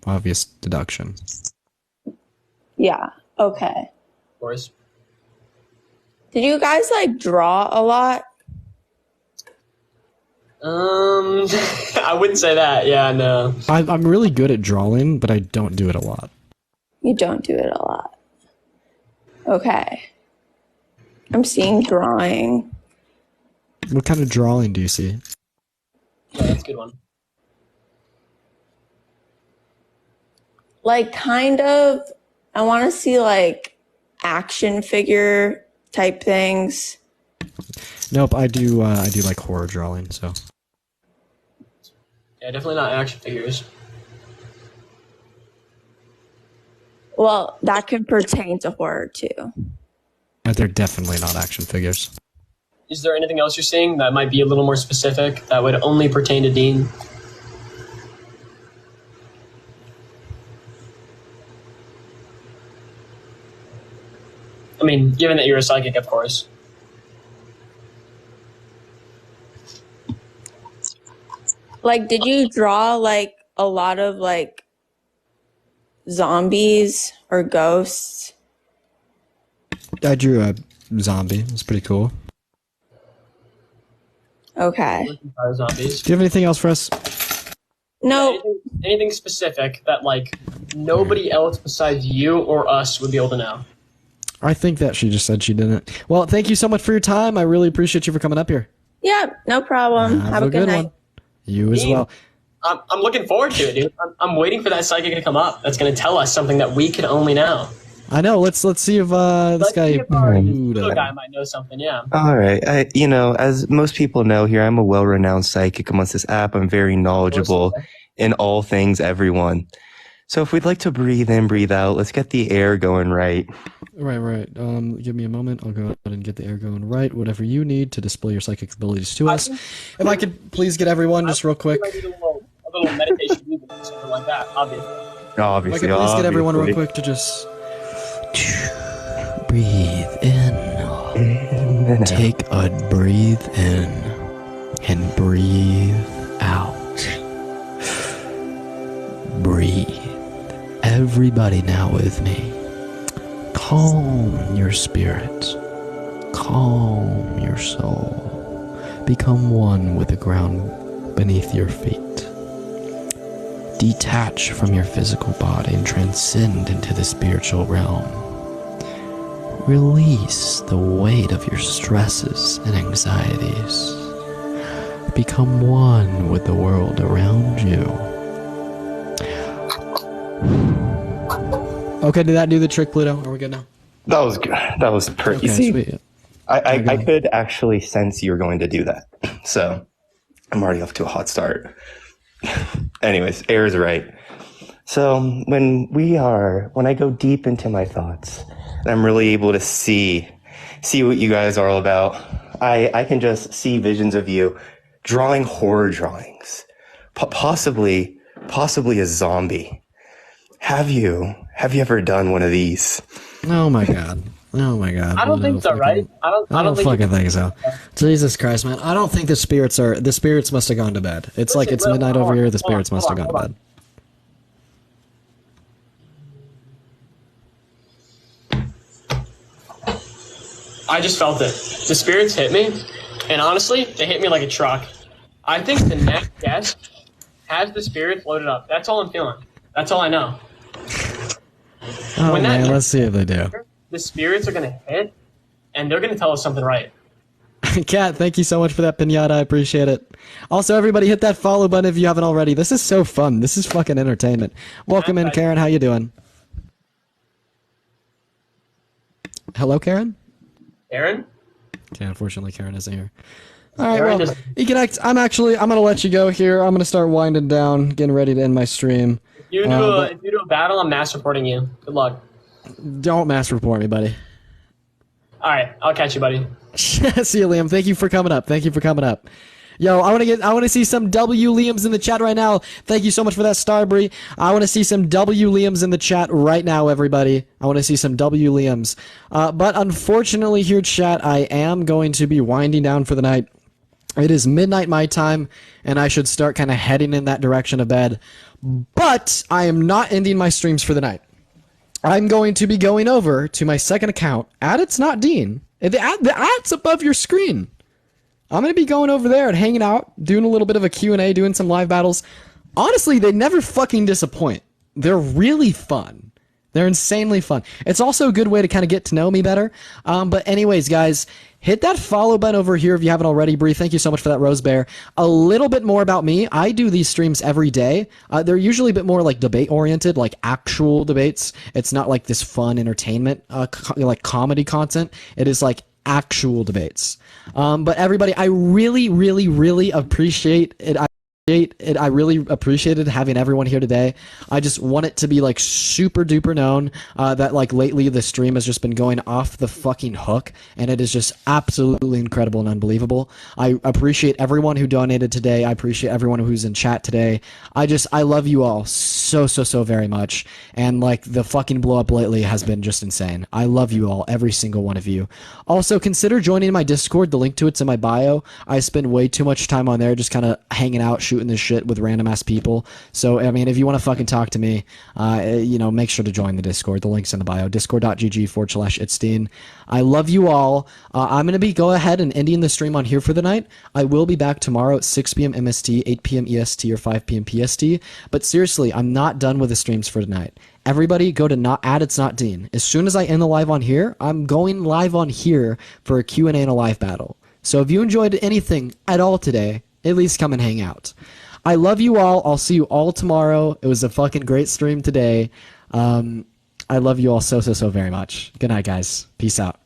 obvious deduction. Yeah. Okay. Of course. Did you guys like draw a lot? I wouldn't say that. Yeah, no. I'm really good at drawing, but I don't do it a lot. You don't do it a lot. Okay. I'm seeing drawing. What kind of drawing do you see? Yeah, that's a good one. Like kind of, I want to see like action figure type things. Nope, I do like horror drawing, so. Yeah, definitely not action figures. Well, that could pertain to horror too. They're definitely not action figures. Is there anything else you're seeing that might be a little more specific that would only pertain to Dean? I mean, given that you're a psychic, of course. Like, did you draw like a lot of like zombies or ghosts? I drew a zombie. It was pretty cool. Okay. Zombies. Do you have anything else for us? No. Anything specific that like nobody else besides you or us would be able to know? I think that she just said she didn't. Well, thank you so much for your time. I really appreciate you for coming up here. Yeah, no problem. Have a good night. One. You as well. I'm looking forward to it, dude. I'm waiting for that psychic to come up. That's going to tell us something that we can only know. I know. Let's see if this guy. The guy might know something. Yeah. All right. As most people know here, I'm a well-renowned psychic amongst this app. I'm very knowledgeable in all things, everyone. So if we'd like to breathe in, breathe out, let's get the air going right. Right. Give me a moment. I'll go ahead and get the air going right. Whatever you need to display your psychic abilities to us. If I could please get everyone just real quick. A little meditation movement or something like that, obviously. Obviously, if I could please get everyone real quick to just breathe in. Take a breathe in and breathe out. Breathe. Everybody now with me. Calm your spirit. Calm your soul. Become one with the ground beneath your feet. Detach from your physical body and transcend into the spiritual realm. Release the weight of your stresses and anxieties. Become one with the world around you. Okay, did that do the trick, Pluto? Are we good now? That was good. That was pretty easy. Sweet. I could actually sense you were going to do that. So I'm already off to a hot start. Anyways, air is right. So when I go deep into my thoughts, and I'm really able to see what you guys are all about, I can just see visions of you drawing horror drawings, possibly a zombie. Have you ever done one of these? Oh my god. I don't think so, right? I don't think so. Jesus Christ, man. I don't think the spirits must have gone to bed. It's like it's midnight over here, the spirits must have gone to bed. I just felt it. The spirits hit me, and honestly, they hit me like a truck. I think the next guest has the spirits loaded up. That's all I'm feeling. That's all I know. Oh man, let's see if they do. The spirits are going to hit, and they're going to tell us something right. Kat, thank you so much for that pinata. I appreciate it. Also, everybody hit that follow button if you haven't already. This is so fun. This is fucking entertainment. Welcome in, Karen. How you doing? Hello, Karen? Karen? Okay, unfortunately, Karen isn't here. All right, well, Econact, I'm going to let you go here. I'm going to start winding down, getting ready to end my stream. If you do a battle, I'm mass reporting you. Good luck. Don't mass report me, buddy. All right, I'll catch you, buddy. See you, Liam. Thank you for coming up. Yo, I want to see some W Liams in the chat right now. Thank you so much for that, Starbree. I want to see some W Liams in the chat right now, everybody. I want to see some W Liams. But unfortunately here, chat, I am going to be winding down for the night. It is midnight my time, and I should start kind of heading in that direction of bed. But I am not ending my streams for the night. I'm going to be going over to my second account, It's Not Dean. The ad's above your screen. I'm going to be going over there and hanging out, doing a little bit of a Q&A, doing some live battles. Honestly, they never fucking disappoint. They're really fun. They're insanely fun. It's also a good way to kind of get to know me better. But anyways, guys, hit that follow button over here if you haven't already. Bree, thank you so much for that, Rose Bear. A little bit more about me. I do these streams every day. They're usually a bit more like debate-oriented, like actual debates. It's not like this fun entertainment, like comedy content. It is like actual debates. But everybody, I really, really, really appreciate it. I really appreciated having everyone here today. I just want it to be like super duper known that like lately the stream has just been going off the fucking hook, and it is just absolutely incredible and unbelievable. I appreciate everyone who donated today. I appreciate everyone who's in chat today. I love you all so very much, and like the fucking blow up lately has been just insane. I love you all, every single one of you. Also, consider joining my Discord. The link to it's in my bio. I spend way too much time on there just kind of hanging out, shooting this shit with random ass people. So I mean, if you want to fucking talk to me, make sure to join the Discord. The link's in the bio. discord.gg/itsdean. I love you all. I'm gonna go ahead and ending the stream on here for the night. I will be back tomorrow at 6 p.m. MST, 8 p.m. EST, or 5 p.m. PST. But seriously, I'm not done with the streams for tonight. Everybody go to It's Not Dean. As soon as I end the live on here, I'm going live on here for a Q&A and a live battle. So if you enjoyed anything at all today, at least come and hang out. I love you all. I'll see you all tomorrow. It was a fucking great stream today. I love you all so very much. Good night, guys. Peace out.